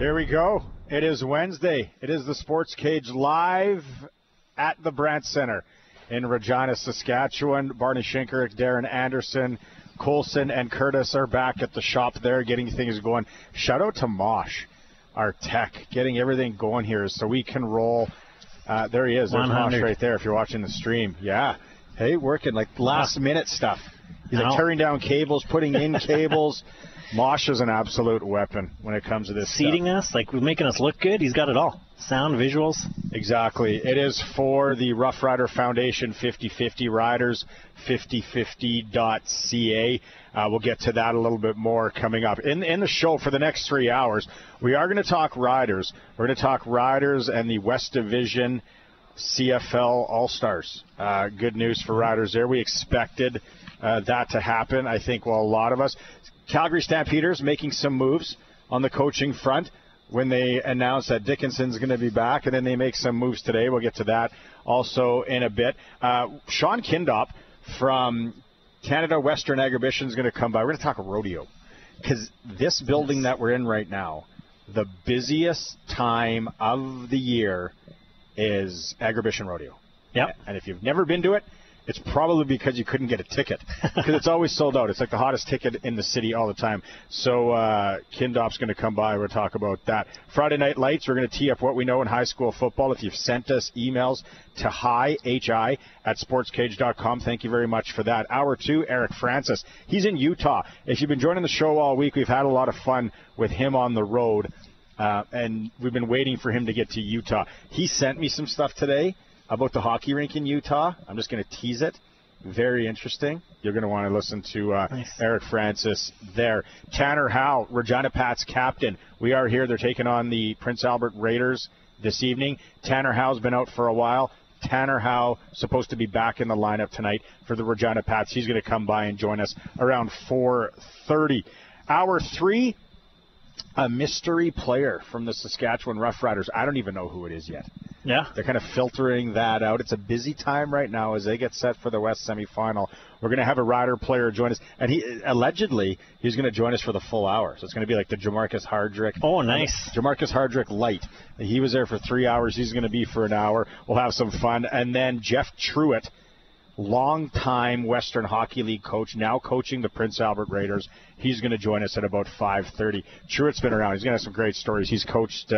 Here we go. It is Wednesday. It is the Sports Cage live at the Brandt Centre in Regina, Saskatchewan. Barney, Shynkaruk, Daren, Anderson, Colson, and Curtis are back at the shop there getting things going. Shout out to Mosh, our tech, getting everything going here so we can roll. There he is. There's Mosh right there if you're watching the stream. Yeah. Hey, working like last-minute stuff. He's like tearing down cables, putting in cables. Mosh is an absolute weapon when it comes to this Seating us, like making us look good. He's got it all. Sound, visuals. Exactly. It is for the Rough Rider Foundation 50/50 Riders, 5050.ca. We'll get to that a little bit more coming up. In the show for the next 3 hours, we are going to talk Riders. We're going to talk Riders and the West Division CFL All-Stars. Good news for Riders there. We expected that to happen. I think, well, a lot of us. Calgary Stampeders making some moves on the coaching front when they announced that Dickinson's going to be back, and then they make some moves today. We'll get to that also in a bit. Shaun Kindopp from Canada Western Agribition is going to come by. We're going to talk rodeo because this building that we're in right now, the busiest time of the year is Agribition Rodeo. Yep. And if you've never been to it, it's probably because you couldn't get a ticket because it's always sold out. It's like the hottest ticket in the city all the time. So Kindopp's going to come by. We'll talk about that. Friday Night Lights, we're going to tee up what we know in high school football. If you've sent us emails to hi@sportscage.com, thank you very much for that. Hour 2, Eric Francis. He's in Utah. If you've been joining the show all week, we've had a lot of fun with him on the road, and we've been waiting for him to get to Utah. He sent me some stuff today about the hockey rink in Utah. I'm just going to tease it. Very interesting. You're going to want to listen to Eric Francis there. Tanner Howe, Regina Pats captain. We are here. They're taking on the Prince Albert Raiders this evening. Tanner Howe's been out for a while. Tanner Howe supposed to be back in the lineup tonight for the Regina Pats. He's going to come by and join us around 4:30. Hour 3, a mystery player from the Saskatchewan Roughriders. I don't even know who it is yet. Yeah. They're kind of filtering that out. It's a busy time right now as they get set for the West semifinal. We're going to have a Rider player join us, and he's going to join us for the full hour. So it's going to be like the Jamarcus Hardrick. Oh, nice. Jamarcus Hardrick light. He was there for 3 hours. He's going to be for an hour. We'll have some fun. And then Jeff Truit, longtime Western Hockey League coach, now coaching the Prince Albert Raiders. He's going to join us at about 5:30. Truitt's been around. He's going to have some great stories. He's coached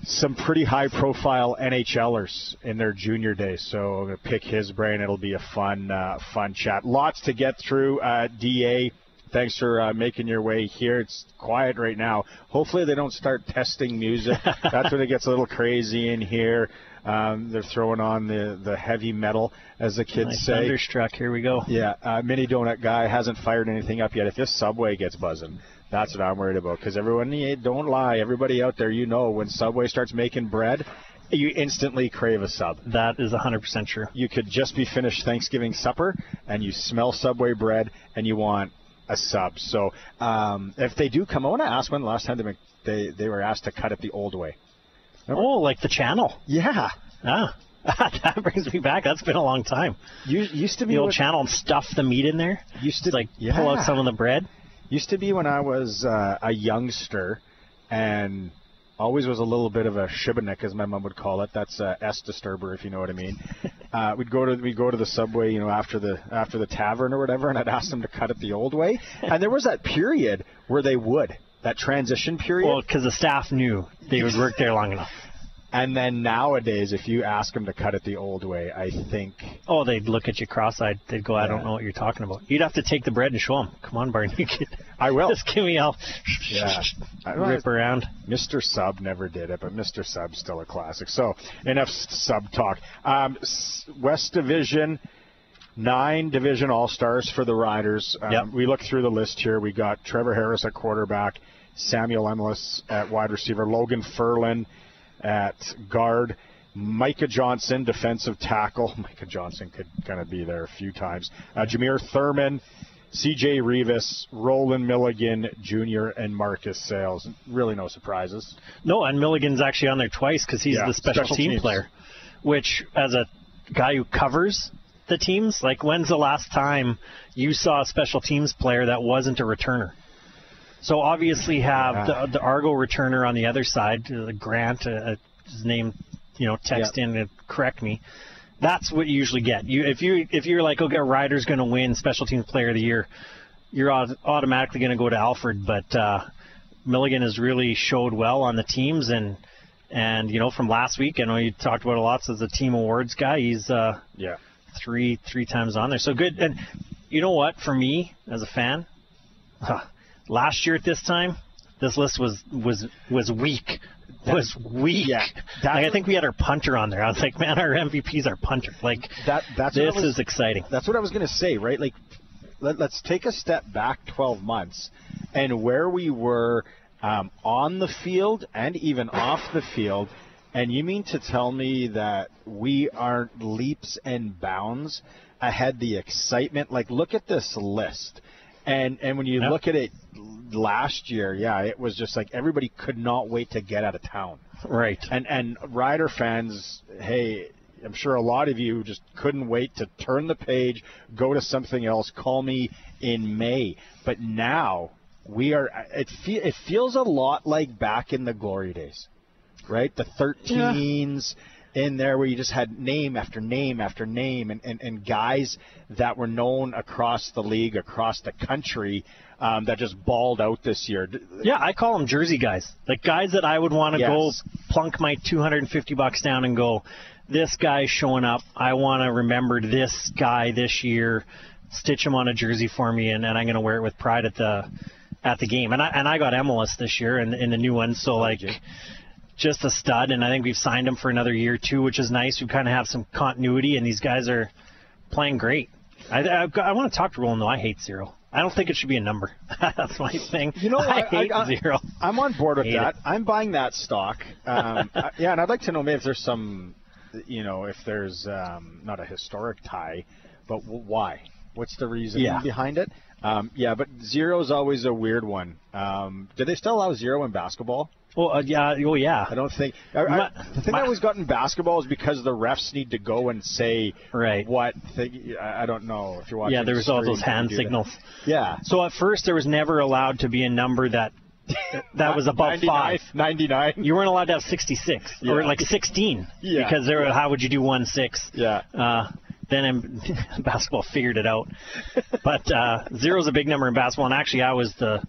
some pretty high-profile NHLers in their junior days, so I'm going to pick his brain. It'll be a fun chat. Lots to get through. DA, thanks for making your way here. It's quiet right now. Hopefully they don't start testing music. That's when it gets a little crazy in here. They're throwing on the heavy metal, as the kids say. Thunderstruck, here we go. Yeah, Mini Donut Guy hasn't fired anything up yet. If this Subway gets buzzing, that's what I'm worried about. Because everyone, don't lie, everybody out there, when Subway starts making bread, you instantly crave a sub. That is 100% true. You could just be finished Thanksgiving supper, and you smell Subway bread, and you want a sub. So if they do come, I want to ask when the last time they were asked to cut it the old way. Remember? Oh, like the channel. Yeah. Ah. That brings me back. That's been a long time. Used to be the old channel and stuff the meat in there. Used to pull out some of the bread. Used to be when I was a youngster, and always was a little bit of a shibboleth, as my mom would call it. That's S disturber, if you know what I mean. We'd go to the Subway, after the tavern or whatever, and I'd ask them to cut it the old way. And there was that period where they would. That transition period. Well, because the staff knew they would work there long enough. And then nowadays, if you ask them to cut it the old way, I think... Oh, they'd look at you cross-eyed. They'd go, I don't know what you're talking about. You'd have to take the bread and show them. Come on, Barney. I will. Just give me all... Yeah. Rip around. Mr. Sub never did it, but Mr. Sub's still a classic. So, enough sub talk. West Division... 9 division all-stars for the Riders. We looked through the list here. We got Trevor Harris at quarterback, Samuel Emlis at wide receiver, Logan Ferlin at guard, Micah Johnson, defensive tackle. Micah Johnson could kind of be there a few times. Jameer Thurman, C.J. Rivas, Roland Milligan Jr., and Marcus Sales. Really no surprises. No, and Milligan's actually on there twice because he's the special team player, which as a guy who covers the teams, like when's the last time you saw a special teams player that wasn't a returner? So obviously have the Argo returner on the other side, Grant, his name, text in to correct me. That's what you usually get. If you're like, okay, Ryder's going to win Special Teams Player of the Year, you're automatically going to go to Alfred. But Milligan has really showed well on the teams, and from last week, I know you talked about a lot as a team awards guy. He's three times on there, so good. And you know what? For me as a fan, last year at this time, this list was weak. Was weak. Yeah, I think we had our punter on there. I was like, man, our MVP's our punter. Like this is exciting. That's what I was going to say, right? Like, let's take a step back 12 months and where we were on the field and even off the field. And you mean to tell me that we aren't leaps and bounds ahead the excitement? Like, look at this list. And when you look at it last year, it was just like everybody could not wait to get out of town. Right. And Rider fans, hey, I'm sure a lot of you just couldn't wait to turn the page, go to something else, call me in May. But now we are. It feels a lot like back in the glory days, right? The 13s. In there where you just had name after name after name and guys that were known across the league, across the country, that just balled out this year. Yeah, I call them jersey guys. Like guys that I would want to go plunk my $250 down and go, this guy's showing up. I want to remember this guy this year, stitch him on a jersey for me, and I'm going to wear it with pride at the game. And I got MLS this year in the new one, so just a stud, and I think we've signed him for another year too, which is nice. We kind of have some continuity, and these guys are playing great. I want to talk to Roland, though. I hate 0. I don't think it should be a number. That's my thing. You know what? I hate 0. I'm on board with that. It. I'm buying that stock. And I'd like to know maybe if there's some, if there's not a historic tie, but why? What's the reason behind it? But 0 is always a weird one. Do they still allow 0 in basketball? Well, yeah. I don't think. The thing I always got in basketball is because the refs need to go and say what thing. I don't know if you're watching. Yeah, there was all those hand signals. That. Yeah. So at first there was never allowed to be a number that was above 5. 99. You weren't allowed to have 66 or like 16 because how would you do 1-6? Yeah. Then basketball figured it out. But 0 is a big number in basketball, and actually I was the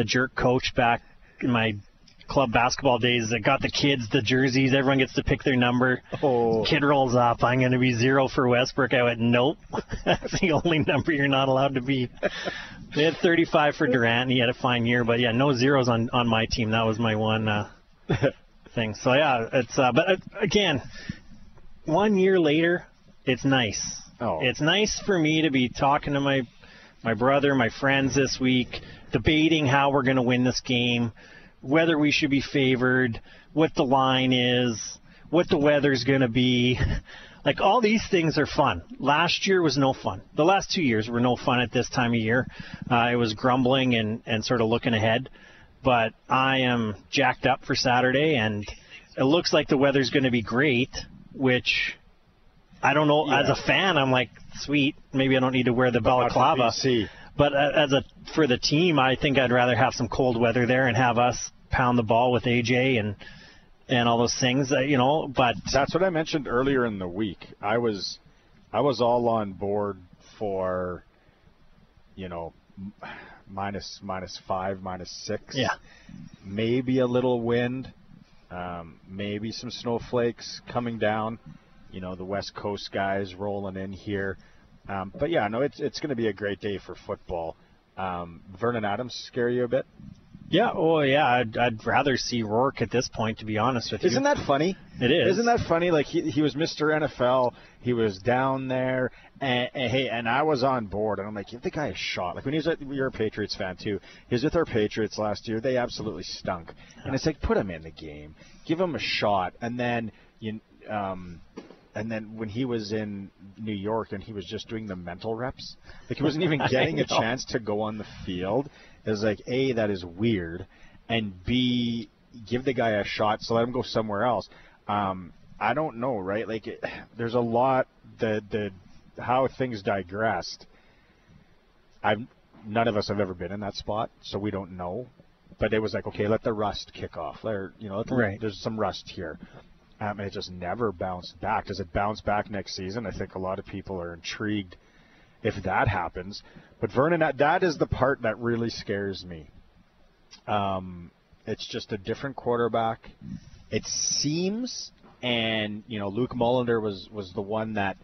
jerk coach back in my club basketball days that got the kids the jerseys. Everyone gets to pick their number. Kid rolls up, I'm going to be 0 for Westbrook. I went, nope. That's the only number you're not allowed to be. They had 35 for Daren. He had a fine year, but no 0s on my team. That was my one thing. So it's but again, 1 year later, it's nice. It's nice for me to be talking to my brother, my friends this week, debating how we're going to win this game, whether we should be favored, what the line is, what the weather's going to be. Like, all these things are fun. Last year was no fun. The last 2 years were no fun at this time of year. It was grumbling and sort of looking ahead. But I am jacked up for Saturday, and it looks like the weather's going to be great, which I don't know. As a fan, I'm like, sweet, maybe I don't need to wear the balaclava. But for the team, I think I'd rather have some cold weather there and have us pound the ball with AJ and all those things, But that's what I mentioned earlier in the week. I was all on board for, minus 5, minus 6. Yeah. Maybe a little wind, maybe some snowflakes coming down. The West Coast guys rolling in here. But it's going to be a great day for football. Vernon Adams scare you a bit? Yeah, I'd rather see Rourke at this point, to be honest with you. Isn't that funny? It is. Isn't that funny? Like, he was Mr. NFL. He was down there, and I was on board. And I'm like, give the guy a shot. Like, when you're a Patriots fan too. He was with our Patriots last year. They absolutely stunk. And it's like, put him in the game, give him a shot, and then when he was in New York and he was just doing the mental reps, like, he wasn't even getting a chance to go on the field. It was like, A, that is weird, and B, give the guy a shot, so let him go somewhere else. I don't know, right? Like, there's a lot, how things digressed. none of us have ever been in that spot, so we don't know. But it was like, okay, let the rust kick off. There's some rust here. And it just never bounced back. Does it bounce back next season? I think a lot of people are intrigued if that happens. But Vernon, that is the part that really scares me. It's just a different quarterback. It seems, and Luke Mullender was the one that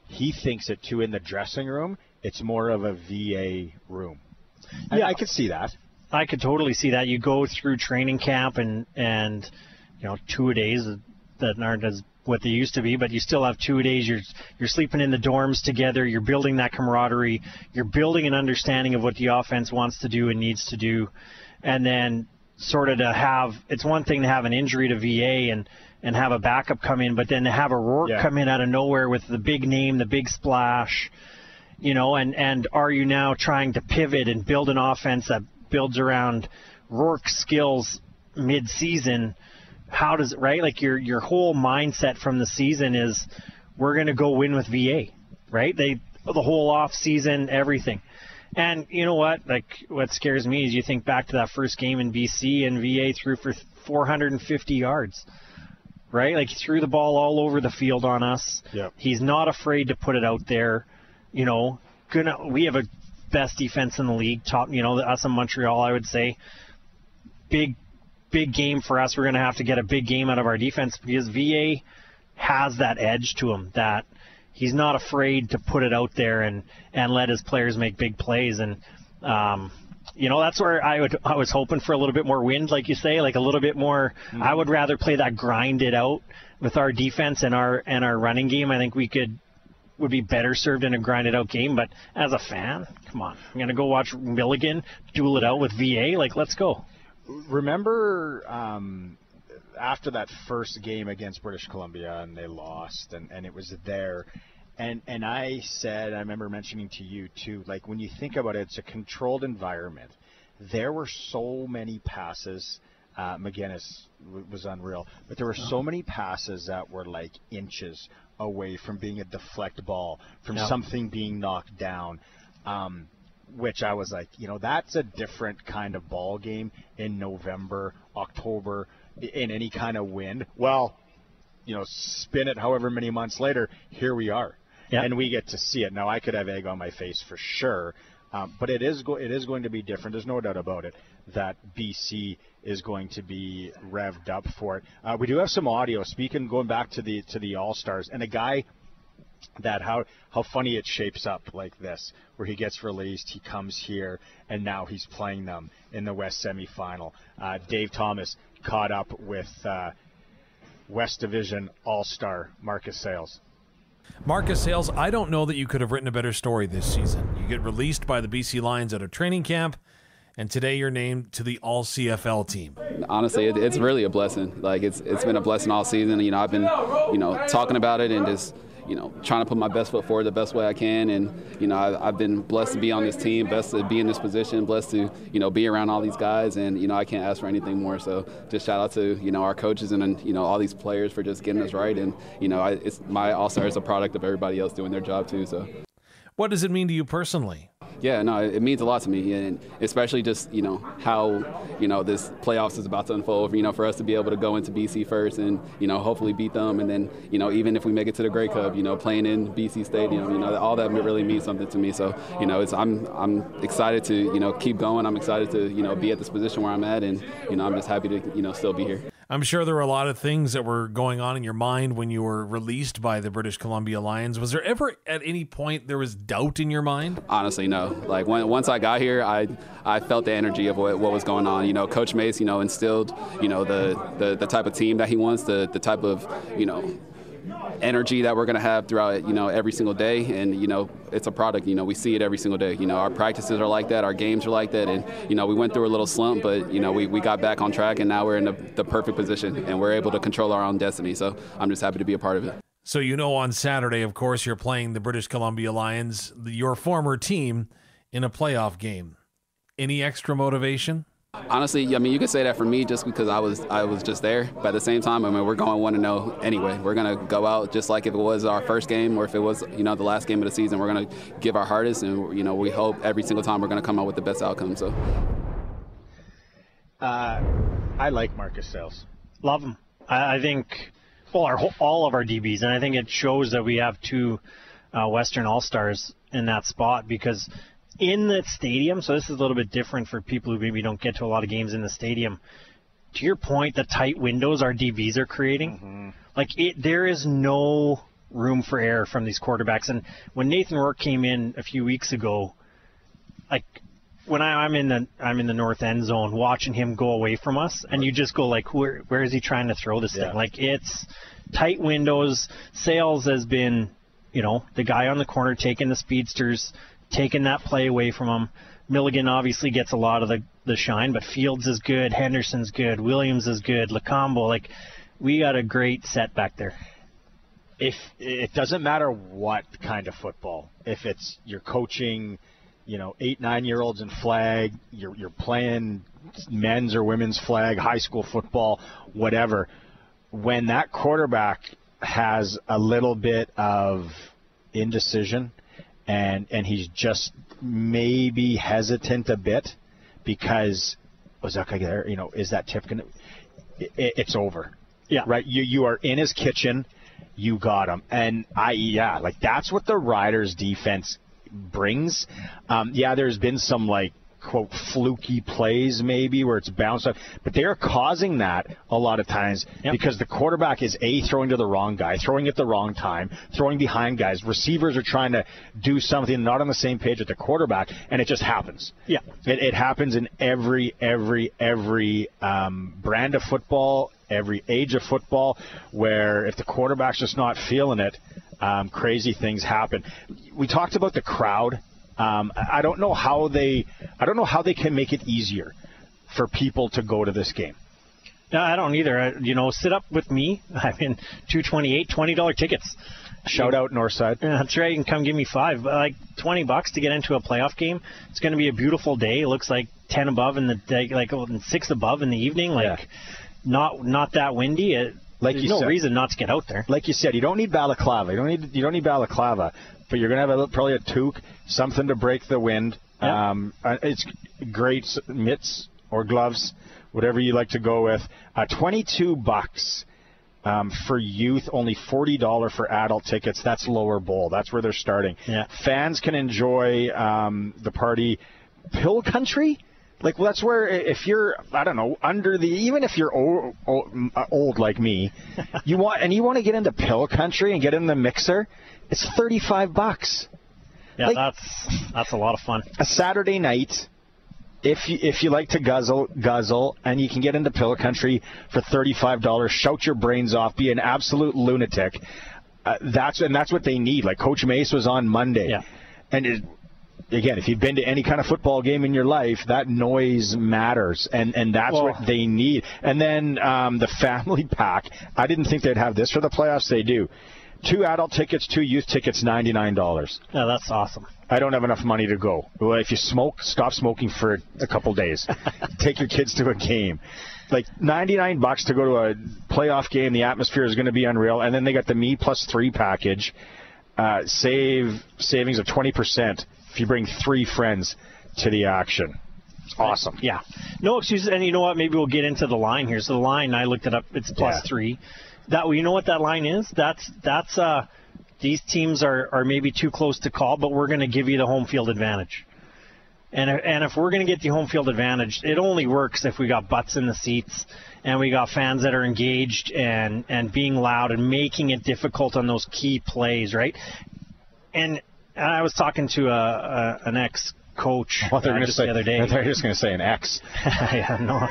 he thinks it too in the dressing room. It's more of a VA room. Yeah, I could see that. I could totally see that. You go through training camp and 2-a-days that aren't as what they used to be, but you still have 2-a-days. You're sleeping in the dorms together. You're building that camaraderie. You're building an understanding of what the offense wants to do and needs to do. And then sort of it's one thing to have an injury to VA and have a backup come in, but then to have a Rourke come in out of nowhere with the big name, the big splash, and are you now trying to pivot and build an offense that builds around Rourke's skills mid-season? How does it, right? Like your whole mindset from the season is we're going to go win with VA, right? The whole off season, everything. And you know what? Like what scares me is you think back to that first game in BC and VA threw for 450 yards, right? Like he threw the ball all over the field on us. Yep. He's not afraid to put it out there. We have a best defense in the league, top, us in Montreal, I would say. Big game for us. We're going to have to get a big game out of our defense because VA has that edge to him that he's not afraid to put it out there and let his players make big plays. And, that's where I was hoping for a little bit more wind, like you say, like a little bit more. Mm-hmm. I would rather play that grind it out with our defense and our running game. I think would be better served in a grinded out game. But as a fan, come on, I'm going to go watch Milligan duel it out with VA. Like, let's go. Remember after that first game against British Columbia and they lost and it was there. And I remember mentioning to you too, like when you think about it, it's a controlled environment. There were so many passes. McGinnis was unreal, but there were so many passes that were like inches away from being a deflect ball, from something being knocked down, which I was like, that's a different kind of ball game in November, October, in any kind of wind. Well, spin it however many months later, here we are, and we get to see it. Now, I could have egg on my face for sure, but it is going to be different. There's no doubt about it that BC is going to be revved up for it. We do have some audio. Going back to the All-Stars, and a guy that how funny it shapes up like this, where he gets released, he comes here, and now he's playing them in the West semifinal. Dave Thomas caught up with West Division All-Star Marcus Sayles. Marcus Sayles, I don't know that you could have written a better story this season. You get released by the BC Lions out of training camp, and today you're named to the All-CFL team. Honestly, it's really a blessing. Like it's been a blessing all season. I've been, talking about it and just, trying to put my best foot forward the best way I can. And, I've been blessed to be on this team, blessed to be in this position, blessed to, be around all these guys. And, I can't ask for anything more. So just shout out to, our coaches and, all these players for just getting us right. And, my All-Star is a product of everybody else doing their job too. So what does it mean to you personally? Yeah, no, it means a lot to me, and especially just, how, this playoffs is about to unfold, for us to be able to go into BC first and, hopefully beat them. And then, even if we make it to the Grey Cup, playing in BC Stadium, all that really means something to me. So, I'm excited to, keep going. I'm excited to, be at this position where I'm at, and, I'm just happy to, still be here. I'm sure there were a lot of things that were going on in your mind when you were released by the British Columbia Lions. Was there ever at any point there was doubt in your mind? Honestly, no. Like once I got here, I felt the energy of what was going on. Coach Mace, instilled, the type of team that he wants, the type of, energy that we're going to have throughout, every single day. And, it's a product, we see it every single day. Our practices are like that. Our games are like that. And, we went through a little slump, but, we got back on track, and now we're in the perfect position and we're able to control our own destiny. So I'm just happy to be a part of it. So, on Saturday, of course, you're playing the British Columbia Lions, your former team, in a playoff game. Any extra motivation? Honestly, I mean, you could say that for me just because I was just there. But at the same time, I mean, we're going 1-0 anyway. We're going to go out just like if it was our first game or if it was, the last game of the season. We're going to give our hardest, and, we hope every single time we're going to come out with the best outcome. So, I like Marcus Sayles. Love him. I think, all of our DBs, and I think it shows that we have two Western All-Stars in that spot, because in the stadium, so this is a little bit different for people who maybe don't get to a lot of games in the stadium. To your point, the tight windows our DBs are creating, there is no room for error from these quarterbacks. And when Nathan Rourke came in a few weeks ago, when I'm in the north end zone watching him go away from us, and you just go where is he trying to throw this thing? It's tight windows. Sayles has been, the guy on the corner taking the speedsters, taking that play away from him. Milligan obviously gets a lot of the shine, but Fields is good, Henderson's good, Williams is good, Lacombo. We got a great set back there. If it doesn't matter what kind of football, if it's you're coaching, 8-9-year-olds in flag, you're playing men's or women's flag, high school football, whatever. When that quarterback has a little bit of indecision, and he's just maybe hesitant a bit because is that tip gonna? It's over. Yeah. Right. You are in his kitchen. You got him. And that's what the Riders defense brings. There's been some quote fluky plays maybe where it's bounced up, but they're causing that a lot of times because the quarterback is throwing to the wrong guy, throwing at the wrong time, throwing behind guys. Receivers are trying to do something not on the same page with the quarterback, and it just happens. Yeah, it happens in every brand of football, every age of football, where if the quarterback's just not feeling it, crazy things happen. We talked about the crowd. I don't know how they can make it easier for people to go to this game. No, I don't either. Sit up with me. I'm in $228, $20 tickets. Shout out Northside. Yeah, that's right. You can come give me $5. $20 to get into a playoff game. It's going to be a beautiful day. It looks like 10 above in the day, 6 above in the evening. Not that windy. There's no reason not to get out there. Like you said, you don't need balaclava. You don't need balaclava, but you're gonna have probably a toque, something to break the wind. Yeah. It's great mitts or gloves, whatever you like to go with. $22 for youth, only $40 for adult tickets. That's lower bowl. That's where they're starting. Yeah. Fans can enjoy the party. Pill Country. That's where if you're, even if you're old like me, you want to get into Pill Country and get in the mixer, it's $35. Yeah, that's a lot of fun. A Saturday night, if you like to guzzle, and you can get into Pill Country for $35, shout your brains off, be an absolute lunatic. That's what they need. Coach Mace was on Monday, and again, if you've been to any kind of football game in your life, that noise matters, and that's what they need. And then the family pack, I didn't think they'd have this for the playoffs. They do. 2 adult tickets, 2 youth tickets, $99. Yeah, that's awesome. I don't have enough money to go. Well, if you smoke, stop smoking for a couple days. Take your kids to a game. $99 to go to a playoff game. The atmosphere is going to be unreal. And then they got the Me Plus 3 package. Savings of 20%. If you bring 3 friends to the action. It's awesome. Yeah. No excuses. And you know what? Maybe we'll get into the line here. So the line, I looked it up. It's plus 3. You know what that line is? That's these teams are maybe too close to call, but we're going to give you the home field advantage. And if we're going to get the home field advantage, it only works if we got butts in the seats and we got fans that are engaged and being loud and making it difficult on those key plays, right? And I was talking to an ex-coach the other day. They're just going to say an ex. Yeah, no,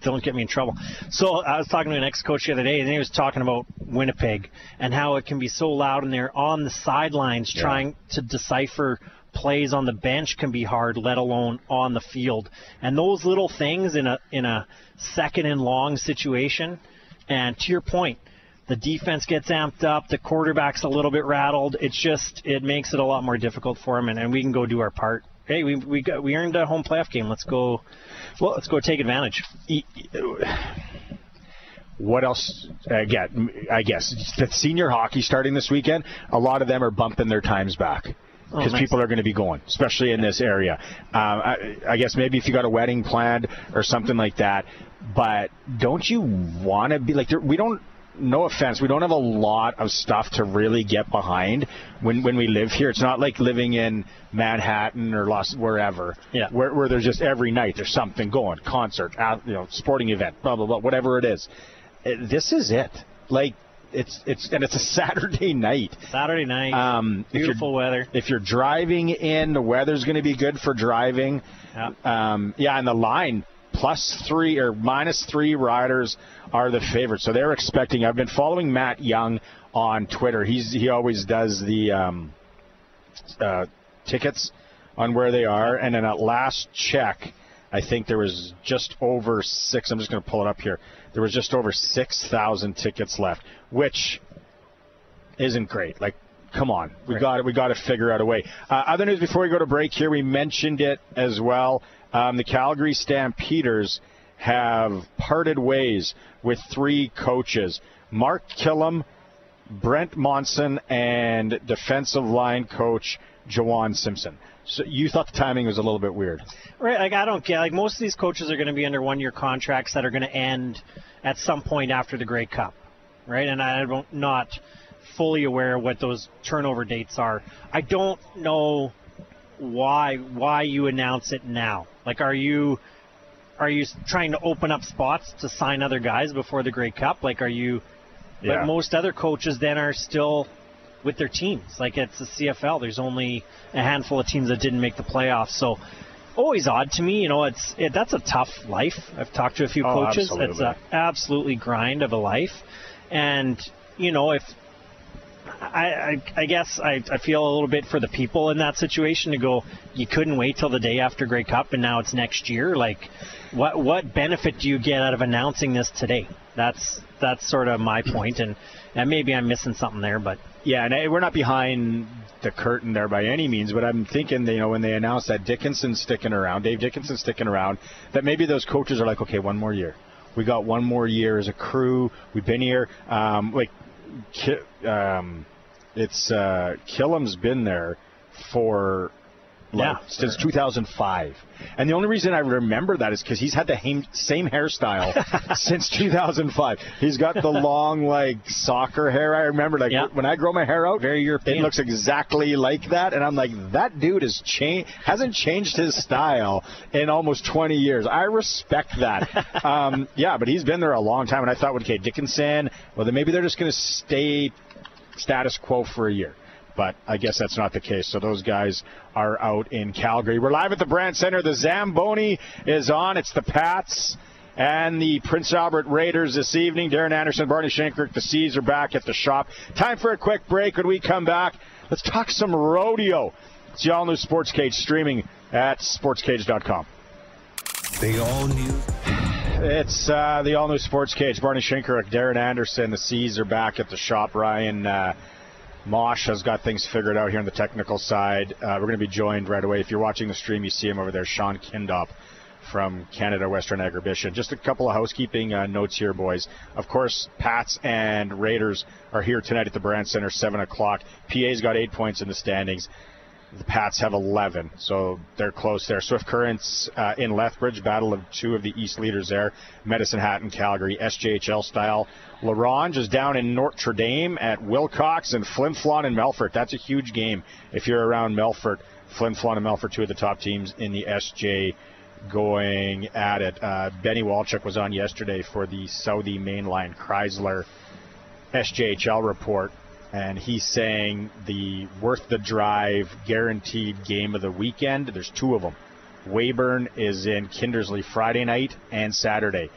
don't get me in trouble. So I was talking to an ex-coach the other day, and he was talking about Winnipeg and how it can be so loud, and they're on the sidelines trying to decipher plays on the bench can be hard, let alone on the field. And those little things in a second and long situation, and to your point, the defense gets amped up, the quarterback's a little bit rattled. It makes it a lot more difficult for them, and we can go do our part hey, we earned a home playoff game. Let's go. Well, let's go take advantage. What else? I guess the senior hockey starting this weekend. A lot of them are bumping their times back because people are going to be going, especially in this area. I guess maybe if you got a wedding planned or something like that. But don't you want to be like? We don't. No offense, we don't have a lot of stuff to really get behind when we live here. It's not like living in Manhattan or wherever, where there's just every night there's something going, concert, sporting event, blah blah blah, whatever it is. This is it. Like it's a Saturday night. Beautiful weather. If you're driving in, the weather's going to be good for driving. And the line +3 or -3 riders are the favorites. So they're expecting. I've been following Matt Young on Twitter. He always does the tickets on where they are. And then at last check, I think there was just over 6. I'm just going to pull it up here. There was just over 6,000 tickets left, which isn't great. Like, come on, we got to figure out a way. Other news before we go to break here, we mentioned it as well. The Calgary Stampeders have parted ways with 3 coaches: Mark Killam, Brent Monson, and defensive line coach Jawan Simpson. So you thought the timing was a little bit weird. Right, like I don't get, like most of these coaches are going to be under 1-year contracts that are going to end at some point after the Grey Cup, right? And I'm not fully aware of what those turnover dates are. I don't know why you announce it now. Like, are you trying to open up spots to sign other guys before the Grey Cup? Like, are you? Yeah. But most other coaches then are still with their teams. Like, it's the CFL. There's only a handful of teams that didn't make the playoffs. So, always odd to me. That's a tough life. I've talked to a few coaches. Absolutely. It's an absolutely grind of a life. And, if I guess I feel a little bit for the people in that situation to go, you couldn't wait till the day after Grey Cup and now it's next year. Like, what benefit do you get out of announcing this today? That's sort of my point, and maybe I'm missing something there, but yeah, and we're not behind the curtain there by any means, but I'm thinking, when they announced that Dave Dickinson's sticking around, that maybe those coaches are like, okay, one more year. We got one more year as a crew. We've been here. Killam's been there for since 2005, and the only reason I remember that is because he's had the same hairstyle since 2005. He's got the long soccer hair. I remember when I grow my hair out, very European. It looks exactly like that, and I'm like, that dude hasn't changed his style in almost 20 years. I respect that. But he's been there a long time, and I thought, okay, Dickinson, well then maybe they're just going to stay status quo for a year. But I guess that's not the case. So those guys are out in Calgary. We're live at the Brandt Centre. The Zamboni is on. It's the Pats and the Prince Albert Raiders this evening. Daren Anderson, Barney Shynkaruk, the C's are back at the shop. Time for a quick break. When we come back, let's talk some rodeo. It's the All New SportsCage, streaming at sportscage.com. The All New. It's the All New SportsCage. Barney Shynkaruk, Daren Anderson, the C's are back at the shop. Ryan Mosh has got things figured out here on the technical side. We're going to be joined right away. If you're watching the stream, you see him over there, Shaun Kindopp from Canada Western Agribition. Just a couple of housekeeping notes here, boys. Of course, Pats and Raiders are here tonight at the Brandt Centre, 7 o'clock. PA's got 8 points in the standings. The Pats have 11, so they're close there. Swift Currents in Lethbridge, battle of 2 of the East leaders there. Medicine Hat and Calgary, SJHL style. Larange is down in Notre Dame at Wilcox, and Flin Flon and Melfort. That's a huge game if you're around Melfort. Flin Flon and Melfort, 2 of the top teams in the SJ, going at it. Benny Walchuk was on yesterday for the Saudi Mainline Chrysler SJHL report. And he's saying the worth the drive guaranteed game of the weekend, there's 2 of them. Weyburn is in Kindersley Friday night and Saturday.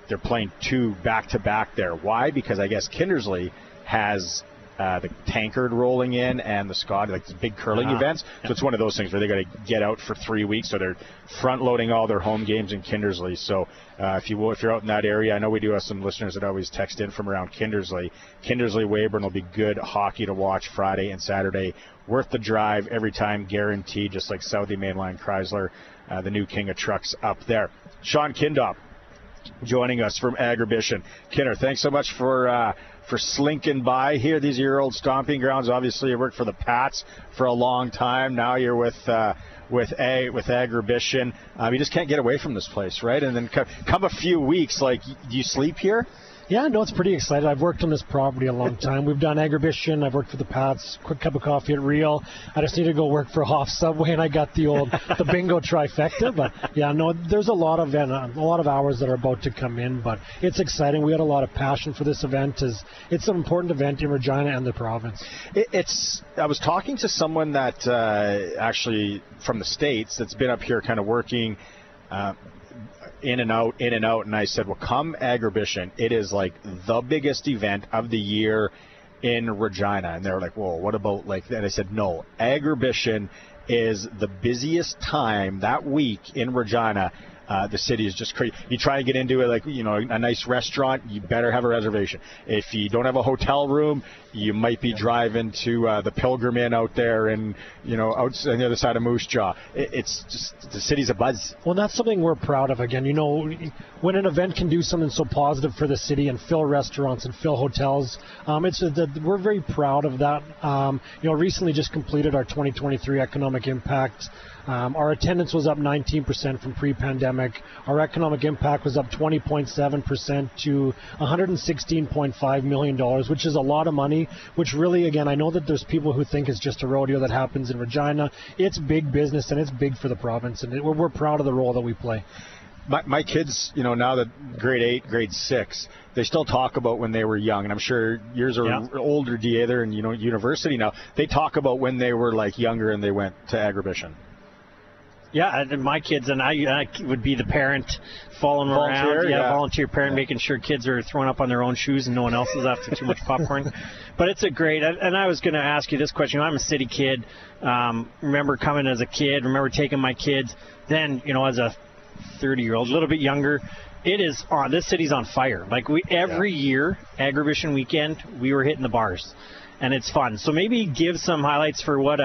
They're playing 2 back-to-back there. Why? Because I guess Kindersley has the tankard rolling in and the Scott, like these big curling events. So it's one of those things where they got to get out for 3 weeks. So they're front loading all their home games in Kindersley. So if you're out in that area, I know we do have some listeners that always text in from around Kindersley. Kindersley Weyburn will be good hockey to watch Friday and Saturday. Worth the drive every time, guaranteed, just like Southie Mainline Chrysler, the new king of trucks up there. Shaun Kindopp joining us from Agribition. Kinner, thanks so much for slinking by here. These are your old stomping grounds. Obviously, you worked for the Pats for a long time. Now you're with Agribition. You just can't get away from this place, right? And then come a few weeks, like, do you sleep here? Yeah, no, it's pretty exciting. I've worked on this property a long time. We've done Agribition. I've worked for the Pats. Quick cup of coffee at Real. I just need to go work for Hoff Subway, and I got the bingo trifecta. But yeah, no, there's a lot of hours that are about to come in. But it's exciting. We had a lot of passion for this event. It's an important event in Regina and the province. I was talking to someone that actually from the States that's been up here, kind of working. In and out, and I said, well, come Agribition. It is like the biggest event of the year in Regina. And they were like, well, what about like that? And I said, no, Agribition is the busiest time that week in Regina. The city is just crazy. You try and get into it, like, a nice restaurant, you better have a reservation. If you don't have a hotel room, you might be driving to the Pilgrim Inn out there and, out on the other side of Moose Jaw. It's just, the city's a buzz. Well, that's something we're proud of. Again, when an event can do something so positive for the city and fill restaurants and fill hotels, we're very proud of that. Recently just completed our 2023 economic impact. Our attendance was up 19% from pre-pandemic. Our economic impact was up 20.7% to $116.5 million, which is a lot of money, which really, again, I know that there's people who think it's just a rodeo that happens in Regina. It's big business, and it's big for the province, and we're proud of the role that we play. My kids, now that grade 8, grade 6, they still talk about when they were young, and I'm sure yours are older, DA, they're in university now. They talk about when they were like younger and they went to Agribition. Yeah, and my kids, and I would be the parent following them around. Volunteer parent, making sure kids are throwing up on their own shoes and no one else is after too much popcorn. But it's a great, and I was going to ask you this question. I'm a city kid. Remember coming as a kid, remember taking my kids. Then, as a 30-year-old, a little bit younger, it is on. This city's on fire. Like every year, Agribition weekend, we were hitting the bars, and it's fun. So maybe give some highlights for what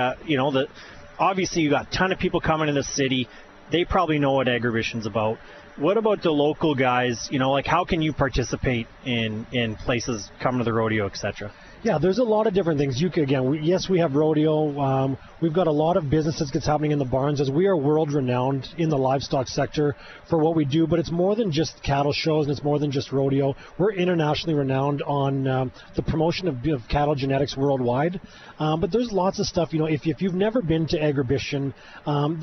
obviously, you got a ton of people coming to the city. They probably know what Agribition's about. What about the local guys? How can you participate in places, come to the rodeo, etc.? Yeah, there's a lot of different things. We have rodeo. We've got a lot of businesses that's happening in the barns, as we are world-renowned in the livestock sector for what we do, but it's more than just cattle shows, and it's more than just rodeo. We're internationally renowned on the promotion of cattle genetics worldwide, but there's lots of stuff. If you've never been to Agribition,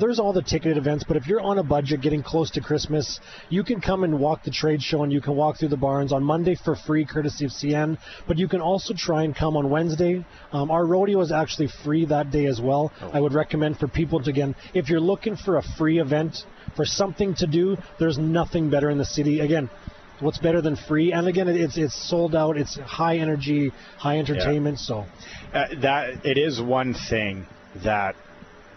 there's all the ticketed events, but if you're on a budget getting close to Christmas, you can come and walk the trade show, and you can walk through the barns on Monday for free, courtesy of CN, but you can also try and come on Wednesday. Our rodeo is actually free that day as well. I would recommend for people to, again, if you're looking for a free event, for something to do, there's nothing better in the city. Again, what's better than free? And again, it's sold out. It's high energy, high entertainment. So that it is one thing that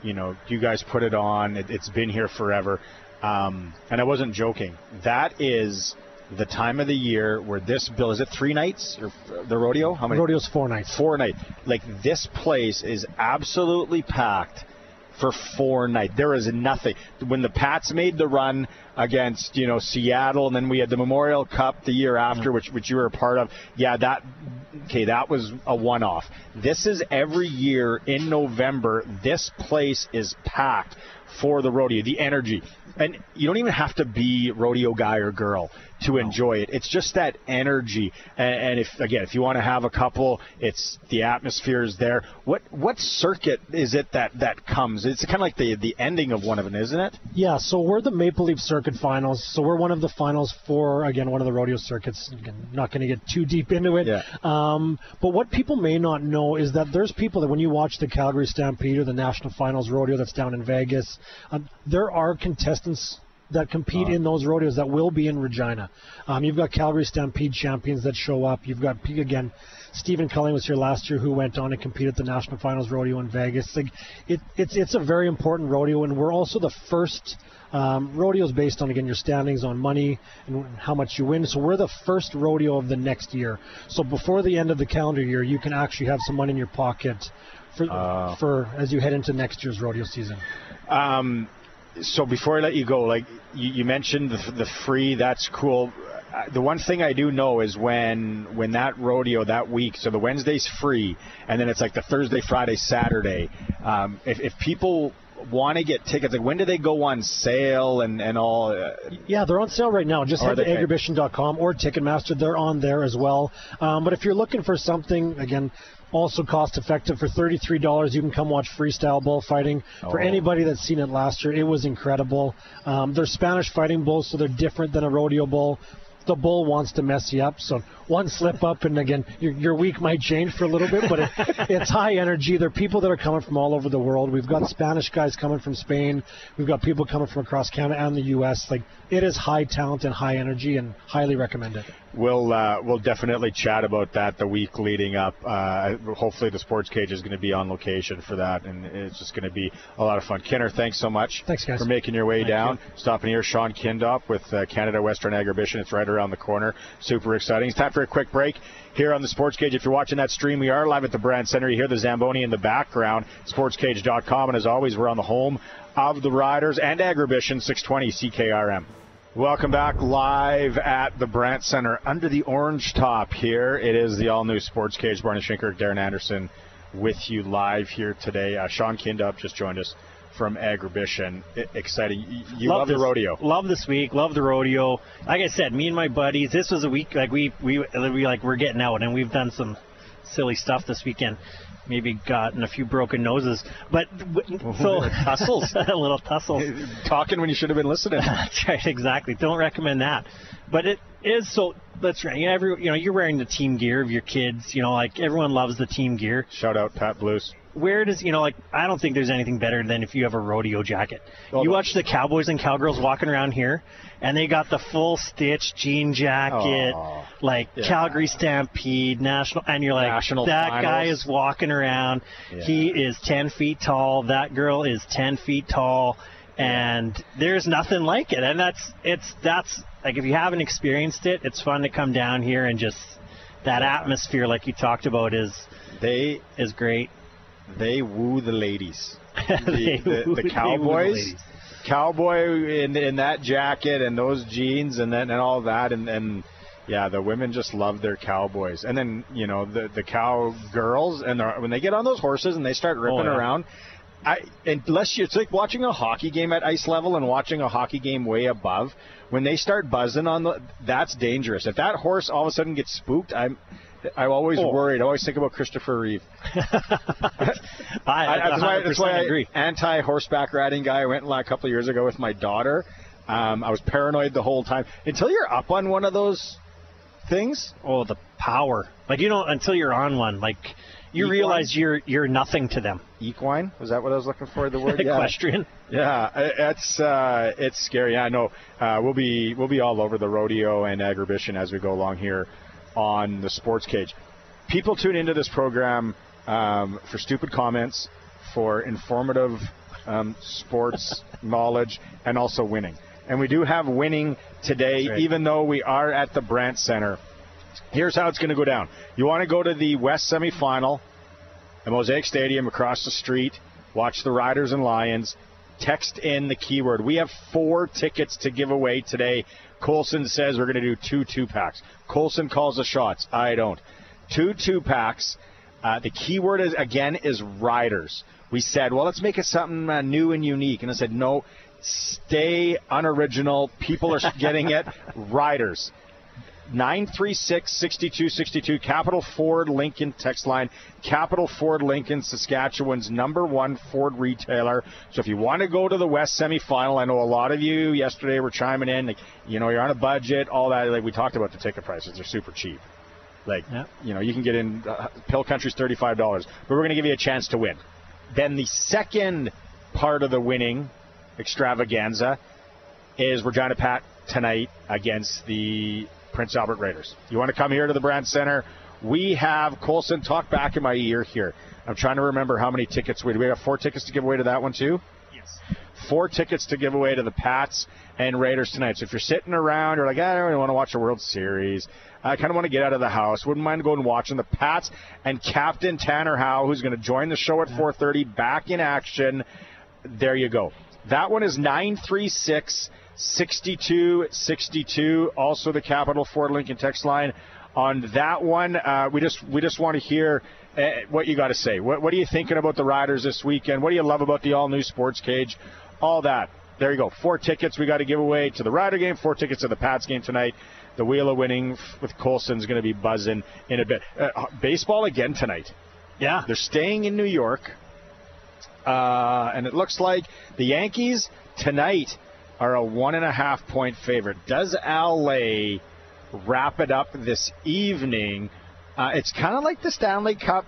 you guys put it on. It's been here forever, and I wasn't joking. That is the time of the year where this bill, is it 3 nights or the rodeo? How many? The rodeo's 4 nights. 4 nights. Like, this place is absolutely packed for 4 nights. There is nothing. When the Pats made the run against, Seattle, and then we had the Memorial Cup the year after, which you were a part of. Yeah, that was a one-off. This is every year in November. This place is packed for the rodeo, the energy. And you don't even have to be rodeo guy or girl to enjoy it. It's just that energy. And if you want to have a couple, it's the atmosphere is there. What circuit is it that comes? It's kind of like the ending of one of them, isn't it? Yeah, so we're the Maple Leaf Circuit Finals. So we're one of the finals for, again, one of the rodeo circuits. Again, not going to get too deep into it. Yeah. But what people may not know is that there's people that when you watch the Calgary Stampede or the National Finals Rodeo that's down in Vegas, there are contestants that compete in those rodeos that will be in Regina. You've got Calgary Stampede champions that show up. You've got, again, Stephen Culling was here last year, who went on to compete at the National Finals Rodeo in Vegas. Like, it's a very important rodeo, and we're also the first. Rodeo's based on, again, your standings on money and how much you win. So we're the first rodeo of the next year. So before the end of the calendar year, you can actually have some money in your pocket for as you head into next year's rodeo season. So before I let you go, like you mentioned the free, that's cool. The one thing I do know is when that rodeo that week, so the Wednesday's free, and then it's like the Thursday, Friday, Saturday. If people want to get tickets, like when do they go on sale and all? Yeah, they're on sale right now. Just head to agribition.com or Ticketmaster. They're on there as well. But if you're looking for something, again, also cost effective, for $33, you can come watch freestyle bullfighting. For anybody that's seen it last year, it was incredible. They're Spanish fighting bulls, so they're different than a rodeo bull. The bull wants to mess you up, so one slip up and again your week might change for a little bit, but it's high energy. There are people that are coming from all over the world. We've got Spanish guys coming from Spain. We've got people coming from across Canada and the U.S. Like, it is high talent and high energy, and highly recommend it. We'll definitely chat about that the week leading up. Hopefully the Sports Cage is going to be on location for that, and it's just going to be a lot of fun. Kinner, thanks so much. Thanks, guys, for making your way down. You. Stopping here, Shaun Kindopp with Canada Western Agribition. It's right around the corner. Super exciting. It's time for a quick break here on the Sports Cage. If you're watching that stream, we are live at the Brandt Centre. You hear the Zamboni in the background. Sportscage.com, and as always, we're on the home of the Riders and Agribition, 620 CKRM. Welcome back, live at the Brandt Centre under the orange top here. It is the all-new Sports Cage. Barney, Shynkaruk, Daren Anderson with you live here today. Shaun Kindopp just joined us from Agribition. Exciting. You love the rodeo. Love this week. Love the rodeo. Like I said, me and my buddies, this was a week like we're getting out, and we've done some silly stuff this weekend. Maybe gotten a few broken noses, but so tussles, a little tussle. Talking when you should have been listening. That's right, exactly. Don't recommend that. But it is so. That's right. You're wearing the team gear of your kids. Like everyone loves the team gear. Shout out Pat Blues. Where does I don't think there's anything better than if you have a rodeo jacket. You watch the cowboys and cowgirls walking around here, and they got the full stitch jean jacket, Calgary Stampede, National, and you're like, National that finals. guy is walking around. Yeah. He is 10 feet tall. That girl is 10 feet tall, and there's nothing like it. And that's like, if you haven't experienced it, it's fun to come down here and just that atmosphere, like you talked about, is great. They woo the ladies. The cowboys, cowboy in that jacket and those jeans and all that, and yeah, the women just love their cowboys. And then the cowgirls, and when they get on those horses and they start ripping around, it's like watching a hockey game at ice level and watching a hockey game way above. When they start buzzing that's dangerous. If that horse all of a sudden gets spooked, I'm always worried. I always think about Christopher Reeve. That's why I agree. Anti-horseback riding guy. I went a couple of years ago with my daughter. I was paranoid the whole time. Until you're up on one of those things. Oh, the power. Until you're on one. You Equine? Realize you're nothing to them. Equine? Was that what I was looking for, the word? Equestrian. Yeah, it's scary. Yeah, I know. We'll be all over the rodeo and Agribition as we go along here on the Sports Cage. People tune into this program for stupid comments, for informative sports knowledge, and also winning. And we do have winning today, right, even though we are at the Brandt Centre. Here's how it's going to go down. You want to go to the West semifinal at Mosaic Stadium across the street, watch the Riders and Lions, text in the keyword. We have 4 tickets to give away today. Colson says we're going to do 2 2-packs. Colson calls the shots. I don't. 2 2-packs. The keyword is Riders. We said, well, let's make it something new and unique. And I said, no, stay unoriginal. People are getting it. Riders. 936-6262, Capital Ford Lincoln text line. Capital Ford Lincoln, Saskatchewan's #1 Ford retailer. So if you want to go to the West semifinal, I know a lot of you yesterday were chiming in, you're on a budget, all that. We talked about the ticket prices. They're super cheap. You can get in, Pill Country's $35, but we're going to give you a chance to win. Then the second part of the winning extravaganza, is Regina Pat tonight against the Prince Albert Raiders. You want to come here to the Brandt Centre? We have Colson talk back in my ear here. I'm trying to remember how many tickets we have 4 tickets to give away to that one too? Yes. 4 tickets to give away to the Pats and Raiders tonight. So if you're sitting around, you're like, I don't really want to watch a World Series. I kind of want to get out of the house. Wouldn't mind going and watching the Pats and Captain Tanner Howe, who's going to join the show at 4:30, back in action. There you go. That one is 936-6262. Also the Capital Ford Lincoln text line on that one. We just want to hear what you got to say. What are you thinking about the Riders this weekend? What do you love about the All New SportsCage? All that. There you go. 4 tickets we got to give away to the Rider game, 4 tickets to the Pats game tonight. The Wheel of Winning with Colson's going to be buzzing in a bit. Baseball again tonight. Yeah. They're staying in New York. And it looks like the Yankees tonight are a 1.5-point favorite. Does LA wrap it up this evening? It's kind of like the Stanley Cup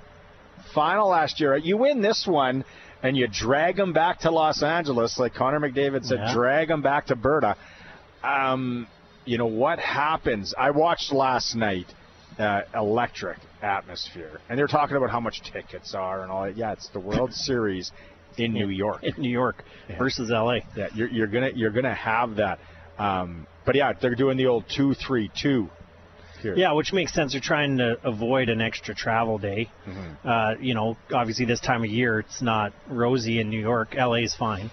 final last year. You win this one, and you drag them back to Los Angeles, like Connor McDavid said, drag them back to Berta. You know, what happens? I watched last night, electric atmosphere, and they're talking about how much tickets are and all that. Yeah, it's the World Series in New York. In New York versus LA. Yeah, you're gonna have that. But yeah, they're doing the old 2-3-2 here. Yeah, which makes sense. They're trying to avoid an extra travel day. Mm-hmm. You know, obviously this time of year it's not rosy in New York. LA's fine.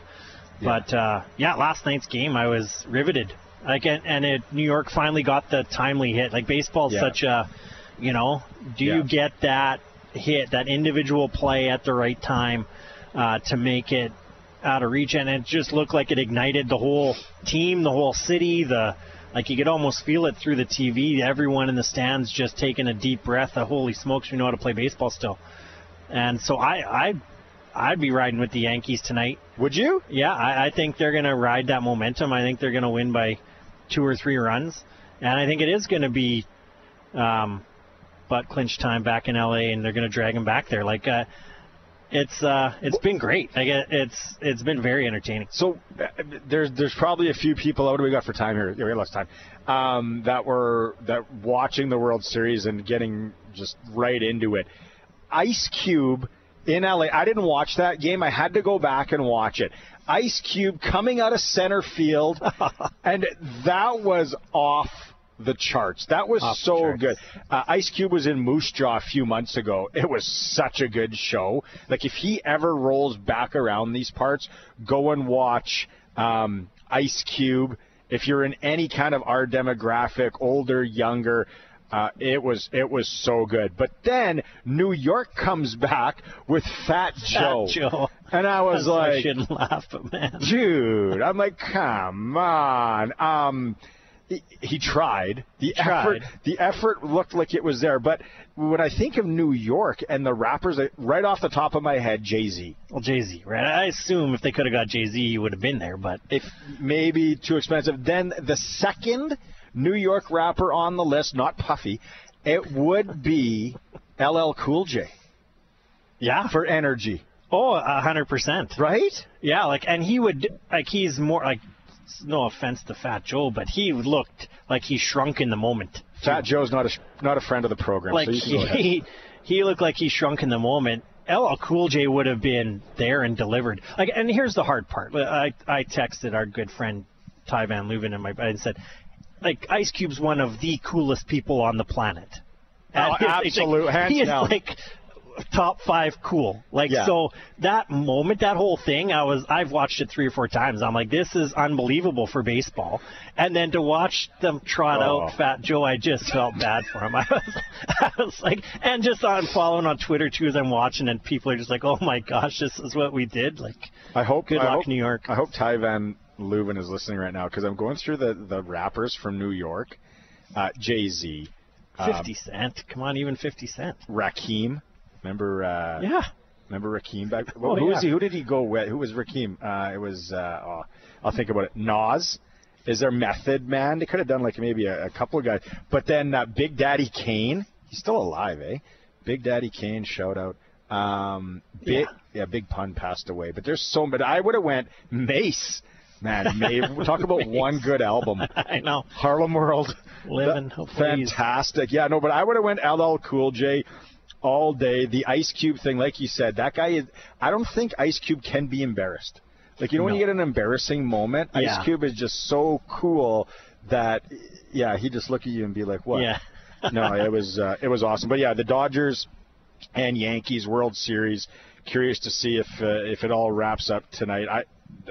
Yeah. But last night's game I was riveted. New York finally got the timely hit. Like baseball's such a, you get that hit, that individual play at the right time to make it out of reach, and it just looked like it ignited the whole team, the whole city. You could almost feel it through the TV. Everyone in the stands just taking a deep breath. Holy smokes, we know how to play baseball still. And so I'd be riding with the Yankees tonight. Would you? Yeah, I think they're going to ride that momentum. I think they're going to win by 2 or 3 runs, and I think it is going to be butt clinch time back in LA, and they're going to drag them back there. It's been great. It's been very entertaining. So there's probably a few people. What do we got for time here? Yeah, we have less time. That watching the World Series and getting just right into it. Ice Cube in LA. I didn't watch that game. I had to go back and watch it. Ice Cube coming out of center field, and that was off the charts. That was so good. Ice Cube was in Moose Jaw a few months ago. It was such a good show. Like, if he ever rolls back around these parts, go and watch Ice Cube. If you're in any kind of our demographic, older, younger, it was so good. But then New York comes back with Fat Joe. And I was like, I shouldn't laugh, but man, dude, I'm like, come on. He tried. The effort looked like it was there. But when I think of New York and the rappers, right off the top of my head, Jay-Z. Well, Jay-Z, right? I assume if they could have got Jay-Z, he would have been there. But if maybe too expensive. Then the second New York rapper on the list, not Puffy, it would be LL Cool J. Yeah. For energy. Oh, 100%. Right? Yeah, and he would, he's more, no offense to Fat Joe, but he looked like he shrunk in the moment. Fat Joe's not a friend of the program, so you can go ahead. He looked like he shrunk in the moment. LL Cool J would have been there and delivered. And here's the hard part. I texted our good friend Ty Van Leuven and said, Ice Cube's one of the coolest people on the planet. Absolutely, hands down. He is top 5 cool. So that moment, that whole thing, I've watched it 3 or 4 times. I'm like, this is unbelievable for baseball. And then to watch them trot out Fat Joe, I just felt bad for him. I was like, and just on following on Twitter too as I'm watching, and people are just like, oh my gosh, this is what we did. Good luck, New York. I hope Ty Van Leuven is listening right now, because I'm going through the rappers from New York. Jay-Z. 50 Cent. Come on, even 50 Cent. Rakim. Remember Rakim back? Who did he go with? Who was Rakim? It was I'll think about it. Nas. Is there Method Man? They could have done maybe a couple of guys. But then Big Daddy Kane. He's still alive, eh? Big Daddy Kane, shout out. Big Pun passed away. But there's so many. I would have went Mace. Man, talk about one good album. I know. Harlem World. Living. Fantastic. Yeah, no, but I would have went LL Cool J all day. The Ice Cube thing, like you said, that guy is. I don't think Ice Cube can be embarrassed. Like, when you get an embarrassing moment, Ice Cube is just so cool that, he just look at you and be like, what? Yeah. No, it was awesome. But yeah, the Dodgers and Yankees World Series. Curious to see if it all wraps up tonight.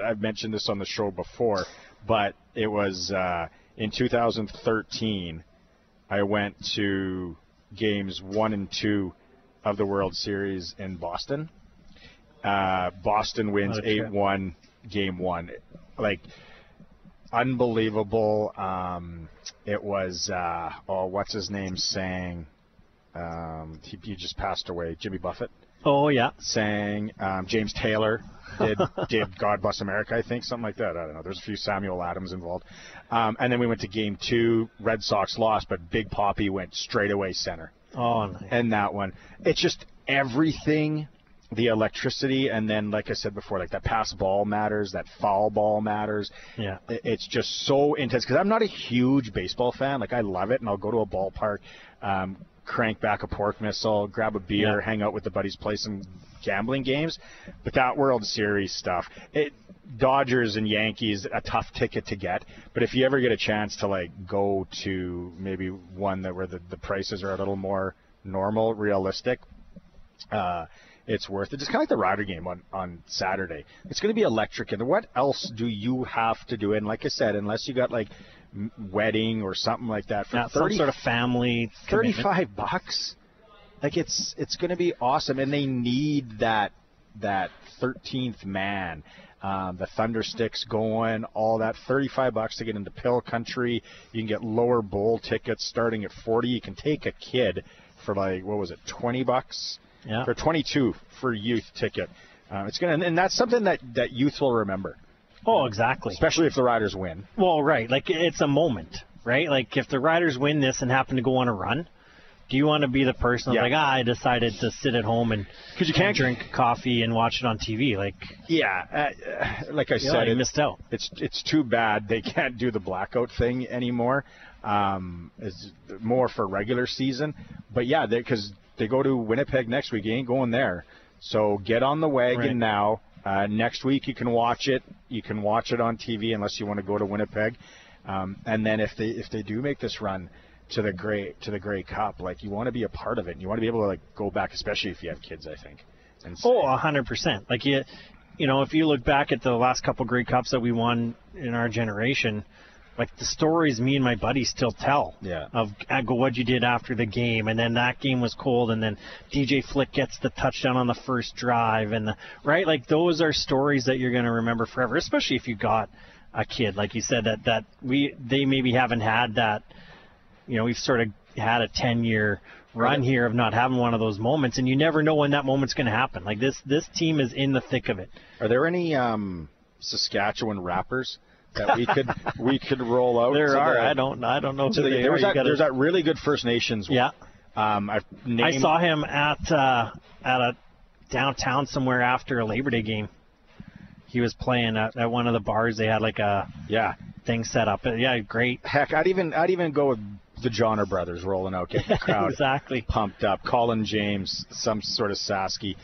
I've mentioned this on the show before, but it was in 2013. I went to games 1 and 2 of the World Series in Boston. Boston wins 8-1, game 1. Like, unbelievable. It was, what's his name sang? He just passed away. Jimmy Buffett. Oh, yeah. Sang. James Taylor did God Bless America, I think, something like that. I don't know. There's a few Samuel Adams involved. And then we went to game 2. Red Sox lost, but Big Papi went straight away center. Oh, nice. And that one. It's just everything, the electricity, and then, like I said before, like that pass ball matters, that foul ball matters. Yeah. It's just so intense because I'm not a huge baseball fan. Like, I love it, and I'll go to a ballpark, crank back a pork missile, grab a beer, hang out with the buddies, play some gambling games. But that World Series stuff, Dodgers and Yankees, a tough ticket to get. But if you ever get a chance to, like, go to maybe one where the prices are a little more normal, realistic, it's worth it. It's kind of like the Rider game on Saturday. It's going to be electric. And what else do you have to do? And like I said, unless you got, like, wedding or something like that for some sort of family $35, like it's going to be awesome, and they need that 13th man, the Thunder Sticks going, all that. $35 to get into Pill Country. You can get lower bowl tickets starting at $40. You can take a kid for, like, what was it, $20? Yeah. For $22 for youth ticket. It's gonna, and that's something that youth will remember. Oh, exactly. Especially if the Riders win. Well, right. Like, it's a moment, right? Like, if the Riders win this and happen to go on a run, do you want to be the person that's like, I decided to sit at home and drink coffee and watch it on TV? Like, like I said, you missed out. It's too bad they can't do the blackout thing anymore. It's more for regular season. But yeah, because they go to Winnipeg next week. You ain't going there. So get on the wagon now. Next week you can watch it. You can watch it on TV unless you want to go to Winnipeg. And then if they do make this run to the Grey Cup, like, you want to be a part of it. And you want to be able to, like, go back, especially if you have kids, I think. And 100%. Like, you know, if you look back at the last couple Grey Cups that we won in our generation, like, the stories me and my buddies still tell of what you did after the game, and then that game was cold, and then DJ Flick gets the touchdown on the first drive, and like, those are stories that you're going to remember forever, especially if you got a kid, like you said, that they maybe haven't had that. You know, we've sort of had a 10-year run here of not having one of those moments, and you never know when that moment's going to happen. Like, this team is in the thick of it. Are there any Saskatchewan rappers that we could roll out? There are. I don't know who they are. There's that really good First Nations one. Yeah. I saw him at a downtown somewhere after a Labor Day game. He was playing at one of the bars. They had like a thing set up. Yeah, great. Heck, I'd even go with the Johnner brothers rolling out, getting the crowd pumped up. Colin James, some sort of Sasky.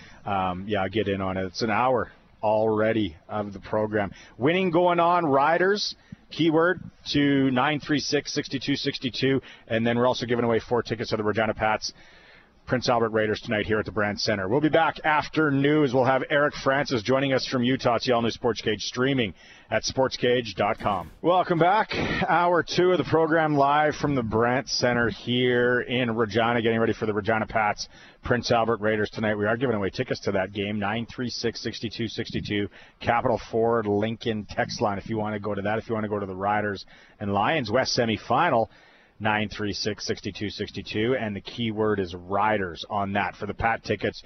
Get in on it. It's an hour already of the program. Winning going on, Riders. Keyword to 936-6262. And then we're also giving away 4 tickets to the Regina Pats Prince Albert Raiders tonight here at the Brandt Centre. We'll be back after news. We'll have Eric Francis joining us from Utah. It's the All New SportsCage, streaming at sportscage.com. Welcome back. Hour 2 of the program, live from the Brandt Centre here in Regina, getting ready for the Regina Pats Prince Albert Raiders tonight. We are giving away tickets to that game, 936-6262, Capital Ford Lincoln text line if you want to go to that. If you want to go to the Riders and Lions West semifinal, 936-6262, and the keyword is Riders on that. For the Pat tickets,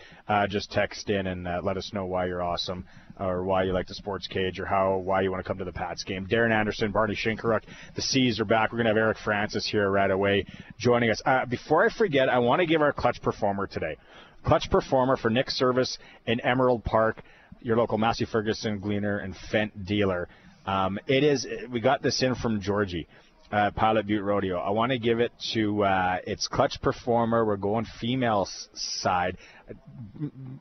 just text in and let us know why you're awesome, or why you like the Sports Cage, or why you want to come to the Pats game. Daren Anderson, Barney Shynkaruk, the C's are back. We're going to have Eric Francis here right away joining us. Before I forget, I want to give our Clutch Performer today. Clutch Performer for Nick Service in Emerald Park, your local Massey Ferguson, Gleaner, and Fent dealer. We got this in from Georgie, Pilot Butte Rodeo. I want to give it to its clutch performer. We're going female side.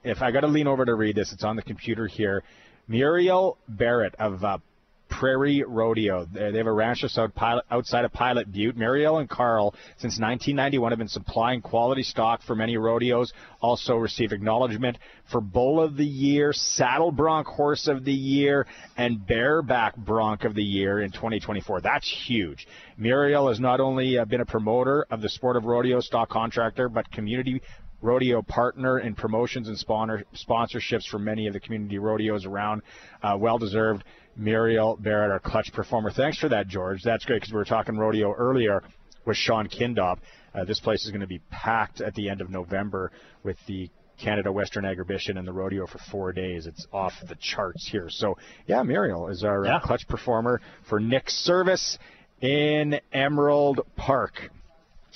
If I got to lean over to read this, it's on the computer here. Muriel Barrett of Prairie Rodeo. They have a ranch just outside of Pilot Butte. Muriel and Carl, since 1991, have been supplying quality stock for many rodeos. Also received acknowledgement for Bull of the Year, Saddle Bronc Horse of the Year, and Bareback Bronc of the Year in 2024. That's huge. Muriel has not only been a promoter of the sport of rodeo, stock contractor, but community rodeo partner in promotions and sponsorships for many of the community rodeos around. Well-deserved. Muriel Barrett, our clutch performer. Thanks for that, George. That's great because we were talking rodeo earlier with Shaun Kindopp. This place is going to be packed at the end of November with the Canada Western Agribition and the rodeo for 4 days. It's off the charts here. So, yeah, Muriel is our clutch performer for Nick's service in Emerald Park.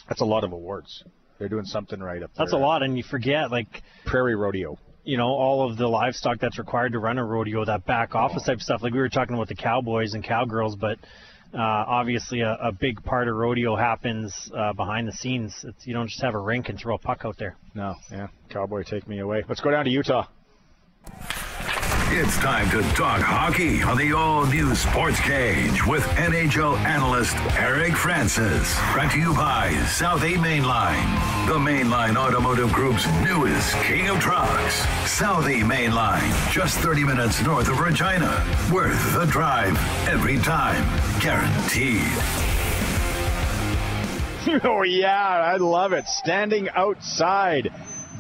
That's a lot of awards. They're doing something right up there. That's a lot, and you forget, like, Prairie Rodeo. You know, all of the livestock that's required to run a rodeo, that back office type stuff. Like we were talking about the cowboys and cowgirls, but obviously a big part of rodeo happens behind the scenes. You don't just have a rink and throw a puck out there. No, yeah. Cowboy, take me away. Let's go down to Utah. It's time to talk hockey on the All New SportsCage with NHL analyst Eric Francis. Brought to you by South 8 Mainline, the Mainline Automotive Group's newest king of trucks. South 8 Mainline, just 30 minutes north of Regina. Worth the drive every time, guaranteed. Oh, yeah, I love it. Standing outside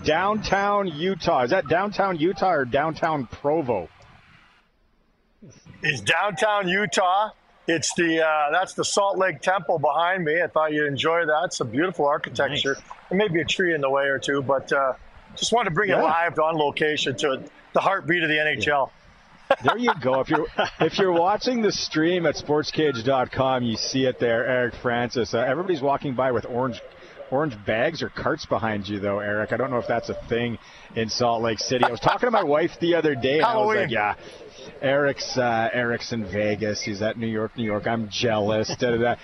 downtown Utah. Is that downtown Utah or downtown Provo? It's downtown Utah. It's that's the Salt Lake Temple behind me. I thought you'd enjoy that. It's a beautiful architecture. Nice. There may be a tree in the way or two, but just wanted to bring it live on location to the heartbeat of the NHL. There you go. If you're watching the stream at sportscage.com, you see it there, Eric Francis. Everybody's walking by with orange bags or carts behind you, though, Eric. I don't know if that's a thing in Salt Lake City. I was talking to my wife the other day, and Halloween. I was like, yeah, Eric's in Vegas. He's at New York. I'm jealous.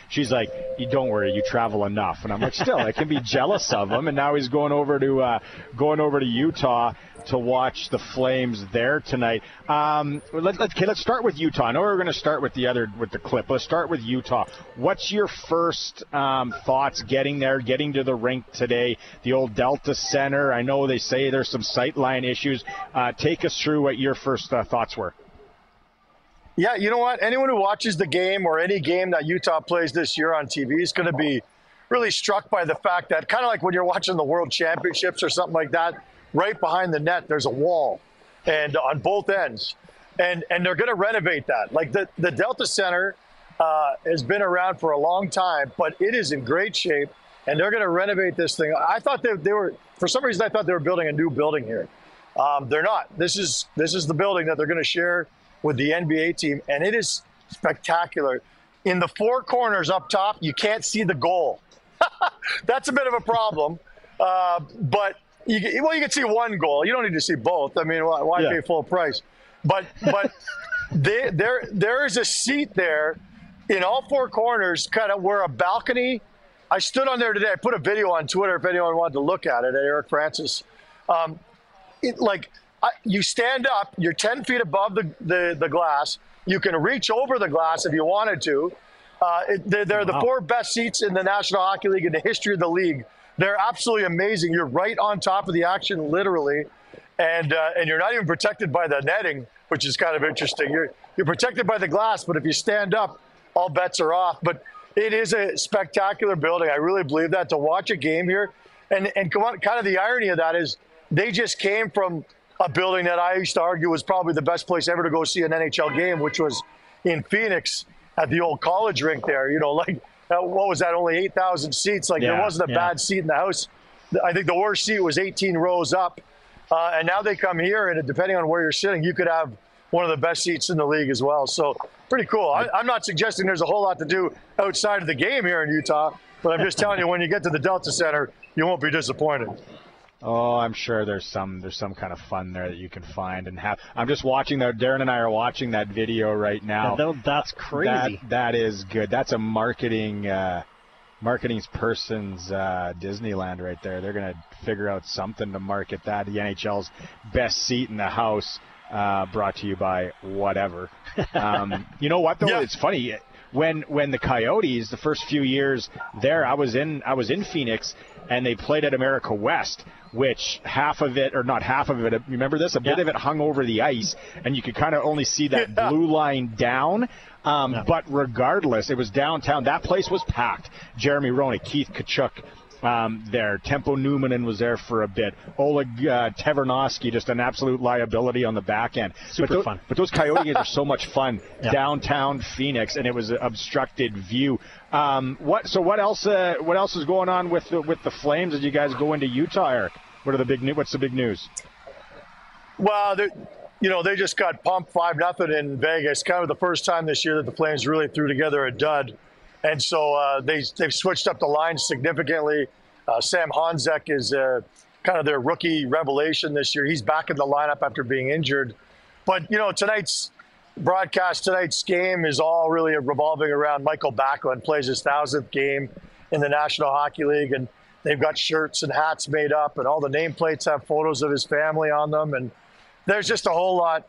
She's like, you don't worry, you travel enough. And I'm like, still, I can be jealous of him. And now he's going over to Utah to watch the Flames there tonight. Let's start with Utah. I know we're going to start with the clip. Let's start with Utah. What's your first thoughts getting there, getting to the rink today, the old Delta Center? I know they say there's some sightline issues. Take us through what your first thoughts were. Yeah, you know what? Anyone who watches the game or any game that Utah plays this year on TV is going to be really struck by the fact that, kind of like when you're watching the World Championships or something like that, right behind the net, there's a wall, and on both ends, and they're going to renovate that. Like the Delta Center has been around for a long time, but it is in great shape, and they're going to renovate this thing. I thought they were, for some reason, I thought they were building a new building here. They're not. This is the building that they're going to share with the NBA team, and it is spectacular. In the four corners up top, you can't see the goal. That's a bit of a problem, but you can see one goal. You don't need to see both. I mean, why pay full price? But there is a seat there in all four corners, kind of where a balcony. I stood on there today. I put a video on Twitter if anyone wanted to look at it, at Eric Francis. You stand up, you're 10 feet above the glass. You can reach over the glass if you wanted to. They're the four best seats in the National Hockey League in the history of the league. They're absolutely amazing. You're right on top of the action, literally, and you're not even protected by the netting, which is kind of interesting. You're protected by the glass, but if you stand up, all bets are off. But it is a spectacular building. I really believe that, to watch a game here. And kind of the irony of that is they just came from a building that I used to argue was probably the best place ever to go see an NHL game, which was in Phoenix at the old college rink there. You know, like, what was that, only 8,000 seats? Like, there wasn't a bad seat in the house. I think the worst seat was 18 rows up. And now they come here, and depending on where you're sitting, you could have one of the best seats in the league as well. So pretty cool. I'm not suggesting there's a whole lot to do outside of the game here in Utah, but I'm just telling you, when you get to the Delta Center, you won't be disappointed. Oh, I'm sure there's some kind of fun there that you can find and have. I'm just watching that. Darren and I are watching that video right now. That's crazy. That is good. That's a marketing person's Disneyland right there. They're gonna figure out something to market that. The NHL's best seat in the house, brought to you by whatever. You know what though? Yeah. It's funny. When the Coyotes, the first few years there, I was in Phoenix, and they played at America West, which half of it, or not half of it, remember this? A bit of it hung over the ice, and you could kind of only see that blue line down. But regardless, it was downtown. That place was packed. Jeremy Roenick, Keith Tkachuk, there. Tempo Numanen was there for a bit. Oleg Tvernovsky, just an absolute liability on the back end. Super fun. But those Coyote games are so much fun. Downtown Phoenix, and it was an obstructed view. What else is going on with the Flames as you guys go into Utah, Eric? What's the big news? Well, they just got pumped 5-0 in Vegas. Kind of the first time this year that the Flames really threw together a dud. And so they've switched up the line significantly. Sam Honzek is kind of their rookie revelation this year. He's back in the lineup after being injured. But, tonight's game is all really revolving around Michael Backlund. Plays his 1,000th game in the National Hockey League. And they've got shirts and hats made up, and all the nameplates have photos of his family on them. And there's just a whole lot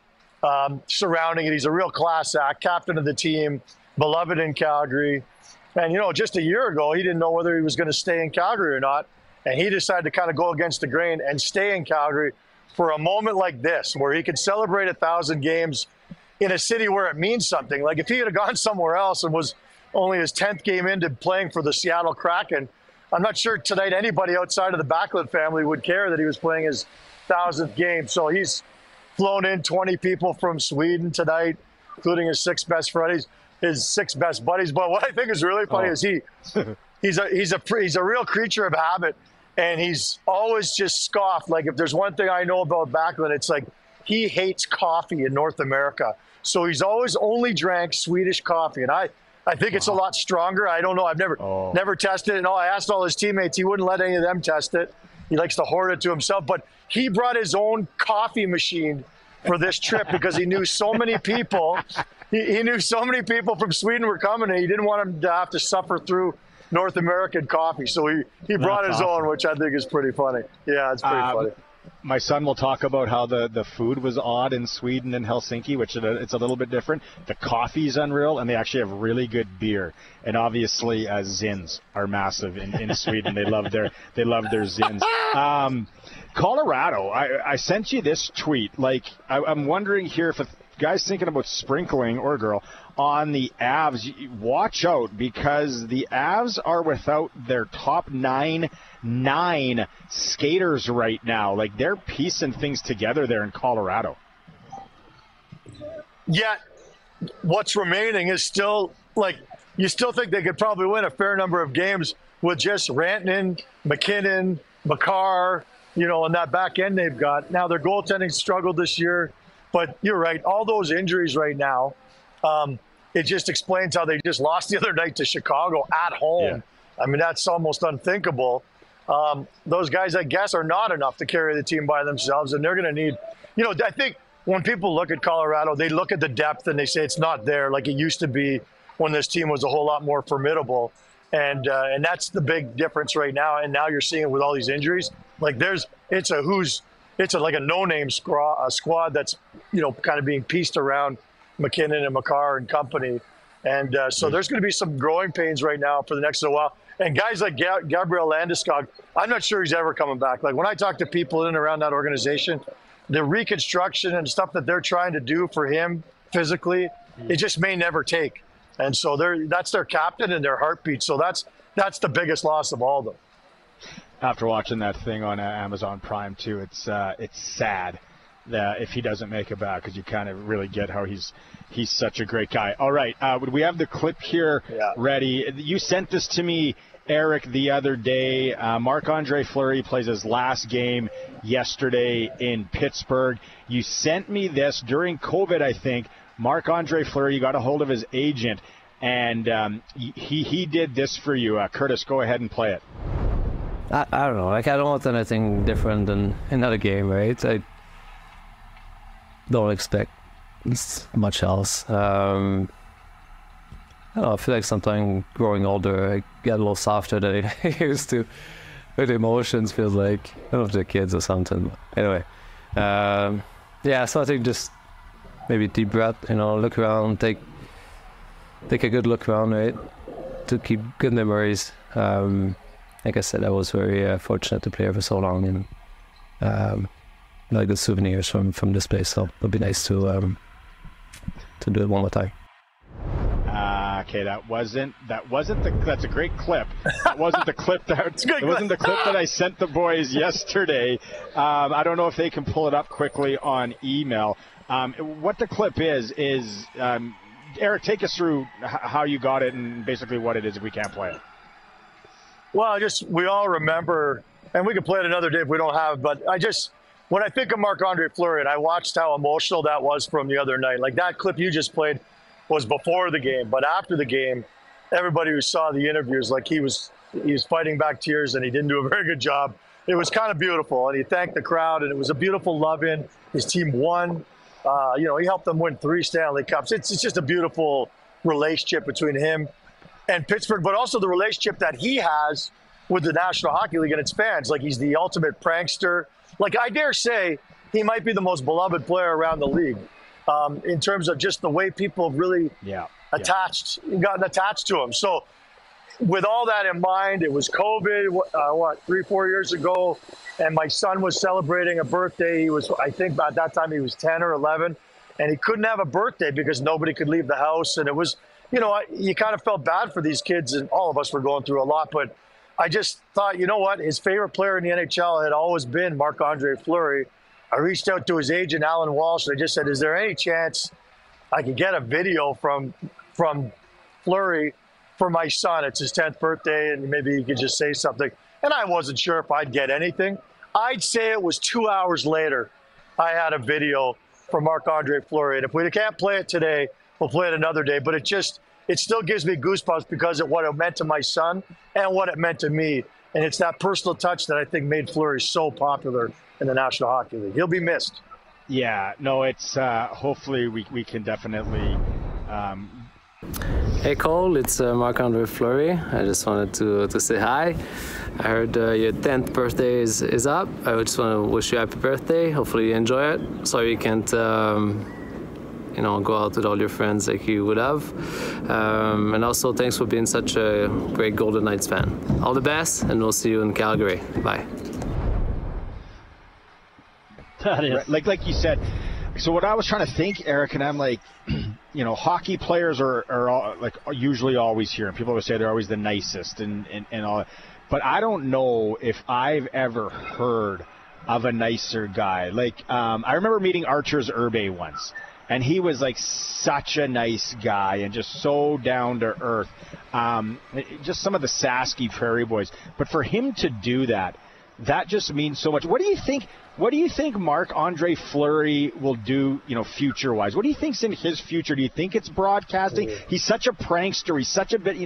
surrounding it. He's a real class act, captain of the team, beloved in Calgary. And, just a year ago, he didn't know whether he was going to stay in Calgary or not. And he decided to kind of go against the grain and stay in Calgary for a moment like this, where he could celebrate 1,000 games in a city where it means something. Like if he had gone somewhere else and was only his 10th game into playing for the Seattle Kraken, I'm not sure tonight anybody outside of the Backlund family would care that he was playing his 1,000th game. So he's flown in 20 people from Sweden tonight, including his 6 best buddies. But what I think is really funny is he's a real creature of habit, and he's always just scoffed. Like if there's one thing I know about Backlund, it's like he hates coffee in North America. So he's always only drank Swedish coffee, and I think it's a lot stronger. I don't know. I've never tested it. And I asked all his teammates. He wouldn't let any of them test it. He likes to hoard it to himself. But he brought his own coffee machine for this trip because he knew so many people. He knew so many people from Sweden were coming, and he didn't want them to have to suffer through North American coffee. So he brought his own, which I think is pretty funny. Yeah, it's pretty funny. My son will talk about how the food was odd in Sweden and Helsinki, which it's a little bit different. The coffee's unreal, and they actually have really good beer. And obviously, Zins are massive in Sweden. They love their Zins. Colorado, I sent you this tweet. Like, I'm wondering here if a guy's thinking about sprinkling, or girl, on the Avs. Watch out, because the Avs are without their top nine skaters right now. Like, they're piecing things together there in Colorado. Yet, what's remaining is still, like, you still think they could probably win a fair number of games with just Rantanen, McKinnon, Makar, and that back end they've got. Now, their goaltending struggled this year, but you're right. All those injuries right now, it just explains how they just lost the other night to Chicago at home. Yeah. I mean, that's almost unthinkable. Those guys, I guess, are not enough to carry the team by themselves, and they're going to need, I think when people look at Colorado, they look at the depth and they say it's not there like it used to be when this team was a whole lot more formidable. And that's the big difference right now. And now you're seeing it with all these injuries. Like it's like a no-name squad that's, kind of being pieced around McKinnon and Makar and company. And so there's going to be some growing pains right now for the next little while. And guys like Gabriel Landeskog, I'm not sure he's ever coming back. Like when I talk to people in and around that organization, the reconstruction and stuff that they're trying to do for him physically, it just may never take. And so that's their captain and their heartbeat. So that's the biggest loss of all of them. After watching that thing on Amazon Prime too, it's sad that if he doesn't make it back, because you kind of really get how he's such a great guy. All right, we have the clip here ready. You sent this to me, Eric, the other day. Marc-Andre Fleury plays his last game yesterday in Pittsburgh. You sent me this during COVID, I think. Marc-Andre Fleury, you got a hold of his agent, and he did this for you. Curtis, go ahead and play it. I don't know. Like, I don't want anything different than another game, right? I don't expect much else. I don't know. I feel like sometimes growing older, I get a little softer than I used to. With emotions, feels like, I don't know if they're kids or something. But anyway, yeah. So I think just maybe deep breath. Look around, take a good look around, right? To keep good memories. Like I said, I was very fortunate to play here for so long, and like the souvenirs from this place. So it'd be nice to do it one more time. Okay, that's a great clip. That wasn't the clip that I sent the boys yesterday. I don't know if they can pull it up quickly on email. What the clip is Eric, take us through how you got it and basically what it is if we can't play it. Well, we all remember, and we can play it another day if we don't have, but when I think of Marc-Andre Fleury, and I watched how emotional that was from the other night, like that clip you just played was before the game, but after the game, everybody who saw the interviews, like he was fighting back tears and he didn't do a very good job. It was kind of beautiful, and he thanked the crowd, and it was a beautiful love-in. His team won. He helped them win 3 Stanley Cups. It's just a beautiful relationship between him and Pittsburgh, but also the relationship that he has with the National Hockey League and its fans. Like, he's the ultimate prankster. Like, I dare say he might be the most beloved player around the league in terms of just the way people have really gotten attached to him. So with all that in mind, it was COVID, 3-4 years ago, and my son was celebrating a birthday. I think at that time he was 10 or 11, and he couldn't have a birthday because nobody could leave the house. And it was, you kind of felt bad for these kids, and all of us were going through a lot. But I just thought, you know what? His favorite player in the NHL had always been Marc-Andre Fleury. I reached out to his agent, Alan Walsh, and I just said, is there any chance I could get a video from Fleury for my son? It's his 10th birthday, and maybe he could just say something. And I wasn't sure if I'd get anything. I'd say it was 2 hours later I had a video from Marc-Andre Fleury. And if we can't play it today, we'll play it another day. But it still gives me goosebumps because of what it meant to my son and what it meant to me. And it's that personal touch that I think made Fleury so popular in the National Hockey League. He'll be missed. Yeah, no, it's hopefully we can definitely. Hey Cole, it's Marc-Andre Fleury. I just wanted to say hi. I heard your 10th birthday is up. I just want to wish you a happy birthday. Hopefully you enjoy it. Sorry you can't go out with all your friends like you would have. And also thanks for being such a great Golden Knights fan. All the best, and we'll see you in Calgary. Bye. That is. Like you said. So what I was trying to think, Eric, and I'm like, hockey players are usually always here, and people always say they're always the nicest and all that. But I don't know if I've ever heard of a nicer guy. Like, I remember meeting Archer's Urbe once, and he was like such a nice guy and just so down to earth. Just some of the Sasky Prairie Boys. But for him to do that just means so much. What do you think Marc-Andre Fleury will do, future-wise? What do you think's in his future? Do you think it's broadcasting? He's such a prankster. He's such a bit, is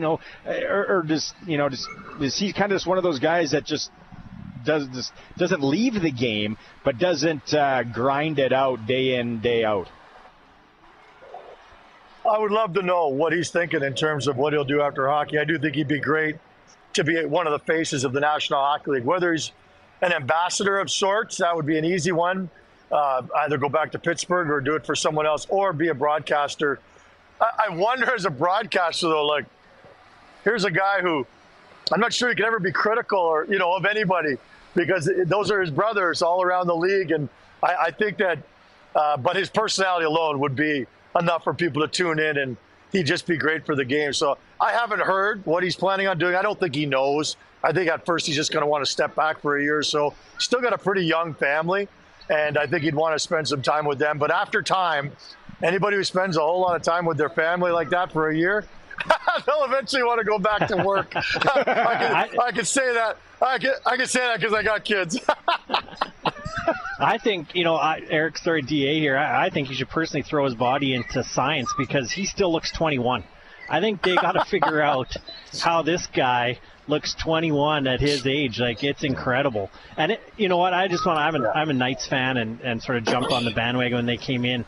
he kind of just one of those guys that just doesn't leave the game, but doesn't grind it out day in, day out? I would love to know what he's thinking in terms of what he'll do after hockey. I do think he'd be great to be one of the faces of the National Hockey League. Whether he's an ambassador of sorts, that would be an easy one. Either go back to Pittsburgh or do it for someone else, or be a broadcaster. I wonder, as a broadcaster, though, like, here's a guy who I'm not sure he can ever be critical or, of anybody, because those are his brothers all around the league. And I think that, but his personality alone would be enough for people to tune in, and he'd just be great for the game. So I haven't heard what he's planning on doing. I don't think he knows. I think at first he's just going to want to step back for a year or so. Still got a pretty young family, and I think he'd want to spend some time with them. But after time, anybody who spends a whole lot of time with their family like that for a year, they'll eventually want to go back to work. I can say that. I can say that because I got kids. I think, Eric, DA here, I think he should personally throw his body into science, because he still looks 21. I think they got to figure out how this guy looks 21 at his age. Like, it's incredible. And you know what? I'm a Knights fan and sort of jumped on the bandwagon when they came in.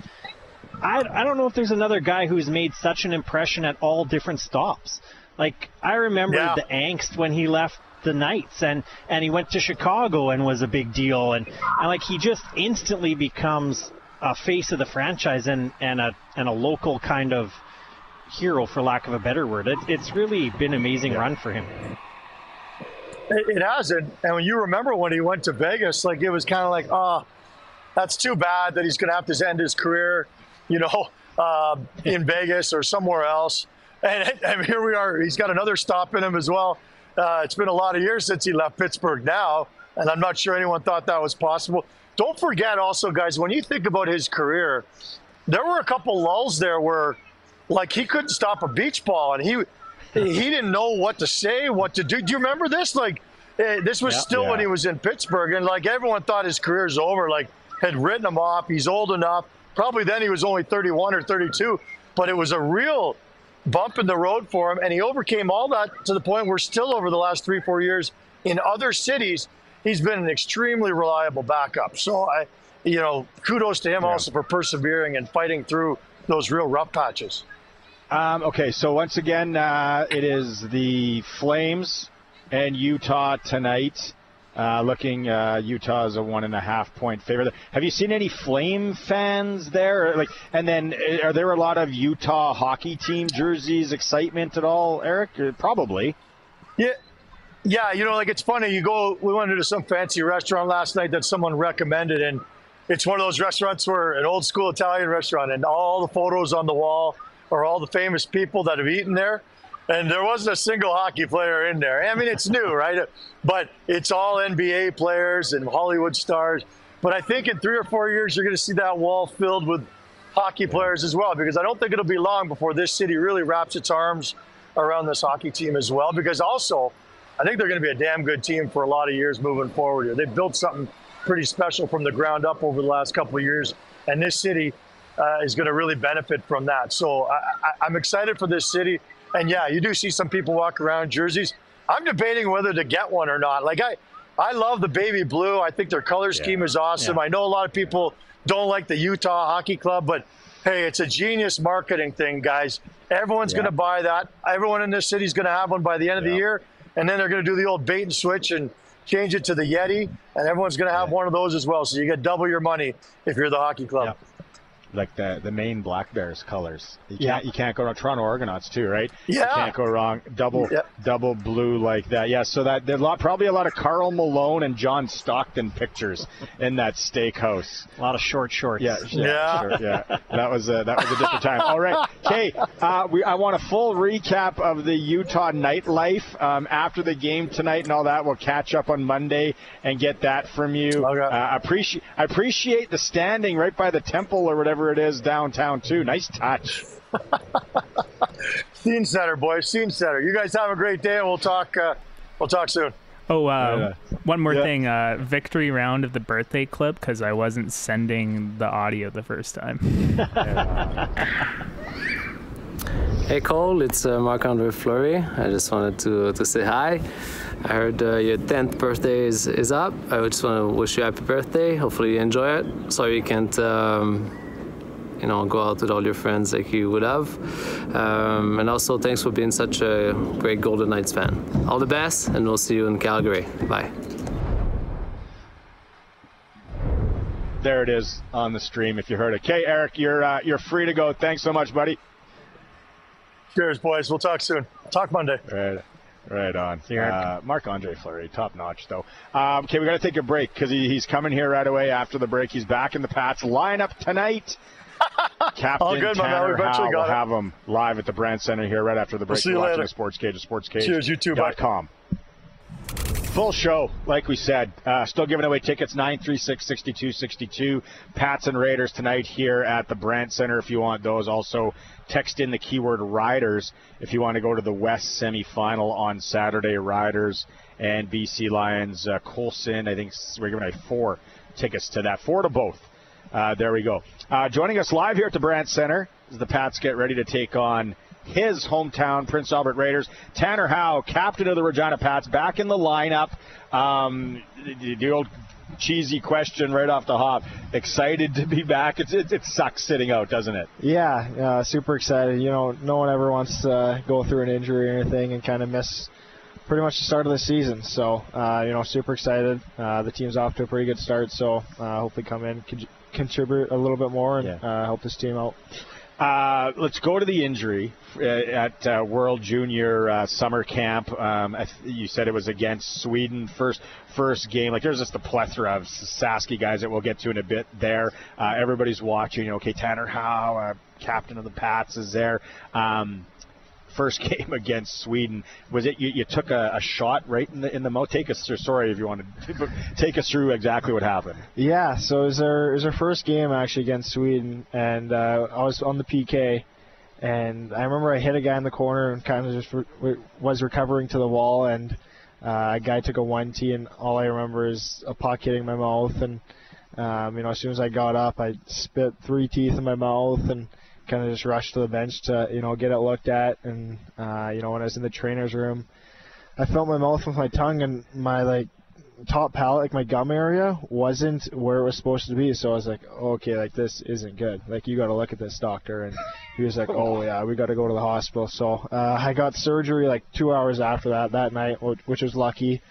I don't know if there's another guy who's made such an impression at all different stops. Like, I remember the angst when he left the Knights and he went to Chicago and was a big deal. And like, he just instantly becomes a face of the franchise and a local kind of hero, for lack of a better word. It's really been an amazing run for him. It hasn't. And when you remember when he went to Vegas, like, it was kind of like, oh, that's too bad that he's going to have to end his career, you know, in Vegas or somewhere else. And here we are. He's got another stop in him as well. It's been a lot of years since he left Pittsburgh now, and I'm not sure anyone thought that was possible. Don't forget also, guys, when you think about his career, there were a couple lulls there where, like, he couldn't stop a beach ball, and he didn't know what to say, what to do. Do you remember this? Like, this was still when he was in Pittsburgh, and, like, everyone thought his career's over, like, had written him off. He's old enough. Probably then he was only 31 or 32, but it was a real bump in the road for him, and he overcame all that to the point where still over the last 3-4 years in other cities, he's been an extremely reliable backup. So, kudos to him also for persevering and fighting through those real rough patches. Okay, so once again, it is the Flames and Utah tonight. Utah is a 1.5-point favorite. Have you seen any Flame fans there? And then are there a lot of Utah hockey team jerseys, excitement at all, Eric? Probably. Yeah. Yeah, it's funny. We went into some fancy restaurant last night that someone recommended, and it's one of those restaurants where an old school Italian restaurant, and all the photos on the wall are all the famous people that have eaten there. And there wasn't a single hockey player in there. I mean, it's new, right? But it's all NBA players and Hollywood stars. But I think in 3 or 4 years, you're going to see that wall filled with hockey players as well, because I don't think it'll be long before this city really wraps its arms around this hockey team as well. Because also, I think they're going to be a damn good team for a lot of years moving forward here. They've built something pretty special from the ground up over the last couple of years. And this city is going to really benefit from that. So I'm excited for this city. And yeah, you do see some people walk around jerseys. I'm debating whether to get one or not. Like, I love the baby blue. I think their color scheme is awesome. I know a lot of people don't like the Utah Hockey Club, but hey, it's a genius marketing thing, guys. Everyone's going to buy that. Everyone in this city is going to have one by the end of the year. And then they're going to do the old bait and switch and change it to the Yeti. And everyone's going to have one of those as well. So you get double your money if you're the hockey club. Like the Maine Black Bears colors. You can't go wrong. Toronto Argonauts too, right? Yeah. You can't go wrong. Double blue like that. Yeah, so that there's probably a lot of Karl Malone and John Stockton pictures in that steakhouse. A lot of short shorts. Yeah. That was a different time. All right. Okay, I want a full recap of the Utah nightlife after the game tonight and all that. We'll catch up on Monday and get that from you. Okay. I appreciate the standing right by the temple or whatever it is downtown too. Nice touch. Scene Center, boys. Scene Center. You guys have a great day, and we'll talk soon. Oh, one more thing. Victory round of the birthday clip, because I wasn't sending the audio the first time. Hey Cole, it's Marc-Andre Fleury. I just wanted to say hi. I heard your 10th birthday is up. I just want to wish you a happy birthday. Hopefully you enjoy it. Sorry you can't go out with all your friends like you would have. And also thanks for being such a great Golden Knights fan. All the best, and we'll see you in Calgary. Bye. There it is on the stream if you heard it. Okay, Eric, you're free to go. Thanks so much, buddy. Cheers, boys. We'll talk soon. Talk Monday. Right on. Marc-Andre Fleury, top notch, though. Okay, we got to take a break because he's coming here right away after the break. He's back in the Pats lineup tonight. Captain Tanner Howe will have him live at the Brandt Centre here right after the break. We'll see you later. The SportsCage at SportsCage. Cheers, you too. Bye. Full show, like we said. Still giving away tickets, 936-6262. Pats and Raiders tonight here at the Brandt Centre if you want those. Also, text in the keyword Riders if you want to go to the West semifinal on Saturday. Riders and BC Lions. Colson, I think we're giving away 4 tickets to that. 4 to both. There we go. Joining us live here at the Brandt Centre as the Pats get ready to take on his hometown Prince Albert Raiders. Tanner Howe, captain of the Regina Pats, back in the lineup. The old cheesy question right off the hop. Excited to be back? It sucks sitting out, doesn't it? Yeah, super excited. No one ever wants to go through an injury or anything and kind of miss pretty much the start of the season. So, super excited. The team's off to a pretty good start, so hopefully come in, contribute a little bit more, and help this team out. Let's go to the injury at World Junior Summer Camp. You said it was against Sweden, first game. Like, there's just a plethora of Saski guys that we'll get to in a bit there. Everybody's watching. Okay, Tanner Howe, captain of the Pats, is there. First game against Sweden, was it you took a shot right in the mouth? Take us through. Sorry if you want to take us through exactly what happened. Yeah, so it was our first game actually against Sweden, and I was on the PK, and I remember I hit a guy in the corner and kind of just was recovering to the wall, and a guy took a 1T, and all I remember is a puck hitting my mouth, and as soon as I got up, I spit 3 teeth in my mouth and kind of just rushed to the bench to get it looked at. And when I was in the trainer's room, I felt my mouth with my tongue, and my top palate, my gum area, wasn't where it was supposed to be. So I was like, okay, this isn't good. You got to look at this, doctor. And he was like, oh yeah, we got to go to the hospital. So I got surgery 2 hours after that night, which was lucky.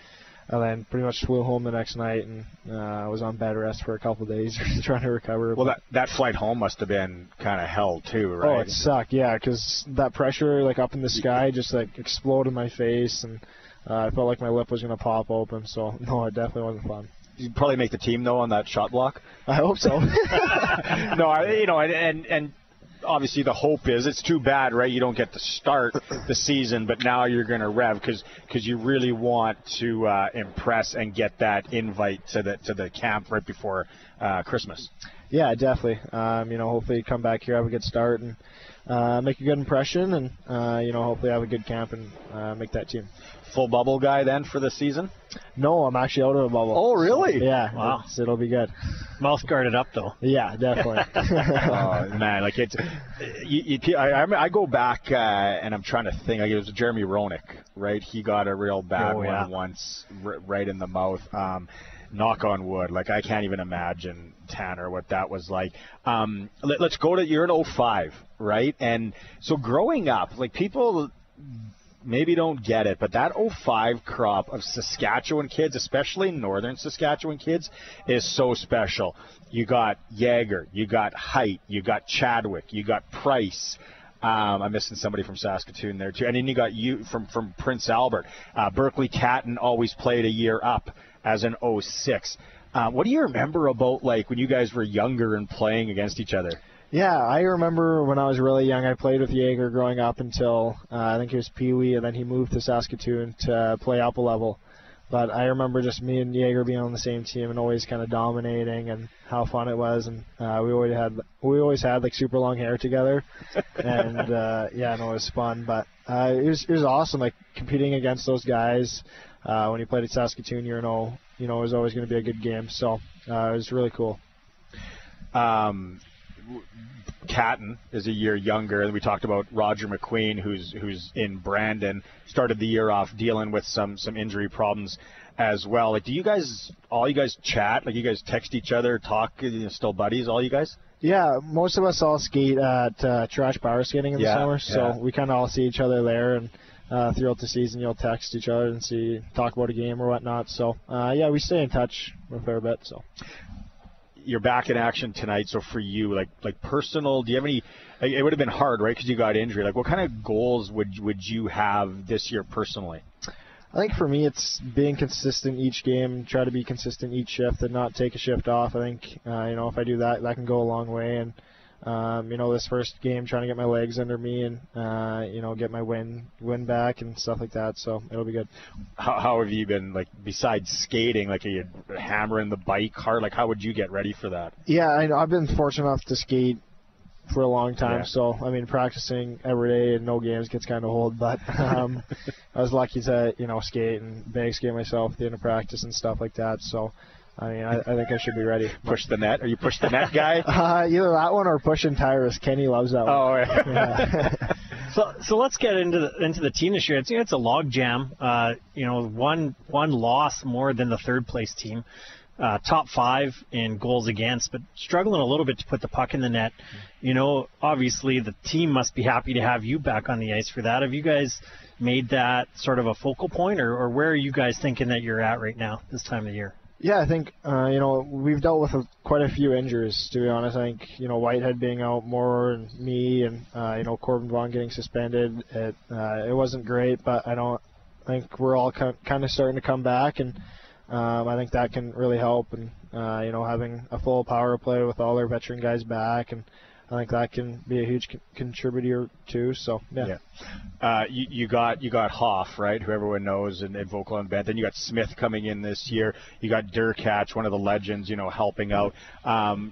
And then pretty much flew home the next night, and I was on bed rest for a couple of days trying to recover. Well, that flight home must have been kind of hell too, right? Oh, it sucked, yeah, because that pressure up in the sky just exploded in my face, and I felt like my lip was going to pop open. So no, it definitely wasn't fun. You'd probably make the team though on that shot block. I hope so. No, and obviously the hope is, it's too bad, right? You don't get to start the season, but now you're going to rev because you really want to impress and get that invite to the camp right before Christmas. Yeah, definitely. Hopefully come back here, have a good start, and make a good impression, and hopefully have a good camp and make that team. Full bubble guy then for the season? No, I'm actually out of a bubble. Oh, really? Yeah. Wow. It'll be good. Mouth guarded up, though. Yeah, definitely. Oh, man, it's I go back and I'm trying to think. It was Jeremy Roenick, right? He got a real bad one once, right in the mouth. Knock on wood. I can't even imagine, Tanner, what that was like. Let's go to, you're in 05, right? And so growing up, people maybe don't get it, but that 05 crop of Saskatchewan kids, especially northern Saskatchewan kids, is so special. You got Yager, you got Height, you got Chadwick, you got Price. I'm missing somebody from Saskatoon there too. And then you got you from Prince Albert. Berkeley Catton always played a year up as an 06. What do you remember about when you guys were younger and playing against each other? Yeah, I remember when I was really young, I played with Yager growing up until I think it was Pee Wee, and then he moved to Saskatoon to play up a level. But I remember just me and Yager being on the same team and always kind of dominating, and how fun it was. And we always had super long hair together, and it was fun. But it was awesome, competing against those guys. When you played at Saskatoon, it was always going to be a good game. So it was really cool. Catton is a year younger, and we talked about Roger McQueen, who's in Brandon, started the year off dealing with some injury problems as well. Do you guys chat? You guys text each other, talk, still buddies, all you guys? Yeah, most of us all skate at Trash Power Skating in the summer, so we kind of all see each other there, and throughout the season you'll text each other and talk about a game or whatnot. So we stay in touch a fair bit. So. You're back in action tonight, so for you, personal, do you have any? It would have been hard, right? Because you got injured. What kind of goals would you have this year personally? I think for me, it's being consistent each game, try to be consistent each shift, and not take a shift off. I think if I do that, that can go a long way. And this first game, trying to get my legs under me and get my win back and stuff like that. So it'll be good. How have you been, besides skating? Are you hammering the bike hard? How would you get ready for that? Yeah, I've been fortunate enough to skate for a long time. Yeah. So practicing every day and no games gets kind of old. But I was lucky to skate and bag skate myself at the end of practice and stuff like that. So. I think I should be ready. Push the net? Are you push the net guy? Either that one or pushing tires. Kenny loves that one. Oh, yeah. So let's get into the team this year. It's a log jam. One loss more than the third place team. Top 5 in goals against, but struggling a little bit to put the puck in the net. Obviously the team must be happy to have you back on the ice for that. Have you guys made that sort of a focal point, or where are you guys thinking that you're at right now this time of the year? Yeah, I think, we've dealt with quite a few injuries, to be honest. I think, Whitehead being out more, and me, and, Corbin Vaughn getting suspended. It wasn't great, but I think we're all kind of starting to come back, and I think that can really help. And, having a full power play with all our veteran guys back, and I think that can be a huge contributor too. So yeah. You got Hoff, right? Who everyone knows, and Vogel and Bent. Then you got Smith coming in this year. You got Durkach, one of the legends, helping out.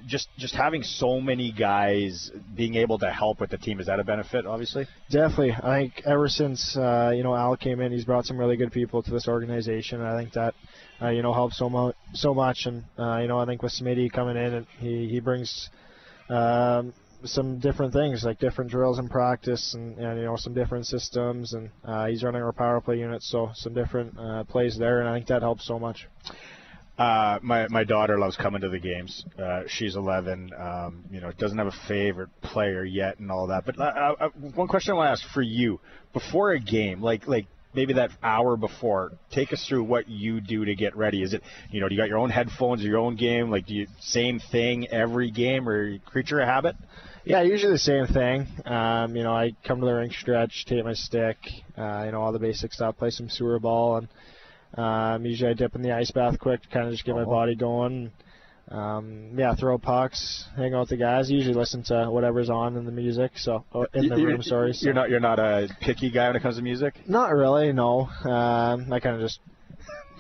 Just having so many guys being able to help with the team, is that a benefit? Obviously. Definitely. I think ever since Al came in, he's brought some really good people to this organization. And I think that helps so much. And I think with Smitty coming in, and he brings some different things, like different drills in practice, and some different systems, and he's running our power play unit, so some different plays there, and I think that helps so much. My daughter loves coming to the games. She's 11. Doesn't have a favorite player yet and all that. But one question I want to ask for you: before a game, like maybe that hour before, take us through what you do to get ready. Is it, do you got your own headphones, your own game? Like, do you same thing every game, or are you a creature of habit? Yeah, usually the same thing. I come to the rink stretch, take my stick, all the basic stuff, play some sewer ball, and usually I dip in the ice bath quick to kind of just get my body going. Throw pucks, hang out with the guys. Usually listen to whatever's on in the music. So in the room, sorry. So. You're not a picky guy when it comes to music? Not really, no. I kind of just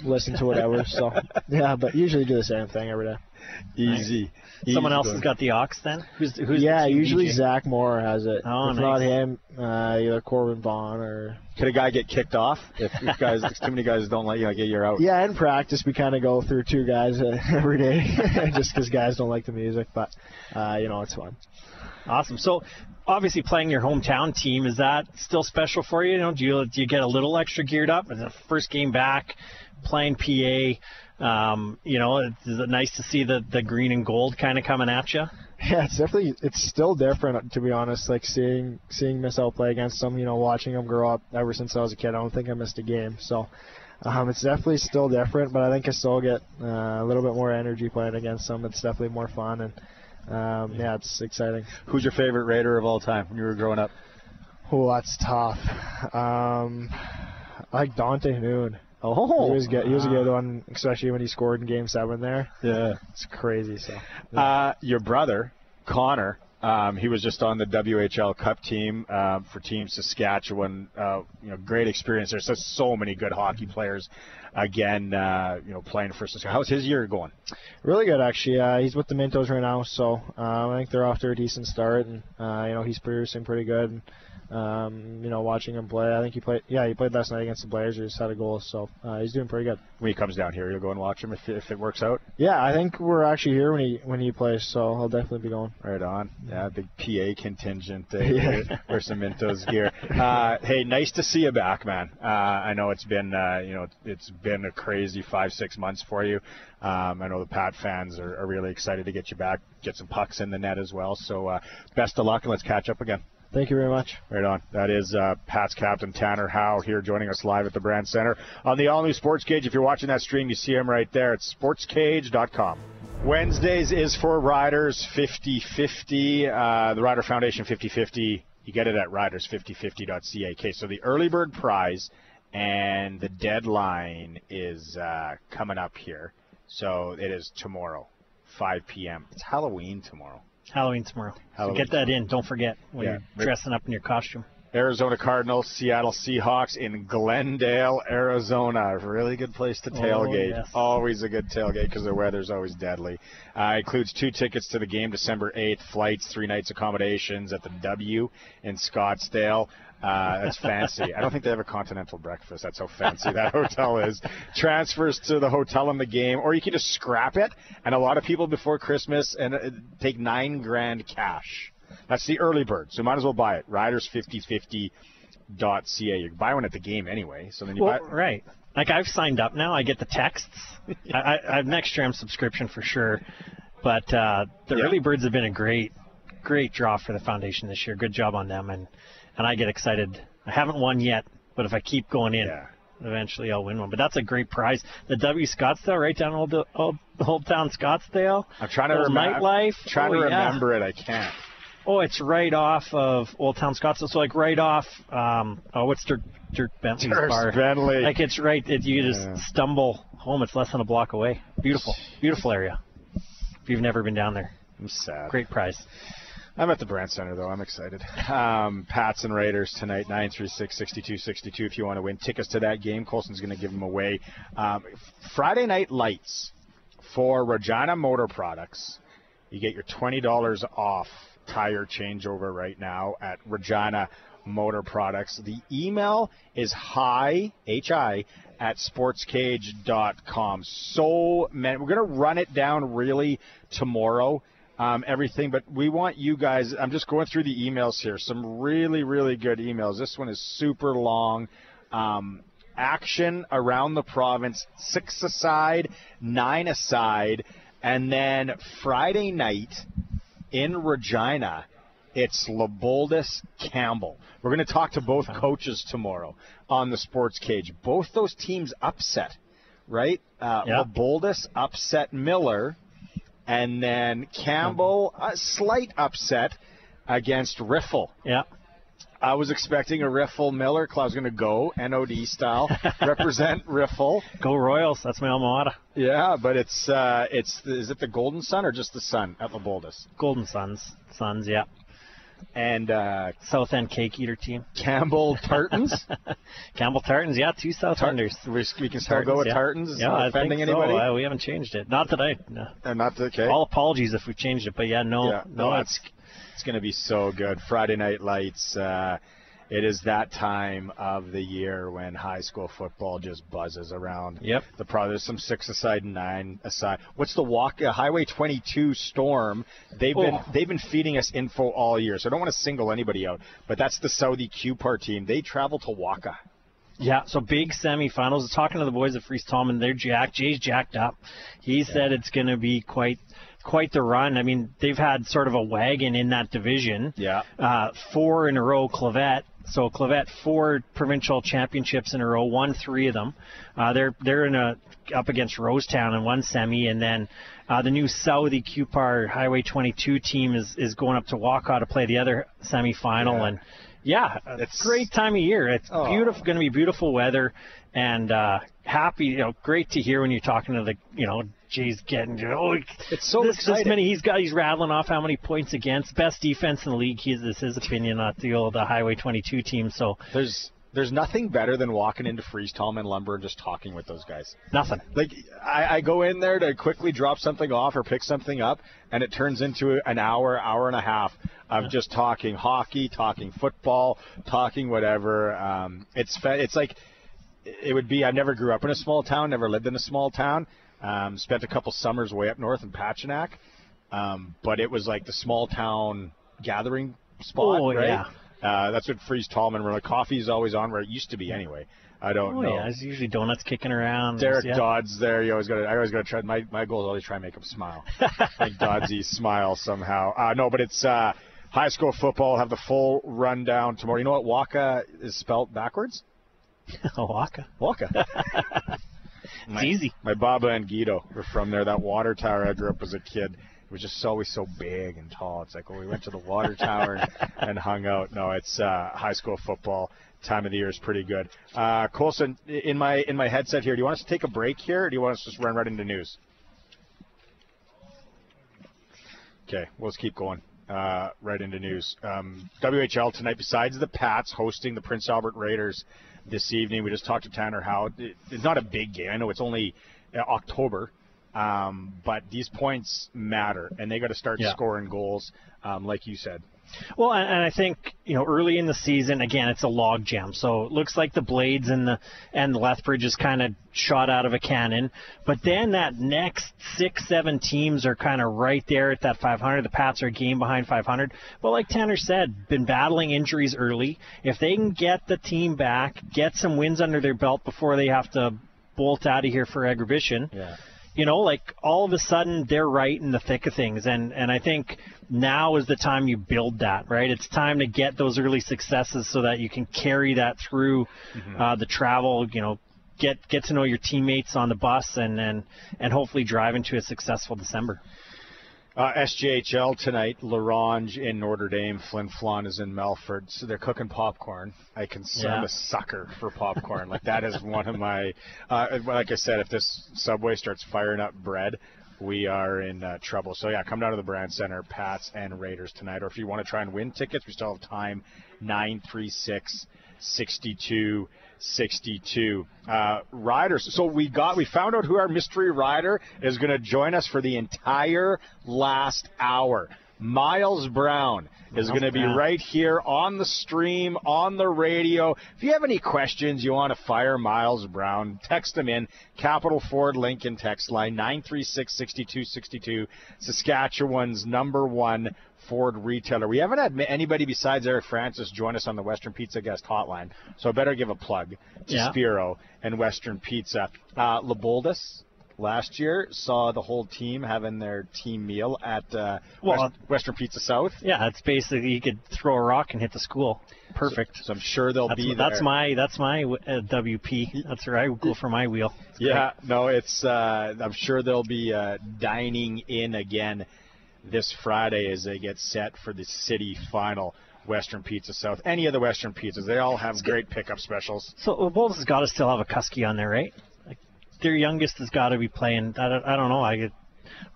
listen to whatever. So yeah, but usually do the same thing every day. Easy. Someone else has got the aux then? Who's usually DJ? Zach Moore has it. Oh, if nice. not him, either Corbin Vaughn or. Could a guy get kicked off if guys? Too many guys don't let you get your out. Yeah, in practice we kind of go through 2 guys every day, just because guys don't like the music. But it's fun. Awesome. So obviously playing your hometown team, is that still special for you? Do you get a little extra geared up? Is it the first game back, playing PA? Is it nice to see the green and gold kind of coming at you? Yeah, it's still different, to be honest. Like seeing Miss out play against them, watching them grow up ever since I was a kid. I don't think I missed a game. So it's definitely still different, but I think I still get a little bit more energy playing against them. It's definitely more fun, and it's exciting. Who's your favorite Raider of all time when you were growing up? Oh, that's tough. I like Dante Noon. Oh, he was good. He was a good one, especially when he scored in Game 7 there. Yeah, it's crazy. So, yeah. Your brother Connor, he was just on the WHL Cup team for Team Saskatchewan. Great experience. There's just so many good hockey players. Again, playing for Saskatchewan. How's his year going? Really good, actually. He's with the Mintos right now, so I think they're off to a decent start, and he's producing pretty good. Watching him play, I think he played last night against the Blazers, had a goal, so he's doing pretty good. When he comes down here, you'll go and watch him if it works out? Yeah, I think we're actually here when he plays, so I'll definitely be going. Right on. Yeah, big PA contingent for some Mintos gear. Hey, nice to see you back, man. I know it's been a crazy 5-6 months for you. I know the Pat fans are really excited to get you back, get some pucks in the net as well. So best of luck, and let's catch up again. Thank you very much. Right on. That is Pat's captain, Tanner Howe, here joining us live at the Brandt Centre on the All New SportsCage. If you're watching that stream, you see him right there. It's sportscage.com. Wednesdays is for Riders 50-50. The Rider Foundation 50-50. You get it at riders5050.ca. Okay, so the early bird prize and the deadline is coming up here. So it is tomorrow, 5 p.m. It's Halloween tomorrow. Halloween tomorrow. So get that in. Don't forget when you're dressing up in your costume. Arizona Cardinals, Seattle Seahawks in Glendale, Arizona. A really good place to tailgate. Yes. Always a good tailgate because the weather's always deadly. Includes 2 tickets to the game, December 8th, flights, 3 nights accommodations at the W in Scottsdale. That's fancy. I don't think they have a continental breakfast. That's how fancy that hotel is. Transfers to the hotel in the game, or you can just scrap it. And a lot of people before Christmas and take $9,000 cash. That's the early bird, so might as well buy it. Riders5050.ca. You can buy one at the game anyway. So then you buy. Right. Like, I've signed up now. I get the texts. I have an extra subscription for sure. But the early birds have been a great draw for the foundation this year. Good job on them, and I get excited. I haven't won yet, but if I keep going in, eventually I'll win one. But that's a great prize. The W Scottsdale, right down Old Town Scottsdale. I'm trying to remember. Nightlife. Remember it. I can't. Oh, it's right off of Old Town Scottsdale. So like right off. What's Dirk Bentley's bar? Bentley. Like it's right. You just stumble home. It's less than a block away. Beautiful area. If you've never been down there. I'm sad. Great prize. I'm at the Brandt Centre, though. I'm excited. Pats and Raiders tonight, 936-6262 if you want to win tickets to that game. Colson's going to give them away. Friday Night Lights for Regina Motor Products. You get your $20 off tire changeover right now at Regina Motor Products. The email is hi, H-I, at sportscage.com. So, man, we're going to run it down really tomorrow. Everything, but we want you guys, I'm just going through the emails here, some really, really good emails. This one is super long. Action around the province, 6-a-side, 9-a-side, and then Friday night in Regina, it's Leboldus Campbell. We're going to talk to both coaches tomorrow on the Sports Cage. Both those teams upset, right? Leboldus upset Miller. And then Campbell, a slight upset against Riffle. Yeah. I was expecting a Riffle-Miller. I was going to go, NOD style, represent Riffle. Go Royals. That's my alma mater. Yeah, but is it the Golden Sun or just the Sun at Leboldus? Golden Suns, yeah. And South End Cake Eater team. Campbell Tartans. Campbell Tartans, yeah, 2 South Enders. We can still go with Tartans. Yeah, I offending think anybody? So. We haven't changed it. Not today. No. Okay. All apologies if we've changed it, but it's going to be so good. Friday Night Lights. It is that time of the year when high school football just buzzes around. Yep. There's some 6-a-side and 9-a-side. What's the Highway 22 Storm? They've been feeding us info all year, so I don't want to single anybody out. But that's the Saudi Q-Par team. They travel to Waka. Yeah, so big semifinals. I was talking to the boys at Freeze Tallman. They're jacked. Jay's jacked up. He said it's going to be quite the run. I mean, they've had sort of a wagon in that division. Yeah. 4 in a row, Clavette. So Clavette 4 provincial championships in a row, won 3 of them. They're up against Rosetown in one semi, and then the new Saudi Q-Par Highway 22 team is going up to Waka to play the other semifinal. Yeah. And it's a great time of year. It's beautiful, going to be beautiful weather, and happy. Great to hear when you're talking to the Jay's getting it's so exciting. He's rattling off how many points against, best defense in the league. This is his opinion, not the Highway 22 team. So there's nothing better than walking into Freeze Tallman Lumber and just talking with those guys. Nothing. Like I go in there to quickly drop something off or pick something up, and it turns into an hour and a half of just talking hockey, talking football, talking whatever. It's like it would be. I never grew up in a small town, never lived in a small town. Spent a couple summers way up north in Pachinak, but it was like the small town gathering spot, right? Yeah. That's what Freeze Tallman. Where like coffee is always on, where it used to be anyway. I don't know. Yeah, there's usually donuts kicking around. Derek Dodd's there. I always got to try. My goal is always try and make him smile. Make Doddsy smile somehow. No, but it's high school football. We'll have the full rundown tomorrow. You know what Waka is spelled backwards? Waka. It's easy. My Baba and Guido were from there. That water tower I grew up as a kid. It was just always so big and tall. It's like, we went to the water tower and hung out. No, it's high school football. Time of the year is pretty good. Colson, in my headset here, do you want us to take a break here, or do you want us to just run right into news? Okay, well, let's keep going. Right into news. WHL tonight, besides the Pats hosting the Prince Albert Raiders this evening. We just talked to Tanner Howe. It's not a big game. I know it's only October, but these points matter, and they got to start scoring goals, like you said. Well, and I think, early in the season, again, it's a log jam. So it looks like the Blades and the Lethbridge is kind of shot out of a cannon. But then that next 6-7 teams are kind of right there at that 500. The Pats are a game behind 500. But like Tanner said, been battling injuries early. If they can get the team back, get some wins under their belt before they have to bolt out of here for exhibition, all of a sudden they're right in the thick of things. And I think now is the time you build that, right? It's time to get those early successes so that you can carry that through the travel, get to know your teammates on the bus and hopefully drive into a successful December. SJHL tonight, Larange in Notre Dame, Flin Flon is in Melfort. So they're cooking popcorn. I'm a sucker for popcorn. Like, that is one of my, like I said, if this Subway starts firing up bread, we are in trouble. So, come down to the Brandt Centre, Pats and Raiders tonight. Or if you want to try and win tickets, we still have time, 936-6262. Riders. So we found out who our mystery rider is going to join us for the entire last hour. Miles Brown is going to be right here on the stream, on the radio. If you have any questions you want to fire Miles Brown, text him in. Capital Ford Lincoln text line 936-6262. Saskatchewan's #1 Ford retailer. We haven't had anybody besides Eric Francis join us on the Western Pizza guest hotline, so I better give a plug to Spiro and Western Pizza. Leboldus last year saw the whole team having their team meal at Western Pizza South. Yeah, it's basically you could throw a rock and hit the school. Perfect. So I'm sure they'll be there. That's my WP. That's where I go for my wheel. It's I'm sure they'll be dining in again this Friday as they get set for the city final. Western Pizza South. Any of the Western Pizzas, they all have great pickup specials. So Leboldus has got to still have a Kusky on there, right? Like, their youngest has got to be playing. I don't know. I'll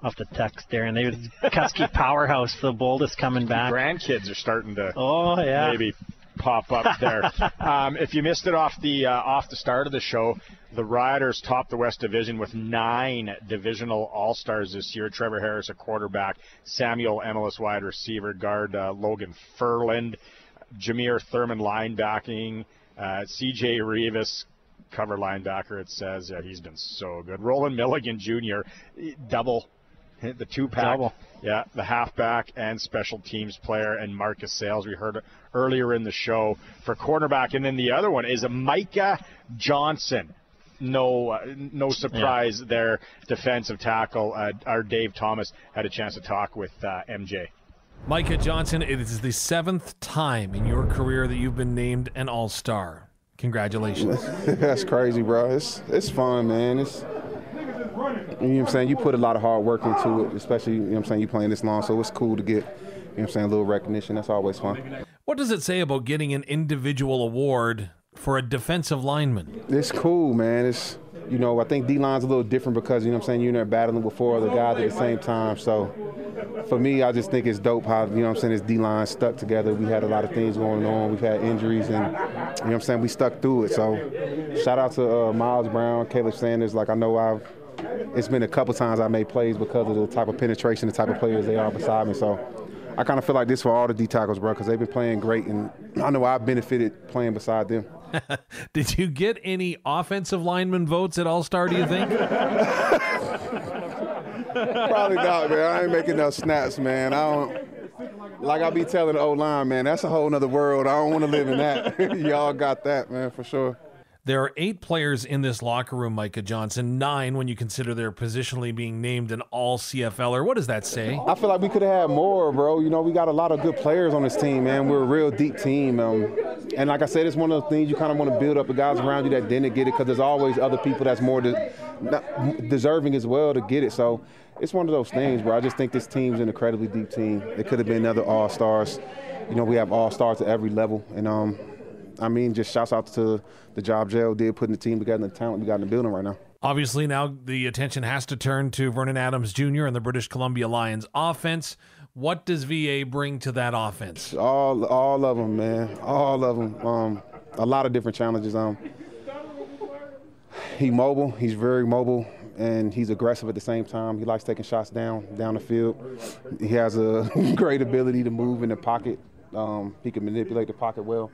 have to text Daren. They Kusky powerhouse for Leboldus coming back. Grandkids are starting to maybe pop up there. If you missed it off the start of the show, the Riders topped the West Division with 9 divisional All-Stars this year. Trevor Harris, a quarterback. Samuel Emelis, wide receiver. Guard Logan Furland. Jameer Thurman, linebacking. C.J. Rivas, cover linebacker, it says. He's been so good. Roland Milligan Jr., double. The two-pack. The halfback and special teams player. And Marcus Sales, we heard earlier in the show, for cornerback. And then the other one is Micah Johnson. No surprise there, defensive tackle. Our Dave Thomas had a chance to talk with MJ. Micah Johnson, it is the 7th time in your career that you've been named an All-Star. Congratulations. That's crazy, bro. It's fun, man. You know what I'm saying? You put a lot of hard work into it, especially, you know what I'm saying, you playing this long, so it's cool to get, you know what I'm saying, a little recognition. That's always fun. What does it say about getting an individual award for a defensive lineman? It's cool, man. It's, I think D-line's a little different because, you know what I'm saying, you're in there battling with 4 other guys at the same time. So for me, I just think it's dope how, you know what I'm saying, this D-line stuck together. We had a lot of things going on. We've had injuries and, you know what I'm saying, we stuck through it. So shout out to Miles Brown, Caleb Sanders. Like, I know it's been a couple times I made plays because of the type of penetration, the type of players they are beside me. So I kind of feel like this for all the D tackles, bro, because they've been playing great, and I know I've benefited playing beside them. Did you get any offensive lineman votes at All-Star, do you think? Probably not, man. I ain't making no snaps, man. Like I be telling the O-line, man, that's a whole nother world. I don't want to live in that. Y'all got that, man, for sure. There are 8 players in this locker room, Micah Johnson, 9 when you consider they're positionally being named an all-CFLer. What does that say? I feel like we could have had more, bro. We got a lot of good players on this team, man. We're a real deep team. And like I said, it's one of the things you kind of want to build up the guys around you that didn't get it, because there's always other people that's more deserving as well to get it. So it's one of those things, bro. I just think this team's an incredibly deep team. It could have been other all-stars. We have all-stars at every level. And, just shouts out to the job Jail did putting the team together and the talent we got in the building right now. Obviously, now the attention has to turn to Vernon Adams Jr. and the British Columbia Lions offense. What does VA bring to that offense? All of them, man. All of them. A lot of different challenges. He's mobile. He's very mobile. and he's aggressive at the same time. He likes taking shots down the field. He has a great ability to move in the pocket. He can manipulate the pocket well.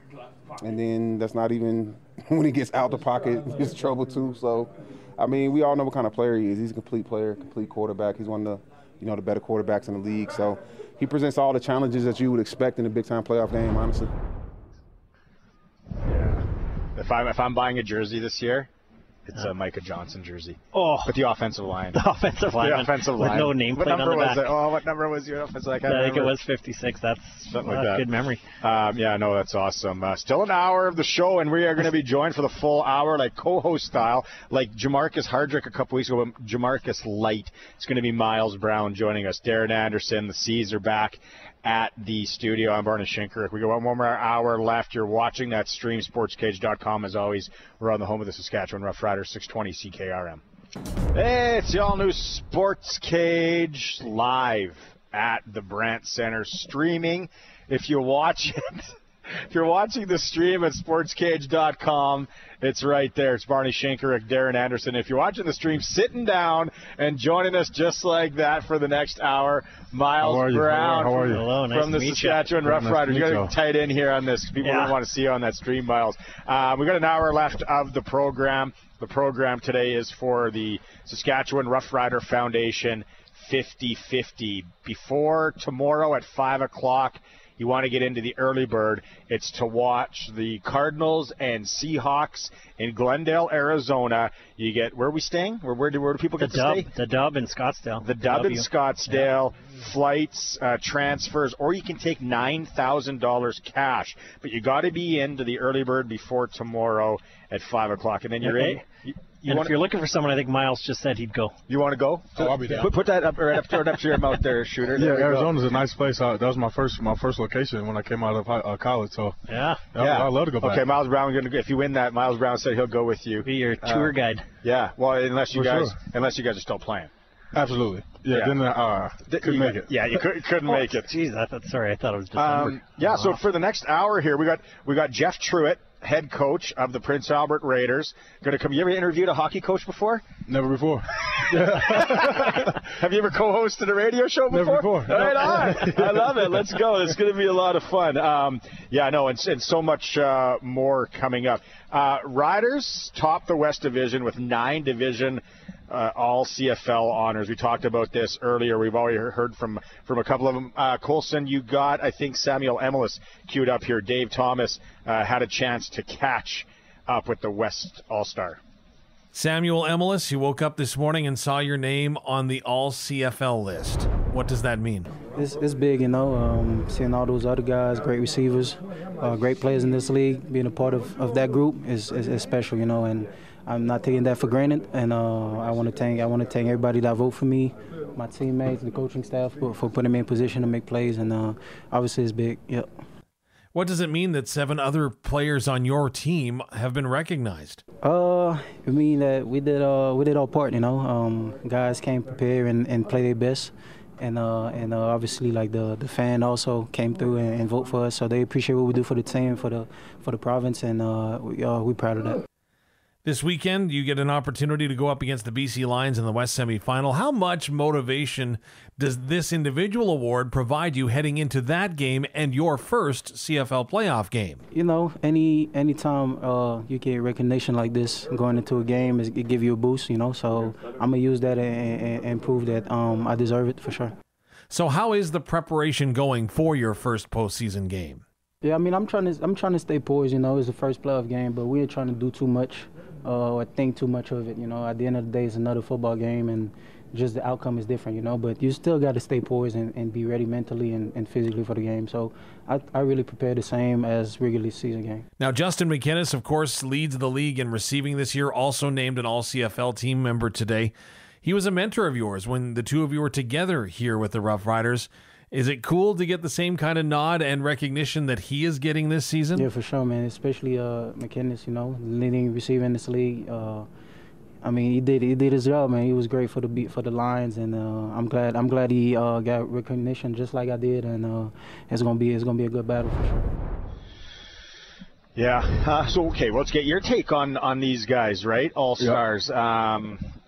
And then that's not even when he gets out the pocket, it's trouble too. So, I mean, we all know what kind of player he is. He's a complete player, complete quarterback. He's one of the better quarterbacks in the league. So he presents all the challenges that you would expect in a big-time playoff game, honestly. Yeah. If I'm buying a jersey this year, it's a Micah Johnson jersey. Oh. With the offensive line. The offensive line. With no nameplate on the back. What number was your offensive line? I think it was 56. That's something like that. Good memory. Yeah, no, that's awesome. Still an hour of the show, and we are going to be joined for the full hour, like co-host style, like Jamarcus Hardrick a couple weeks ago, but Jamarcus Light. It's going to be Miles Brown joining us. Daren Anderson, the C's are back at the studio. I'm Barney Shynkaruk. We got one more hour left. You're watching that stream, sportscage.com. As always, we're on the home of the Saskatchewan Roughriders, 620 CKRM. Hey, it's the All New SportsCage live at the Brandt Centre, streaming. If you watch it, if you're watching the stream at sportscage.com, it's right there. It's Barney Shynkaruk, Daren Anderson. If you're watching the stream, sitting down and joining us just like that for the next hour, Miles Brown Hello, nice from the Saskatchewan Roughriders. You got to be tight in here on this. People don't want to see you on that stream, Miles. We got an hour left of the program. The program today is for the Saskatchewan Roughrider Foundation 50-50. Before tomorrow at 5 o'clock, you want to get into the early bird. It's to watch the Cardinals and Seahawks in Glendale, Arizona. You get, where are we staying? Where do people get to stay? The Dub in Scottsdale. The Dub in Scottsdale. Yeah. Flights, transfers, or you can take $9,000 cash. But you got to be into the early bird before tomorrow at 5 o'clock. And then you're in. If you're looking for someone, I think Miles just said he'd go. You want to go? Oh, I'll be down. Put that up, right up to your mouth there, Shooter. Yeah, Arizona's a nice place. That was my first location when I came out of college. So I'd love to go back. Okay, Miles Brown. If you win that, Miles Brown said he'll go with you. Be your tour guide. Yeah. Well, unless you guys are still playing. Absolutely. Yeah. Then couldn't make it. Yeah, you couldn't make it. Jeez, sorry. I thought it was December. So for the next hour here, we got Jeff Truit, head coach of the Prince Albert Raiders, going to come. You ever interviewed a hockey coach before? Never before. Have you ever co-hosted a radio show before? Never before. Right on. I love it. Let's go. It's going to be a lot of fun. And so much more coming up. Riders top the West Division with 9 division all CFL honors. We talked about this earlier. We've already heard from a couple of them. Colson, you got, I think, Samuel Emelis queued up here. Dave Thomas had a chance to catch up with the West All-Star. Samuel Emelis, you woke up this morning and saw your name on the All CFL list. What does that mean? It's big, seeing all those other guys, great receivers, great players in this league. Being a part of that group is special, and I'm not taking that for granted. And I want to thank everybody that vote for me, my teammates, the coaching staff for putting me in position to make plays. And obviously, it's big. Yep. What does it mean that 7 other players on your team have been recognized? It means that we did our part. Guys came prepared and play their best. And obviously, like the fan also came through and vote for us, so they appreciate what we do for the team, for the province, and we're proud of that. This weekend, you get an opportunity to go up against the BC Lions in the West semifinal. How much motivation does this individual award provide you heading into that game and your first CFL playoff game? Anytime you get recognition like this going into a game, it gives you a boost. So I'm gonna use that and prove that I deserve it for sure. So how is the preparation going for your first postseason game? Yeah, I'm trying to stay poised. It's the first playoff game, but we ain't trying to do too much. Or think too much of it, At the end of the day, it's another football game, and just the outcome is different, But you still got to stay poised and be ready mentally and physically for the game. So I really prepare the same as regular season game. Now, Justin McInnes, of course, leads the league in receiving this year, also named an All-CFL team member today. He was a mentor of yours when the two of you were together here with the Rough Riders. Is it cool to get the same kind of nod and recognition that he is getting this season? Yeah, for sure, man. Especially McInnes, leading receiver in this league. He did his job, man. He was great for the Lions, and I'm glad he got recognition just like I did, and it's gonna be a good battle for sure. Yeah. So let's get your take on these guys, right? All stars.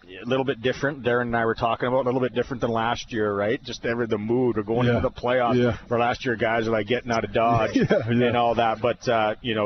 Yep. little bit different. Daren and I were talking about a little bit different than last year, right? Just the mood or going into the playoffs. Yeah. For last year, guys are like getting out of Dodge and all that. But,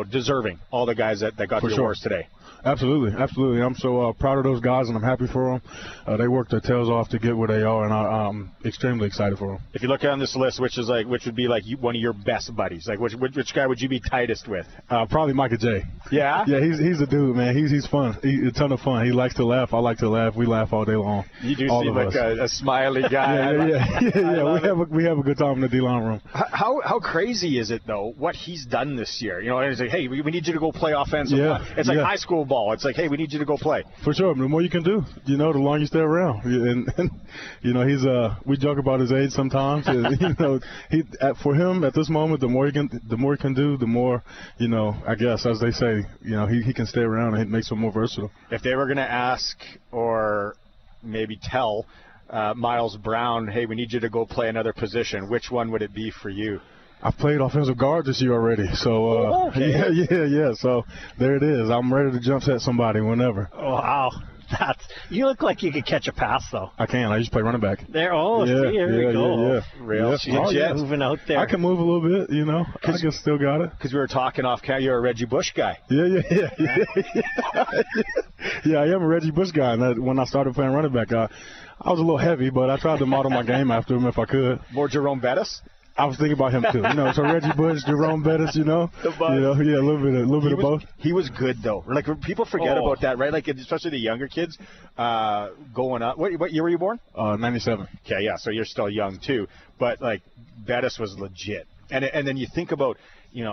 deserving, all the guys that got the awards today. Absolutely. I'm so proud of those guys, and I'm happy for them. They worked their tails off to get where they are, and I'm extremely excited for them. If you look on this list, which would be one of your best buddies? Like which guy would you be tightest with? Probably Micah J. Yeah? Yeah, he's a dude, man. He's fun. He's a ton of fun. He likes to laugh. I like to laugh. We laugh all day long. You do seem like a smiley guy. Yeah. We have a good time in the D-line room. How crazy is it, though, what he's done this year? It's like, hey, we need you to go play offensive. Yeah. It's like high school ball. It's like, hey, we need you to go play. For sure. The more you can do, the longer you stay around. And he's we joke about his age sometimes. For him at this moment, the more he can do, the more, I guess, as they say, he can stay around and it makes him more versatile. If they were going to ask or maybe tell Miles Brown, hey, we need you to go play another position, which one would it be for you? I've played offensive guard this year already, so yeah. So there it is. I'm ready to jump set somebody whenever. Wow, you look like you could catch a pass though. I can. I used to play running back. There, there we go. Real moving out there. I can move a little bit, I can still got it. Because we were talking off camera, you're a Reggie Bush guy. Yeah. Yeah, I am a Reggie Bush guy. And when I started playing running back, I was a little heavy, but I tried to model my game after him if I could. More Jerome Bettis? I was thinking about him too. So Reggie Bush, Jerome Bettis, a little bit of both. He was good though. Like people forget about that, right? Like especially the younger kids going up. What year were you born? 97. Okay, yeah. So you're still young too. But like Bettis was legit. And then you think about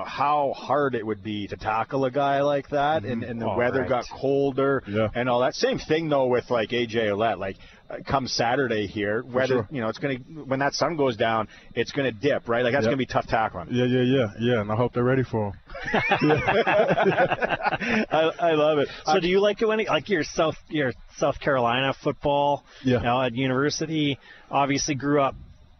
how hard it would be to tackle a guy like that, and the weather got colder and all that. Same thing though with like AJ Ouellette. Like come Saturday here, weather, it's gonna when that sun goes down, it's gonna dip, right? Like that's gonna be tough tackling. Yeah. And I hope they're ready for him. I love it. So do you like it when your South Carolina football? Yeah. At university, obviously grew up.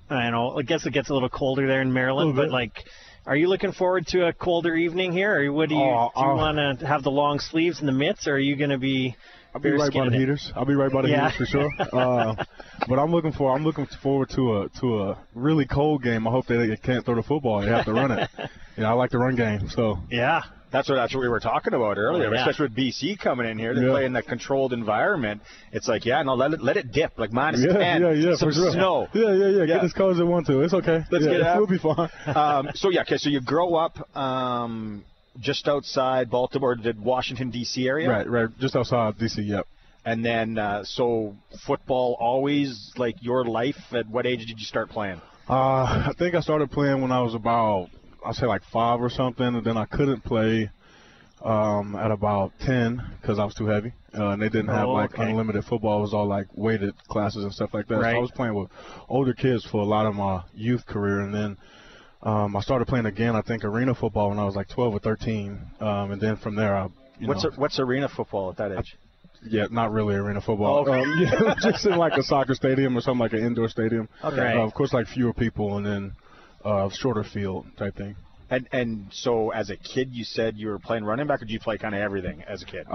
I guess it gets a little colder there in Maryland, but like. Are you looking forward to a colder evening here, or what do you want to have the long sleeves and the mitts, or are you going to be? I'll be right by the heaters. Heaters for sure. But I'm looking forward to a really cold game. I hope they can't throw the football. They have to run it. I like the run game. So yeah. That's what we were talking about earlier, especially with BC coming in here. They play in that controlled environment. It's like, let it dip, like minus 10, some for sure. snow. Yeah. Get as cold as it want to. It's okay. Let's get out. We'll be fine. So you grow up just outside Baltimore, the Washington, D.C. area? Right, just outside D.C., yep. And then, so football always, like, your life? At what age did you start playing? I think I started playing when I was about, I'd say like 5 or something, and then I couldn't play at about 10 because I was too heavy. And they didn't have unlimited football. It was all like weighted classes and stuff like that. Right. So I was playing with older kids for a lot of my youth career, and then I started playing again, I think, arena football when I was like 12 or 13. And then from there, What's arena football at that age? Yeah, not really arena football. Just in like a soccer stadium or something, like an indoor stadium. Okay. Of course, like fewer people, and then shorter field type thing. And so as a kid, you said you were playing running back, or did you play kind of everything as a kid?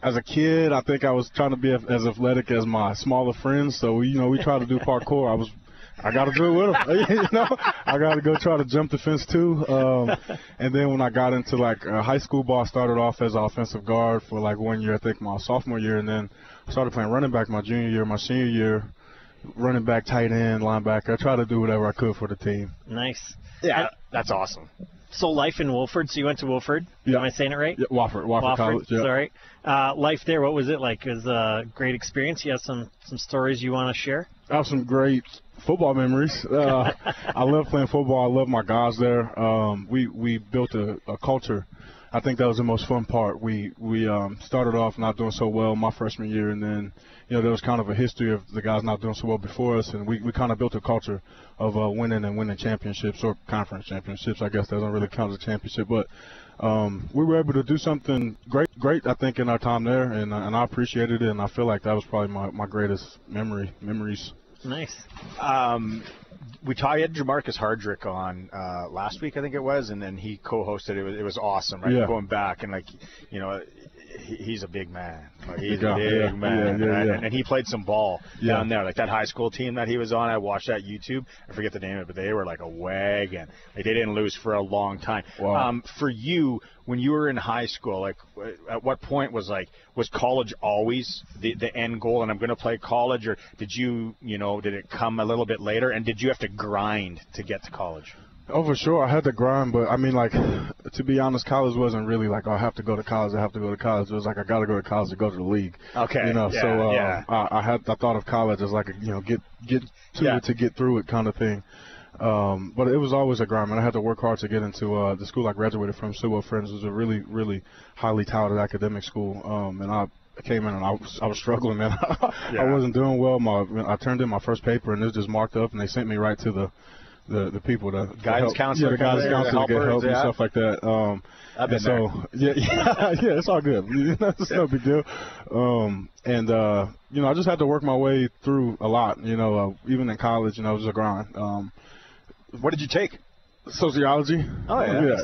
As a kid, I think I was trying to be as athletic as my smaller friends. So we tried to do parkour. I got to do it with them. I got to go try to jump the fence too. And then when I got into like high school ball, I started off as an offensive guard for like 1 year, I think my sophomore year, and then I started playing running back my junior year, my senior year, running back, tight end, linebacker. I tried to do whatever I could for the team. Nice. Yeah, that's awesome. So life in Wolford. So you went to Wolford. Yeah. Am I saying it right? Yeah, Wofford College. Yeah. Sorry. Life there. What was it like? It was a great experience. You have some stories you want to share? I have some great football memories. I love playing football. I love my guys there. We built a culture. I think that was the most fun part. We started off not doing so well my freshman year, and then there was kind of a history of the guys not doing so well before us, and we kind of built a culture of winning championships or conference championships. I guess that doesn't really count as a championship, but we were able to do something great. I think in our time there, and I appreciated it, and I feel like that was probably my greatest memories. Nice. We had Jamarcus Hardrick on last week, I think it was, and then he co-hosted it. It was awesome, right? Yeah. Going back and he's a big man. He's a big man. Right? And he played some ball down there. Like that high school team that he was on, I watched that YouTube. I forget the name of it, but they were like a wagon. Like they didn't lose for a long time. Wow. For you, when you were in high school, like at what point was college always the end goal, and I'm going to play college, or did did it come a little bit later, and did you have to grind to get to college? Oh, for sure. I had to grind, but I mean, like, to be honest, college wasn't really like, oh, I have to go to college. It was like, I got to go to college to go to the league. Okay. I thought of college as like get to it to get through it kind of thing. But it was always a grind, man. I had to work hard to get into the school I graduated from. Stillwell Friends was a really, really highly touted academic school. And I came in and I was struggling, man. I wasn't doing well. I turned in my first paper and it was just marked up, and they sent me right to the people, the guidance counselor, the guidance counselor to get help and stuff like that. It's all good. It's no big deal. I just had to work my way through a lot. Even in college, it was a grind. What did you take? Sociology. Oh yeah.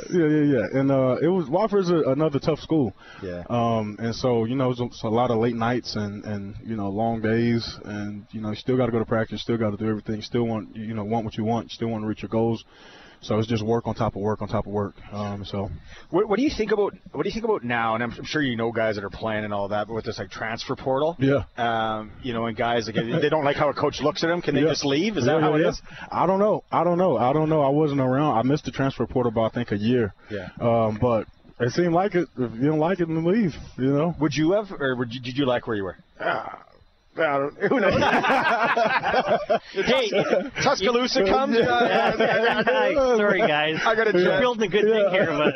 And it was Wofford's another tough school. Yeah. And so it was a lot of late nights and long days, and you still got to go to practice, still got to do everything, still want what you want, still want to reach your goals. So it's just work on top of work on top of work. So what do you think about now? And I'm sure guys that are playing and all that, but with this like transfer portal. Yeah. And guys they don't like how a coach looks at them. Can they just leave? Is that how it is? I don't know. I wasn't around. I missed the transfer portal by I think a year. Yeah. But it seemed like it. If you don't like it, then leave. Would you have, or did you like where you were? Who knows? Hey, Tuscaloosa comes. Sorry, guys. You're building a good thing here, but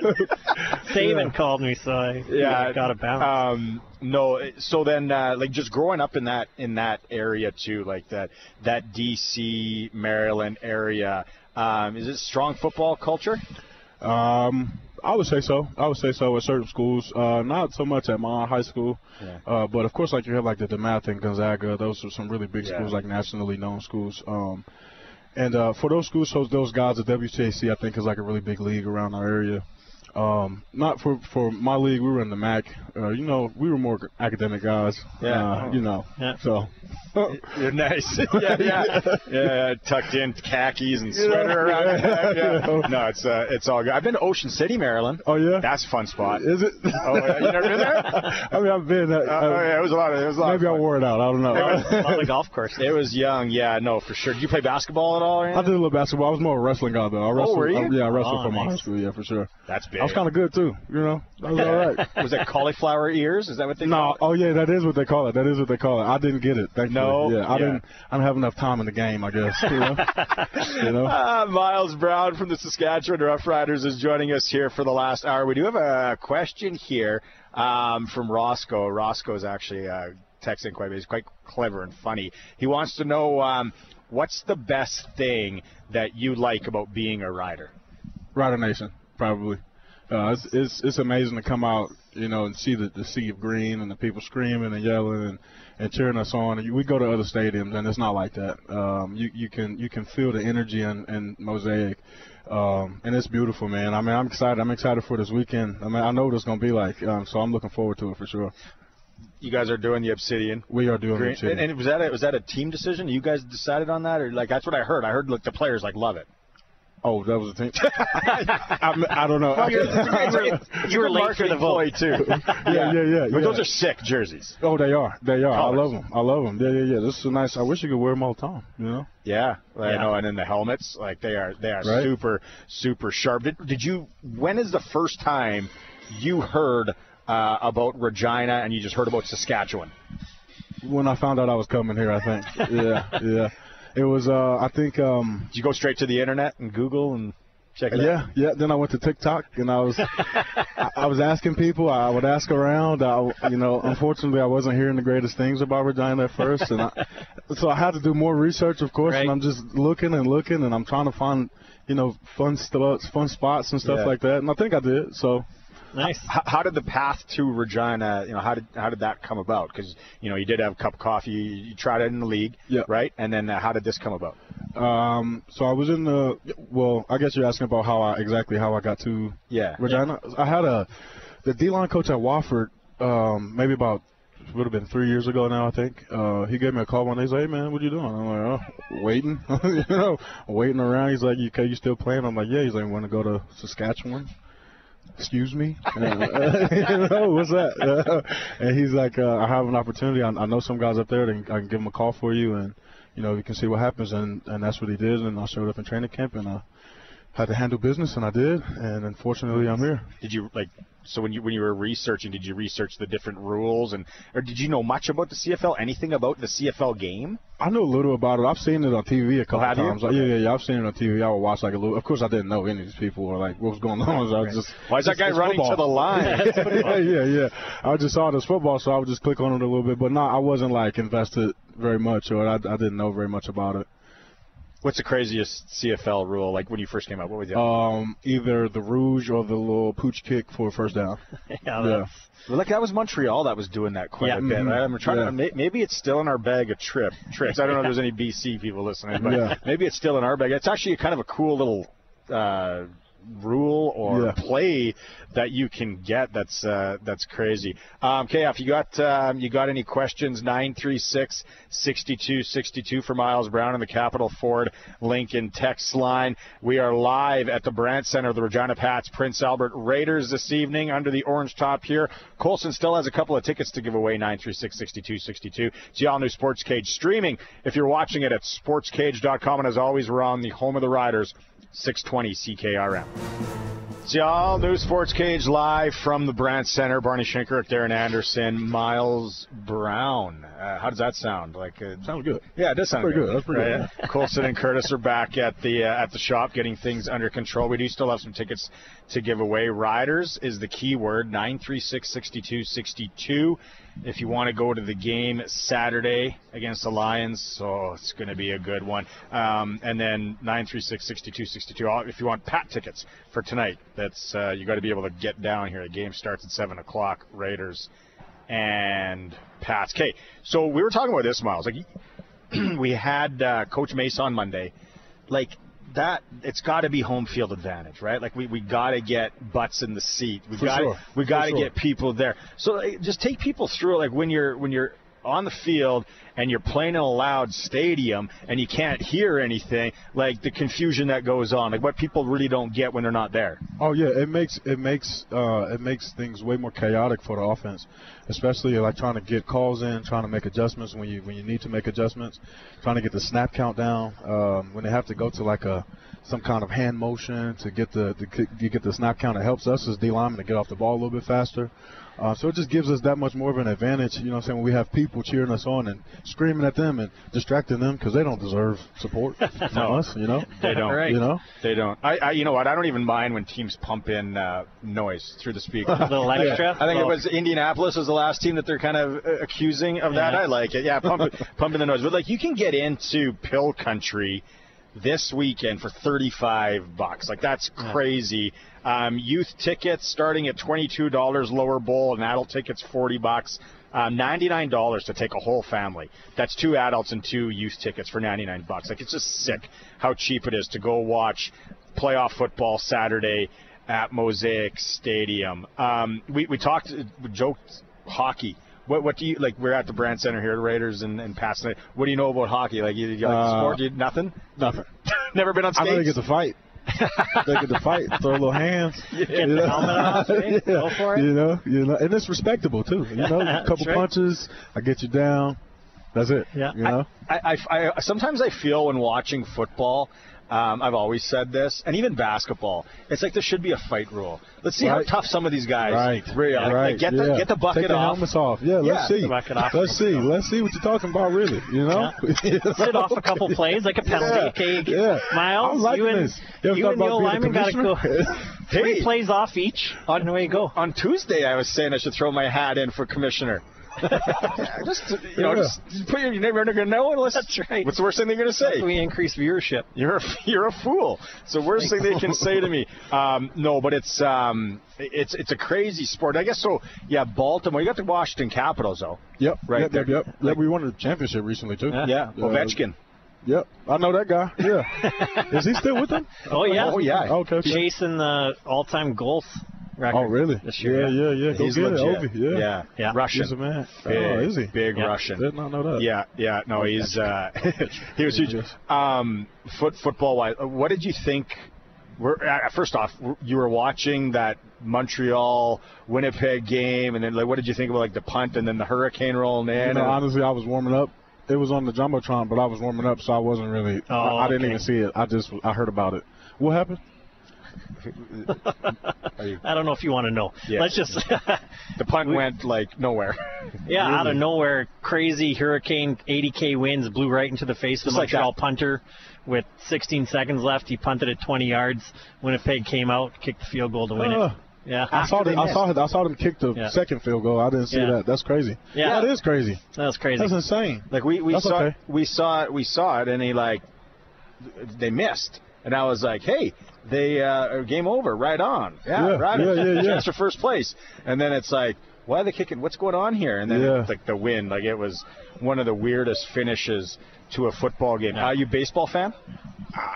Saban called me, so I got to bounce. No, so then, just growing up in that area too, like that D.C., Maryland area, is it strong football culture? I would say so. At certain schools, not so much at my high school, but of course, like you have like the DeMath and Gonzaga. Those are some really big schools, like nationally known schools. And for those schools, those guys, the WCAC, I think is like a really big league around our area. Not for my league, we were in the MAC. We were more academic guys. So you're nice. Tucked in khakis and sweater around. No, it's all good. I've been to Ocean City, Maryland. Oh yeah, that's a fun spot. Is it? Oh, you never been there? I mean, I've been. It was a lot of. Maybe I wore it out. I don't know. On the golf course. It was young. Yeah, no, for sure. Did you play basketball at all? I did a little basketball. I was more a wrestling guy though. I wrestled. Were you? I wrestled for my high school. Yeah, for sure. That's big. I was kind of good too. That was all right. Was that cauliflower ears? Is that what they call it? Oh yeah, that is what they call it. I didn't get it. Thankfully. No. Yeah, I didn't have enough time in the game, I guess. Miles Brown from the Saskatchewan Roughriders is joining us here for the last hour. We do have a question here from Roscoe. Roscoe is actually texting quite a bit. He's quite clever and funny. He wants to know what's the best thing that you like about being a rider? Rider Nation, probably. It's amazing to come out, and see the sea of green and the people screaming and yelling and cheering us on. And we go to other stadiums and it's not like that. You can feel the energy in Mosaic, and it's beautiful, man. I mean, I'm excited. I'm excited for this weekend. I mean, I know what it's going to be like, so I'm looking forward to it for sure. You guys are doing the Obsidian. We are doing the Obsidian. And was that a team decision? You guys decided on that, or that's what I heard? I heard the players love it. Oh, that was a team. I don't know. Well, you were late for the vote too. Yeah. But those are sick jerseys. Oh, they are. Colors. I love them. Yeah. This is nice. I wish you could wear them all the time. Yeah. I know. And then the helmets, they are right? super, super sharp. When is the first time you heard about Regina and you just heard about Saskatchewan? When I found out I was coming here, I think. Yeah. It was, I think. Did you go straight to the internet and Google and check it out? Yeah. Then I went to TikTok and I was asking people. I would ask around. Unfortunately, I wasn't hearing the greatest things about Regina at first, and so I had to do more research, of course. Right. And I'm just looking, and I'm trying to find, fun spots and stuff like that. And I think I did. So. Nice. How did the path to Regina, how did that come about? Because, you did have a cup of coffee. You tried it in the league, right? And then how did this come about? So I was in I guess you're asking about how I got to Regina. Yeah. I had the D-line coach at Wofford maybe about, would have been 3 years ago now, I think. He gave me a call one day. He's like, hey, man, what you doing? I'm like, oh, waiting. Waiting around. He's like, you still playing? I'm like, yeah. He's like, want to go to Saskatchewan? Excuse me? What's that? And he's like, I have an opportunity. I know some guys up there. I can give them a call for you, and, we can see what happens. And that's what he did. And I showed up in training camp, and I had to handle business, and I did. And unfortunately, I'm here. Did you, so when you were researching, did you research the different rules, or did you know much about the CFL? Anything about the CFL game? I know a little about it. I've seen it on TV a couple times. Yeah, I've seen it on TV. I would watch a little. Of course, I didn't know any of these people or what was going on. So I was just, why is that guy running football to the line? yeah. I just saw this football, so I would just click on it a little bit. But no, I wasn't invested very much, or I didn't know very much about it. What's the craziest CFL rule? Like when you first came out, what was it? Either the rouge or the little pooch kick for a first down. Yeah. Well, that was Montreal that was doing that quite a bit. Right? I'm trying to. Maybe it's still in our bag of tricks. I don't know if there's any BC people listening, but maybe it's still in our bag. It's actually kind of a cool little rule or play that you can get. That's crazy. KF, you got any questions? 936-6262 for Miles Brown in the Capital Ford Lincoln text line. We are live at the Brandt Centre of the Regina Pats Prince Albert Raiders this evening under the orange top here. Colson still has a couple of tickets to give away. 936-6262. It's the All New SportsCage streaming if you're watching it at sportscage.com, and as always, we're on the home of the Riders, 620 CKRM. It's the All New SportsCage live from the Brandt Centre. Barney, Shynkaruk, Daren Anderson, Miles Brown. How does that sound? Sounds good. Yeah, it does sound good. That's pretty good. Colson and Curtis are back at the shop getting things under control. We do still have some tickets to give away. Riders is the key word. 936-6262. If you want to go to the game Saturday against the Lions, it's going to be a good one. And then 936-6262. If you want Pat tickets for tonight, that's you got to be able to get down here. The game starts at 7 o'clock. Raiders and Pats. Okay, so we were talking about this, Miles. We had Coach Mace on Monday. That it's got to be home field advantage, right? We got to get butts in the seat. We got to get people there. So just take people through when you're on the field and you're playing in a loud stadium and you can't hear anything, the confusion that goes on, what people really don't get when they're not there. Oh yeah, it makes things way more chaotic for the offense, especially trying to get calls in, trying to make adjustments when you need to make adjustments, trying to get the snap count down, when they have to go to some kind of hand motion to get the snap count. It helps us as D-linemen to get off the ball a little bit faster. So it just gives us that much more of an advantage, when we have people cheering us on and screaming at them and distracting them because they don't deserve support from us, They don't. Right. They don't. You know what? I don't even mind when teams pump in noise through the speaker. A little extra? I think it was Indianapolis was the last team that they're kind of accusing of that. I like it. Yeah, pump in the noise. But, you can get into Pill Country this weekend for $35. That's crazy. Youth tickets starting at $22 lower bowl, and adult tickets $40. $99 to take a whole family. That's 2 adults and 2 youth tickets for $99. It's just sick how cheap it is to go watch playoff football Saturday at Mosaic Stadium. We joked hockey. What do you we're at the Brandt Centre here, the Raiders and Pats. What do you know about hockey? You like the sport? Nothing. Never been on skates? I know they get to fight. They get to fight, throw little hands. Get the helmet off, go for it. And it's respectable too. A couple punches, I get you down. That's it. Yeah. I sometimes I feel when watching football. I've always said this, and even basketball. It's there should be a fight rule. Let's see how tough some of these guys really are. Right. Get the bucket Take the off. Helmets off. Yeah, let's see. Let's see what you're talking about, really. Sit off a couple plays like a penalty. Miles, you and the old lineman got to go 3 plays off each. On the way you go. On Tuesday, I was saying I should throw my hat in for commissioner. Just put your name. You're not going to know unless. That's right. What's the worst thing they're going to say? We increase viewership. You're a fool. It's the worst thing they can say to me. No, but it's a crazy sport. I guess so. Yeah, Baltimore. You got the Washington Capitals though. Yep. Right. Yep. We won a championship recently too. Yeah. Ovechkin. Yep, I know that guy. Yeah. Is he still with them? Oh yeah. Oh yeah. Okay. Chasing the all-time goals record. Oh, really? This year, Yeah. Go He's get legit. it, Ovi. Yeah. Russian. He's a man. Big, is he? Big Russian. Did not know that. Yeah. No, he's he was huge. Football-wise, what did you think? First off, you were watching that Montreal-Winnipeg game, and then what did you think about the punt and then the hurricane rolling in? Honestly, I was warming up. It was on the Jumbotron, but I was warming up, so I wasn't really. I didn't even see it. I heard about it. What happened? I don't know if you want to know. Yeah. Let's just. The punt went nowhere. Yeah, really? Out of nowhere, crazy hurricane, 80K winds blew right into the face of the Montreal punter. With 16 seconds left, he punted it 20 yards. Winnipeg came out, kicked the field goal to win it. Yeah, I saw them kick the second field goal. I didn't see that. That's crazy. Yeah, that is crazy. That's crazy. That's insane. We saw it, and they missed, and I was like, hey, they game over, right on. Chance for first place, and then it's like, why are they kicking? What's going on here? And then it's the win. It was one of the weirdest finishes to a football game. Are you a baseball fan?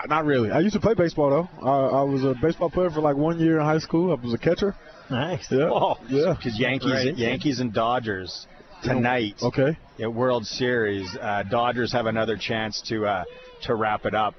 Not really. I used to play baseball, though. I was a baseball player for 1 year in high school. I was a catcher. Nice. Yeah. Oh, yeah. Because Yankees and Dodgers tonight. Okay. World Series. Dodgers have another chance to wrap it up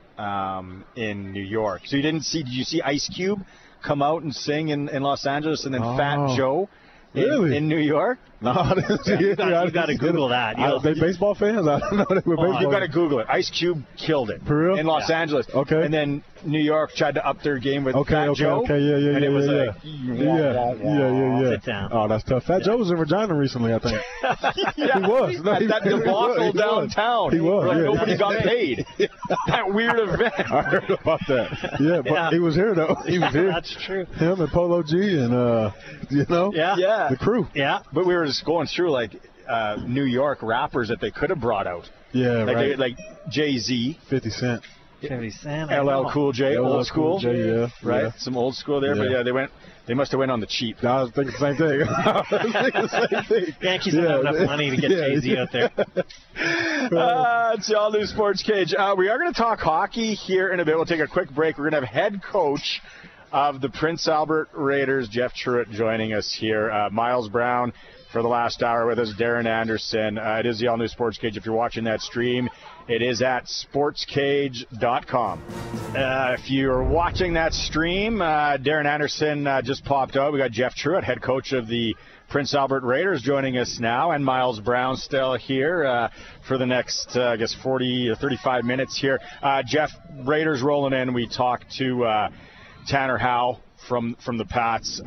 in New York. So did you see Ice Cube come out and sing in Los Angeles, and then Fat Joe in New York? No, I didn't see it. You got to Google that. Are they baseball fans? I don't know. They were baseball. You got to Google it. Ice Cube killed it For real? in Los Angeles. Okay. And then New York tried to up their game with Fat Joe. Okay, yeah. And it was yeah. Sit down. Oh, that's tough. Fat Joe was in Regina recently, I think. He was. No, that debacle downtown. He was. Nobody got paid. That weird event. I heard about that. Yeah, but he was here, though. He was here. That's true. Him and Polo G and, the crew. Yeah. But we were just going through, New York rappers that they could have brought out. Yeah, right. Like Jay-Z. 50 Cent. 50 Cent. LL Cool J, old school. Cool J, yeah. Right? Yeah. Some old school there, but they must have went on the cheap. I was thinking the same thing. Yankees don't have enough money to get Jay-Z out there. It's the All New Sports Cage. We are going to talk hockey here in a bit. We'll take a quick break. We're going to have head coach of the Prince Albert Raiders, Jeff Truit, joining us here. Miles Brown for the last hour with us, Daren Anderson. It is the All New Sports Cage. If you're watching that stream, it is at sportscage.com. If you're watching that stream, Daren Anderson just popped out. We got Jeff Truit, head coach of the Prince Albert Raiders, joining us now, and Miles Brown still here for the next, 40 or 35 minutes here. Jeff, Raiders rolling in. We talked to Tanner Howe from the Pats.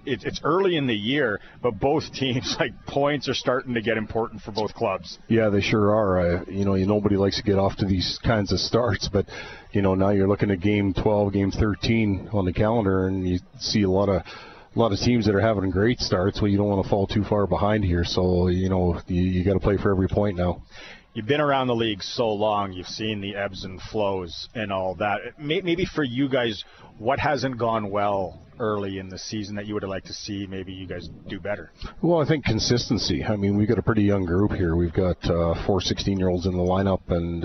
It's early in the year, but both teams, points are starting to get important for both clubs. Yeah, they sure are. Nobody likes to get off to these kinds of starts, but now you're looking at game 12, game 13 on the calendar, and you see a lot of teams that are having great starts. Well, you don't want to fall too far behind here, so you got to play for every point now. You've been around the league so long, you've seen the ebbs and flows and all that. Maybe for you guys, what hasn't gone well early in the season that you would have liked to see maybe you guys do better? Well, I think consistency. I mean, we've got a pretty young group here. We've got 4 16-year-olds in the lineup, and,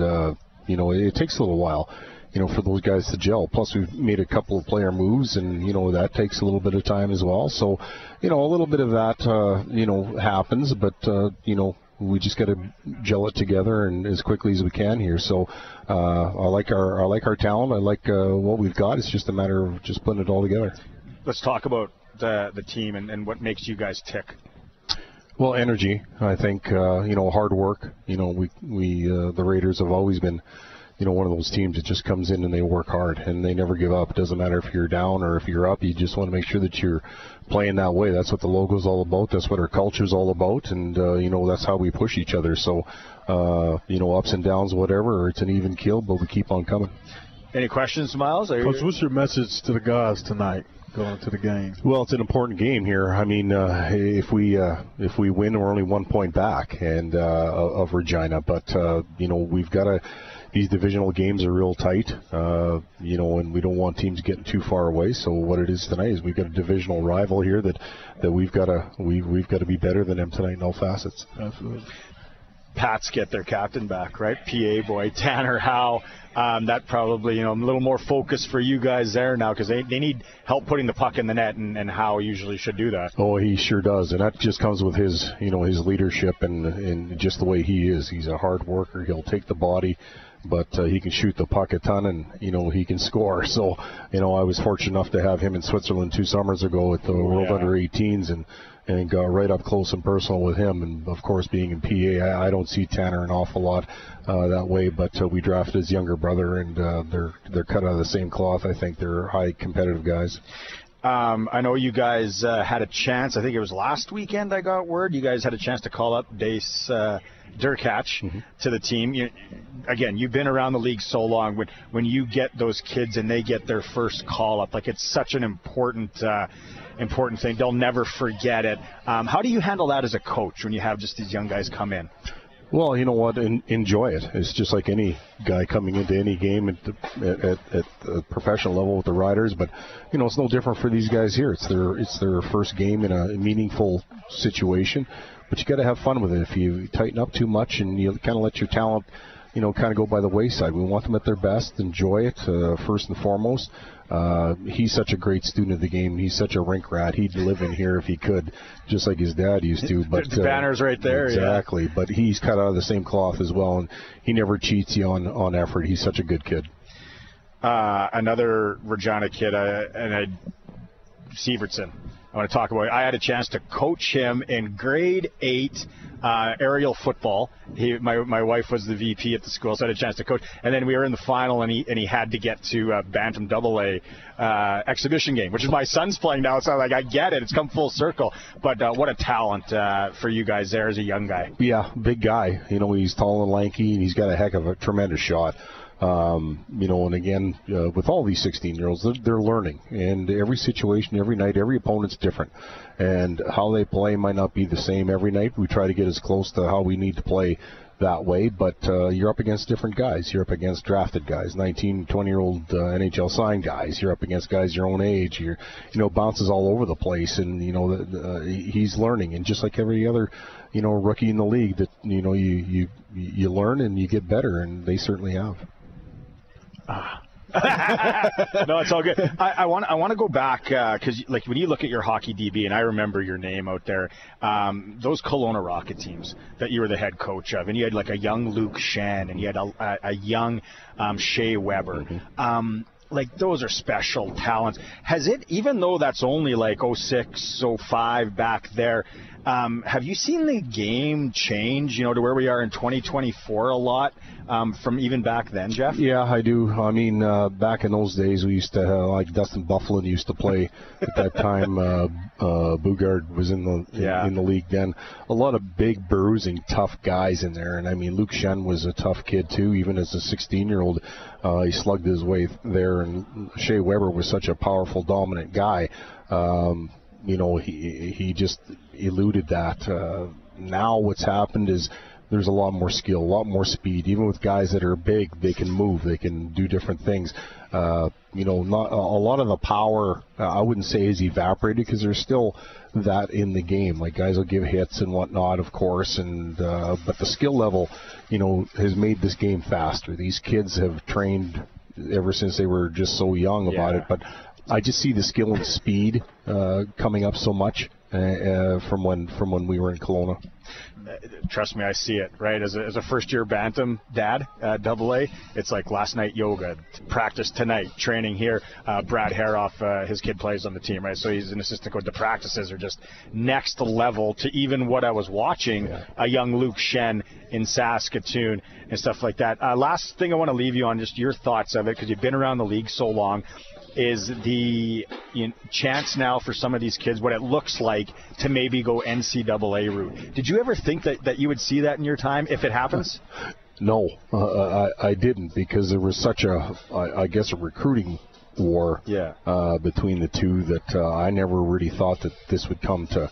it takes a little while, for those guys to gel. Plus, we've made a couple of player moves, and, that takes a little bit of time as well. So, a little bit of that, happens, but, we just got to gel it together and as quickly as we can here. So I like our talent. I like what we've got. It's just a matter of just putting it all together. Let's talk about the team and what makes you guys tick. Well, energy. I think hard work. We the Raiders have always been one of those teams that just comes in and they work hard and they never give up. It doesn't matter if you're down or if you're up. You just want to make sure that you're playing that way. That's what the logo's all about. That's what our culture's all about. And, that's how we push each other. So, ups and downs, whatever, it's an even keel, but we keep on coming. Any questions, Miles? Coach, what's your message to the guys tonight going to the game? Well, it's an important game here. I mean, if we win, we're only 1 point back and of Regina. But, we've got to... These divisional games are real tight, and we don't want teams getting too far away. So what it is tonight is we've got a divisional rival here that we've got to be better than them tonight in all facets. Absolutely. Pats get their captain back, right? PA boy, Tanner Howe. That probably, a little more focus for you guys there now because they need help putting the puck in the net, and Howe usually should do that. Oh, he sure does, and that just comes with his, his leadership and just the way he is. He's a hard worker. He'll take the body, but he can shoot the puck a ton, and he can score. So, I was fortunate enough to have him in Switzerland 2 summers ago at the World Under-18s, and got right up close and personal with him. And of course, being in PA, I don't see Tanner an awful lot that way. But we drafted his younger brother, and they're cut out of the same cloth. I think they're high competitive guys. I know you guys had a chance. I think it was last weekend I got word. You guys had a chance to call up Dace Derkach to the team. You've been around the league so long. When you get those kids and they get their first call up, like it's such an important thing. They'll never forget it. How do you handle that as a coach when you have just these young guys come in? Well, you know what? Enjoy it. It's just like any guy coming into any game at the professional level with the Riders. But it's no different for these guys here. It's their first game in a meaningful situation. But you got to have fun with it. If you tighten up too much and you kind of let your talent, kind of go by the wayside, we want them at their best. Enjoy it first and foremost. He's such a great student of the game. He's such a rink rat. He'd live in here if he could, just like his dad used to. But the banner's right there. Exactly. Yeah. But he's cut out of the same cloth as well, and he never cheats you on effort. He's such a good kid. Another Regina kid, Sievertson. I want to talk about. I had a chance to coach him in grade 8 aerial football. My wife was the VP at the school, so I had a chance to coach. And then we were in the final, and he had to get to Bantam AA exhibition game, which is my son's playing now. So I get it. It's come full circle. But what a talent for you guys there as a young guy. Yeah, big guy. He's tall and lanky, and he's got a heck of a tremendous shot. And again, with all these 16-year-olds, they're learning. And every situation, every night, every opponent's different. And how they play might not be the same every night. We try to get as close to how we need to play that way. But you're up against different guys. You're up against drafted guys, 19, 20-year-old NHL signed guys. You're up against guys your own age. You're, bounces all over the place. And, he's learning. And just like every other, rookie in the league, that, you learn and you get better. And they certainly have. No, it's all good. I want to go back because when you look at your hockey DB, and I remember your name out there, those Kelowna Rocket teams that you were the head coach of, and you had like a young Luke Shen, and you had a young Shea Weber. Those are special talents. Has it, even though that's only like 06, 05 back there, have you seen the game change, to where we are in 2024 a lot from even back then, Jeff? Yeah, I do. I mean, back in those days, we used to have, like Dustin Bufflin used to play at that time. Bugard was in the league then. A lot of big, bruising, tough guys in there. And I mean, Luke Shen was a tough kid too, even as a 16-year-old. He slugged his way there. And Shea Weber was such a powerful, dominant guy. He just eluded that. Now what's happened is there's a lot more skill, a lot more speed. Even with guys that are big, they can move, they can do different things. Not a lot of the power, I wouldn't say is evaporated, because there's still that in the game. Like, guys will give hits and whatnot, of course, and but the skill level, has made this game faster. These kids have trained ever since they were just so young about it, but I just see the skill and speed coming up so much from when we were in Kelowna. Trust me, I see it, right? As a first-year Bantam dad, AA, it's like last night yoga, practice tonight, training here. Brad Haroff, his kid plays on the team, right? So he's an assistant coach. The practices are just next level to even what I was watching, a young Luke Shen in Saskatoon and stuff like that. Last thing I want to leave you on, just your thoughts of it, because you've been around the league so long, is the chance now for some of these kids, what it looks like to maybe go NCAA route. Did you ever think that you would see that in your time if it happens? No, I didn't, because there was such a recruiting war between the two that I never really thought that this would come to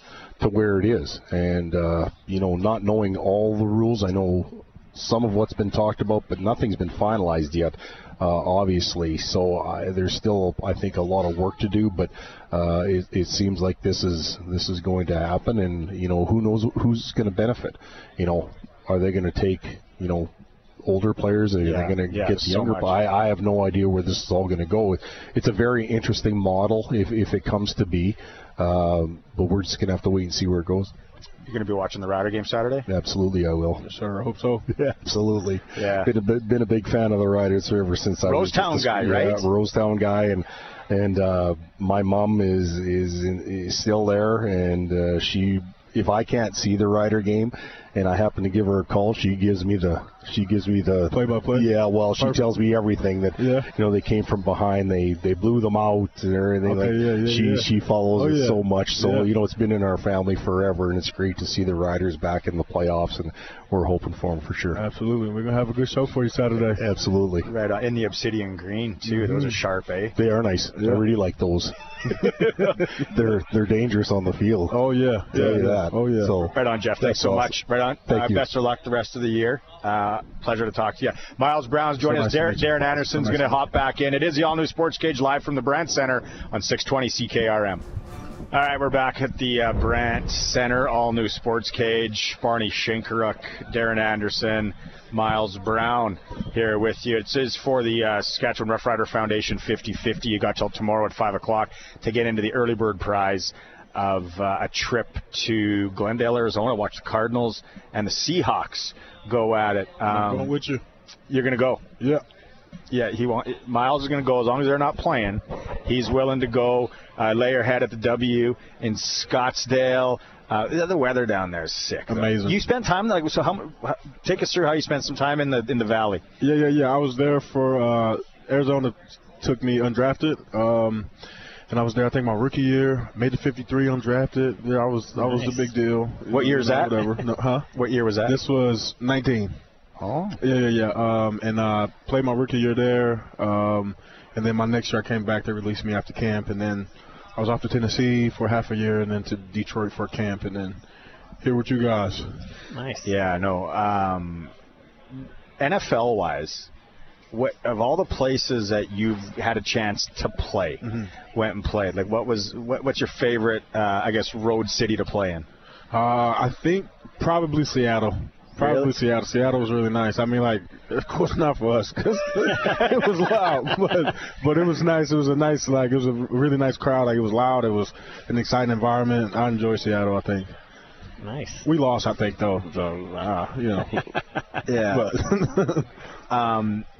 where it is. And, not knowing all the rules, I know some of what's been talked about, but nothing's been finalized yet. Obviously, so there's still, I think, a lot of work to do, but it seems like this is going to happen, and who knows who's going to benefit. are they going to take, older players? Are they going to get the younger? I have no idea where this is all going to go. It's a very interesting model if it comes to be, but we're just going to have to wait and see where it goes. You're going to be watching the Rider game Saturday? Absolutely, I will. Yes, sir. I hope so. Yeah, absolutely. Yeah. Been a big fan of the Riders ever since I was Rosetown guy, right? Yeah, Rosetown guy, and my mom is still there, and if I can't see the Rider game, and I happen to give her a call, she gives me the play-by-play. Yeah, well, she tells me everything that they came from behind, they blew them out and everything. She follows it so much, so it's been in our family forever, and it's great to see the Riders back in the playoffs, and we're hoping for them for sure. Absolutely, we're gonna have a good show for you Saturday. Absolutely. Right in the obsidian green too. Those are sharp, eh? They are nice. I really like those. They're dangerous on the field. Oh yeah, tell you that. Oh yeah. So, right on, Jeff. Thanks so much. Right on. Thank you. Best of luck the rest of the year. Pleasure to talk to you. Miles Brown's joining us. Daren Anderson's going to hop back in. It is the All New SportsCage live from the Brandt Centre on 620 CKRM. All right, we're back at the Brandt Centre, All New SportsCage. Barney, Shynkaruk, Daren Anderson, Miles Brown here with you. It is for the Saskatchewan Rough Rider Foundation 50-50. You got till tomorrow at 5 o'clock to get into the early bird prize of a trip to Glendale, Arizona, watch the Cardinals and the Seahawks go at it. I'm going with you. You're going to go? Yeah. Yeah, Miles is going to go as long as they're not playing. He's willing to go lay your head at the W in Scottsdale. The weather down there is sick. Amazing. You spent time take us through how you spent some time in the valley. Yeah. I was there for Arizona. Took me undrafted. And I was there, I think, my rookie year. Made the 53 undrafted. Yeah, I was the big deal. What year is that? Whatever. No, huh? What year was that? This was 19. Oh. Yeah. And I played my rookie year there. And then my next year I came back. They released me after camp. And then I was off to Tennessee for half a year and then to Detroit for camp. And then here with you guys. Nice. Yeah, no. NFL-wise, what of all the places that you've had a chance to play, went and played, like what's your favorite, road city to play in? I think probably Seattle. Probably Seattle. Seattle was really nice. I mean, of course not for us because it was loud, but it was nice. It was it was a really nice crowd. It was loud. It was an exciting environment. I enjoy Seattle, I think. Nice. We lost, I think, though. So, yeah. But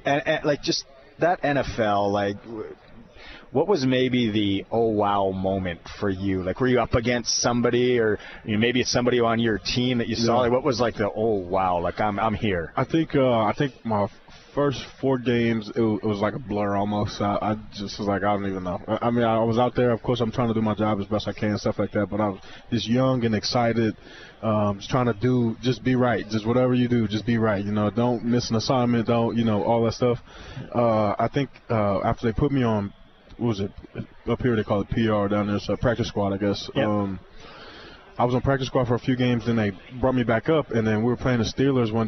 and just that NFL, what was maybe the oh wow moment for you? Were you up against somebody, or maybe it's somebody on your team that you saw? What was the oh wow? I'm here. I think my first 4 games it was like a blur almost. I just was I don't even know. I mean, I was out there. Of course, I'm trying to do my job as best I can, stuff like that. But I was just young and excited, just trying to just be right. Just whatever you do, just be right. Don't miss an assignment. Don't all that stuff. I think after they put me on. What was it? Up here they call it PR, down there it's a practice squad, I guess. Yep. I was on practice squad for a few games, then they brought me back up, and then we were playing the Steelers one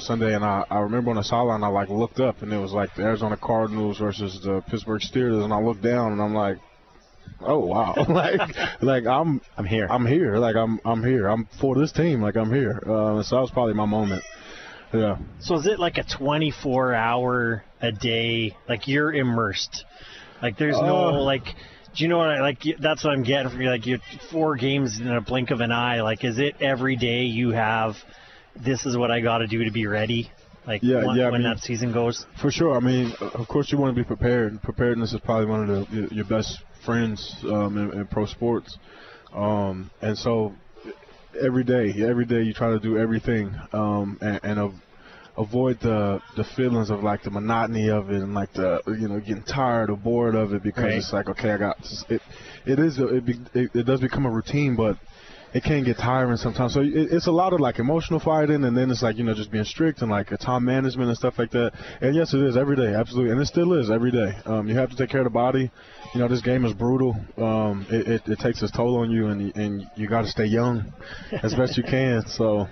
Sunday, and I remember on the sideline I looked up, and it was the Arizona Cardinals versus the Pittsburgh Steelers, and I looked down, and I'm like, oh wow, I'm here. I'm here. I'm here. I'm for this team. I'm here. So that was probably my moment. Yeah. So is it a 24-hour a day? You're immersed. There's no do you know what that's what I'm getting from you. You're 4 games in a blink of an eye. Is it every day you have? This is what I got to do to be ready. When that season goes. For sure. I mean, of course you want to be prepared. Preparedness is probably one of your best friends in pro sports. And so every day you try to do everything and avoid the feelings of the monotony of it and getting tired or bored of it because it's okay, I got it. It does become a routine, but it can get tiring sometimes. So it's a lot of emotional fighting, and then it's just being strict and time management and stuff like that. And yes, it is every day, absolutely, and it still is every day. You have to take care of the body. This game is brutal. It takes its toll on you, and you got to stay young as best you can. So.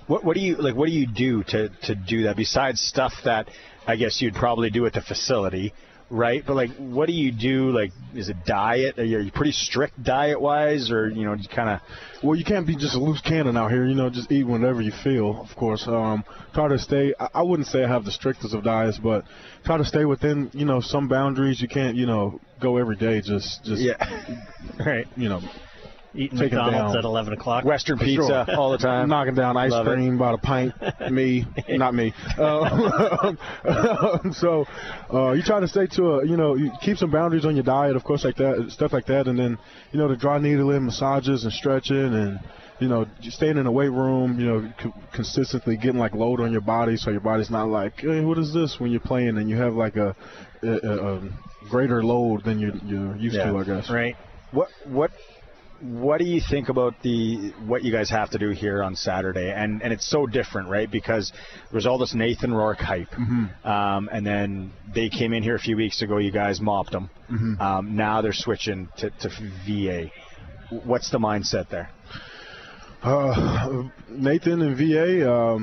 What do you do to do that besides stuff that I guess you'd probably do at the facility, right? But, like, what do you do? Like, is it diet? Are you pretty strict diet-wise, or, you know, just kind of... Well, you can't be just a loose cannon out here, you know, just eat whenever you feel, of course. Try to stay, I wouldn't say I have the strictest of diets, but try to stay within, you know, some boundaries. You can't, you know, go every day just right. You know, eating McDonald's at 11 o'clock. Western pizza all the time. Knocking down ice cream by the pint. Not me. So you try to stay to you keep some boundaries on your diet, of course, like that, stuff like that. And then, you know, the dry needling, massages and stretching and, you know, staying in the weight room, you know, consistently getting like load on your body so your body's not like, hey, what is this when you're playing and you have like a greater load than you're used to, I guess. Right. What do you think about what you guys have to do here on Saturday? And it's so different, right? Because there's all this Nathan Rourke hype. Mm-hmm. And then they came in here a few weeks ago. You guys mopped them. Mm-hmm. Now they're switching to VA. What's the mindset there? Nathan and VA,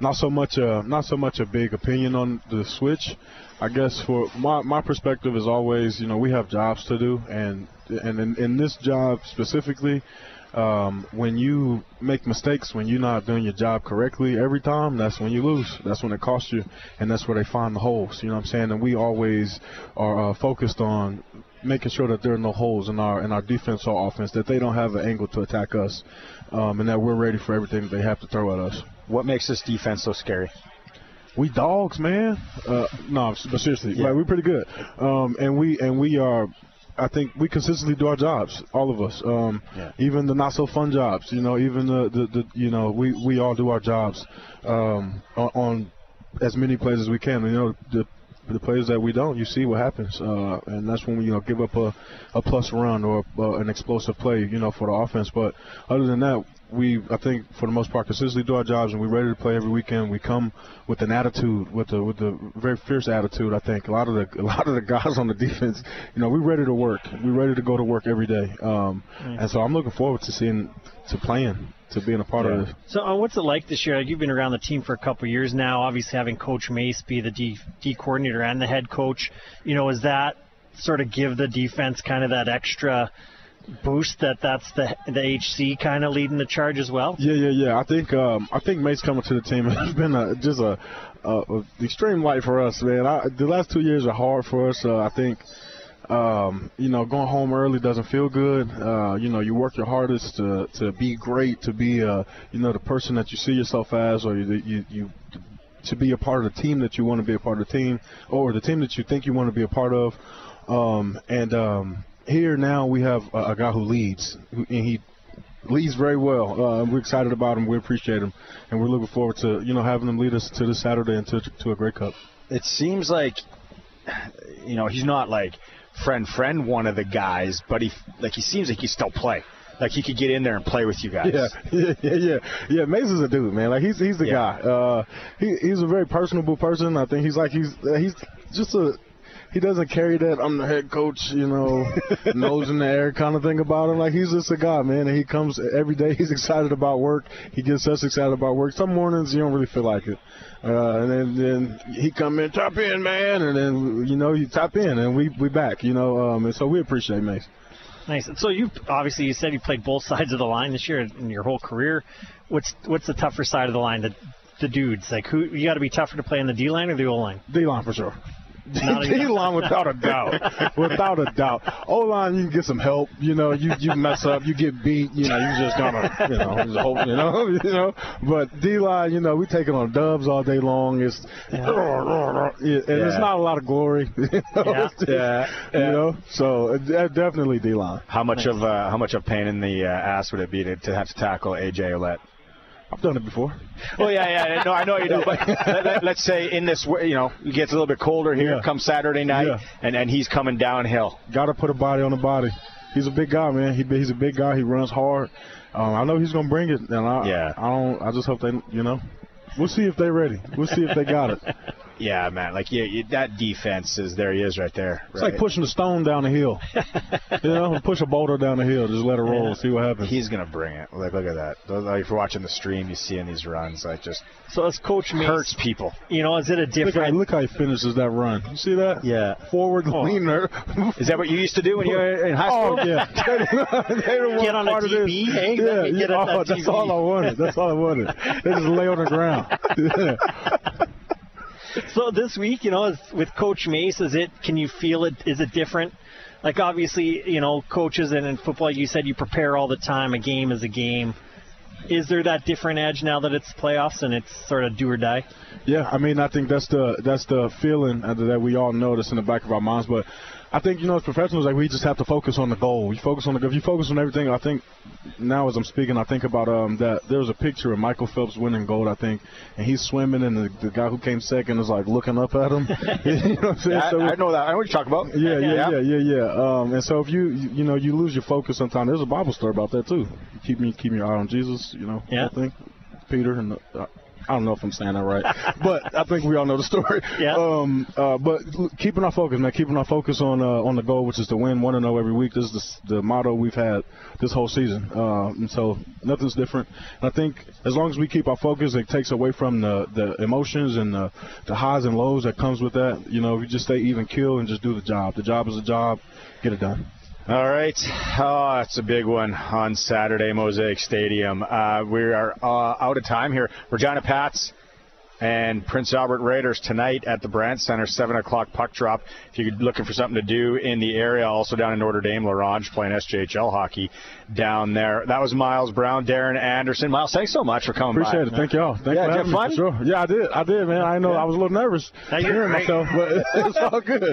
not so much a big opinion on the switch. I guess for my perspective is always, you know, we have jobs to do, and in this job specifically, when you make mistakes, when you're not doing your job correctly every time, that's when you lose. That's when it costs you, and that's where they find the holes. You know what I'm saying? And we always are focused on making sure that there are no holes in our defense or offense, that they don't have an angle to attack us, and that we're ready for everything that they have to throw at us. What makes this defense so scary? We dogs, man. No, but seriously, like, we're pretty good, and we are. I think we consistently do our jobs, all of us. Even the not so fun jobs, you know. Even the you know, we all do our jobs on as many plays as we can. You know, the plays that we don't, you see what happens, and that's when we, you know, give up a plus run or an explosive play, you know, for the offense. But other than that, I think for the most part consistently do our jobs, and we're ready to play every weekend. We come with an attitude, with a very fierce attitude. I think a lot of the guys on the defense, you know, we're ready to work. We're ready to go to work every day, and so I'm looking forward to playing, to being a part of this. So what's it like this year? Like, you've been around the team for a couple of years now, obviously having Coach Mace be the D coordinator and the head coach. You know, is that sort of give the defense kind of that extra boost that's the HC kind of leading the charge as well? Yeah. I think Mace coming to the team has been just a extreme light for us, man. The last 2 years are hard for us. I think you know, going home early doesn't feel good. You know, you work your hardest to be great, to be you know, the person that you see yourself as, or you to be a part of the team that you want to be a part of the team, or the team that you think you want to be a part of. Here now we have a guy who leads, and he leads very well. We're excited about him. We appreciate him, and we're looking forward to, you know, having him lead us to this Saturday and to a Grey Cup. It seems like, you know, he's not like friend one of the guys, but he seems like he still play. Like he could get in there and play with you guys. Yeah. Mace is a dude, man. Like he's the guy. He's a very personable person. I think he's just he doesn't carry that I'm the head coach, you know, nose in the air kind of thing about him. Like, he's just a guy, man, and he comes every day. He's excited about work. He gets us excited about work. Some mornings you don't really feel like it. And then he come in, tap in, man, and then, you know, you tap in, and we back, you know. And so we appreciate Mace. Nice. So you said you played both sides of the line this year in your whole career. What's the tougher side of the line? The dudes, like, who you got to be tougher to play on the D line or the O line? D line for sure. D-line without a doubt. O-line, you can get some help. You know, you mess up, you get beat. You know, you just gotta, you know, just hope, you know. But D-line, you know, we take it on dubs all day long. It's and it's not a lot of glory. You know, so definitely D-line. How much of pain in the ass would it be to have to tackle AJ Ouellette? I've done it before. Well, yeah. No, I know you don't. But let's say in this, you know, it gets a little bit colder here come Saturday night, and he's coming downhill. Got to put a body on the body. He's a big guy, man. He's a big guy. He runs hard. I know he's gonna bring it, and I just hope they, you know, we'll see if they're ready. We'll see if they got it. Yeah, man. Like, that defense is there. He is right there. It's like pushing a stone down the hill. Push a boulder down the hill. Just let it roll. See what happens. He's gonna bring it. Like, look at that. Like, if you're watching the stream, you see in these runs, like, just so as Coach Mace hurts people. Is it a different? Look how he finishes that run. You see that? Yeah. Forward leaner. Is that what you used to do when you were in high school? Oh yeah. They get on a TV. Hey, yeah. That's all I wanted. That's all I wanted. They just lay on the ground. So this week, with Coach Mace, can you feel it? Is it different? Like, obviously, coaches and in football, you said you prepare all the time. A game is a game. Is there that different edge now that it's playoffs and it's sort of do or die? Yeah, I mean, I think that's the feeling that we all know that's in the back of our minds. But I think, as professionals, like, we just have to focus on the goal. If you focus on everything, I think now as I'm speaking, I think about that there was a picture of Michael Phelps winning gold, I think, and he's swimming, and the guy who came second is, like, looking up at him. You know what I'm saying? Yeah, I know that. I know what you're talking about. Yeah. And so if you lose your focus sometimes, there's a Bible story about that, too. Keep your eye on Jesus, I think. Peter and I don't know if I'm saying that right, but I think we all know the story. Yeah. But keeping our focus, man, keeping our focus on the goal, which is to win 1-0 every week. This is the motto we've had this whole season. And so nothing's different. And I think as long as we keep our focus, it takes away from the emotions and the highs and lows that comes with that. We just stay even keel and just do the job. The job is a job. Get it done. All right. Oh, it's a big one on Saturday, Mosaic Stadium. We are out of time here. Regina Pats and Prince Albert Raiders tonight at the Brandt Centre, 7 o'clock puck drop. If you're looking for something to do in the area, also down in Notre Dame, Larange playing SJHL hockey down there. That was Miles Brown, Daren Anderson. Miles, thanks so much for coming by. Appreciate it. Thank y'all. Thanks for having me. Fun? Sure. Yeah, I did, man. I know I was a little nervous hearing myself, but it's all good.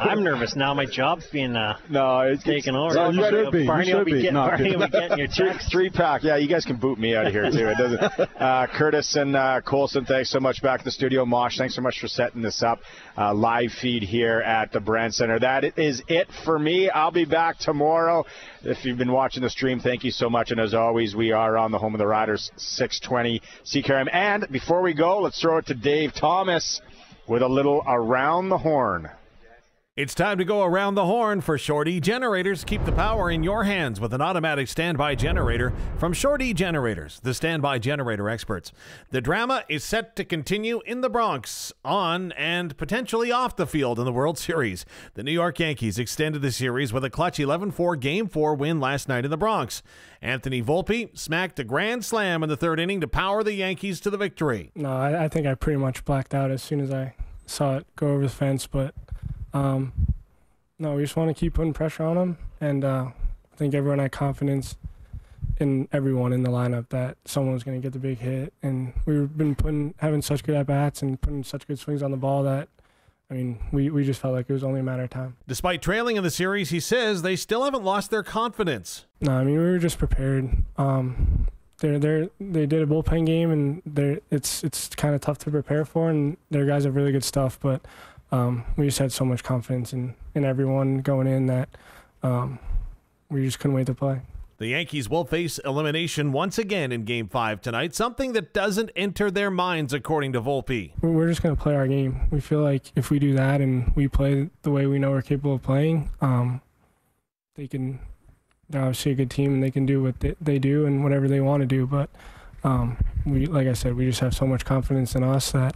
I'm nervous now. My job's being taken over. No, you should be. Barney will be getting your checks. 3-pack. Yeah, you guys can boot me out of here, too. It doesn't. Curtis and Colson, thanks so much. Back at the studio. Mosh, thanks so much for setting this up. Live feed here at the Brandt Centre. That is it for me. I'll be back tomorrow. If you've been watching the stream, thank you so much. And as always, we are on the home of the Riders, 620 CKRM. And before we go, let's throw it to Dave Thomas with a little Around the Horn. It's time to go around the horn for Shorty Generators. Keep the power in your hands with an automatic standby generator from Shorty Generators, the standby generator experts. The drama is set to continue in the Bronx, on and potentially off the field in the World Series. The New York Yankees extended the series with a clutch 11-4 Game 4 win last night in the Bronx. Anthony Volpe smacked a grand slam in the third inning to power the Yankees to the victory. No, I think I pretty much blacked out as soon as I saw it go over the fence, but no, we just want to keep putting pressure on them, and I think everyone had confidence in everyone in the lineup that someone was going to get the big hit, and we've been having such good at-bats and putting such good swings on the ball that, I mean, we just felt like it was only a matter of time. Despite trailing in the series, he says they still haven't lost their confidence. No, I mean, we were just prepared. They did a bullpen game, and it's kind of tough to prepare for, and their guys have really good stuff, but we just had so much confidence in everyone going in that we just couldn't wait to play. The Yankees will face elimination once again in Game 5 tonight, something that doesn't enter their minds, according to Volpe. We're just going to play our game. We feel like if we do that and we play the way we know we're capable of playing, they're obviously a good team and they can do what they do and whatever they want to do. But like I said, we just have so much confidence in us that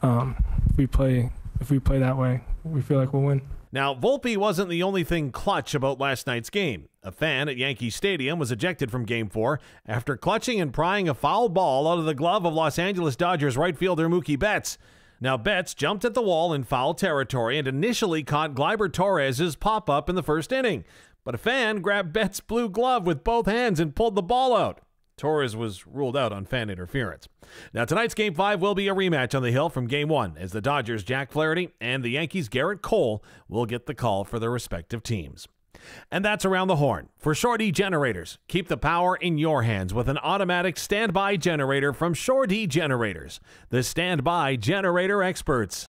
if we play that way, we feel like we'll win. Now, Volpe wasn't the only thing clutch about last night's game. A fan at Yankee Stadium was ejected from Game 4 after clutching and prying a foul ball out of the glove of Los Angeles Dodgers right fielder Mookie Betts. Now, Betts jumped at the wall in foul territory and initially caught Gleyber Torres' pop-up in the first inning. But a fan grabbed Betts' blue glove with both hands and pulled the ball out. Torres was ruled out on fan interference. Now, tonight's Game 5 will be a rematch on the Hill from Game 1, as the Dodgers' Jack Flaherty and the Yankees' Garrett Cole will get the call for their respective teams. And that's Around the Horn. For Shorty Generators, keep the power in your hands with an automatic standby generator from Shorty Generators, the standby generator experts.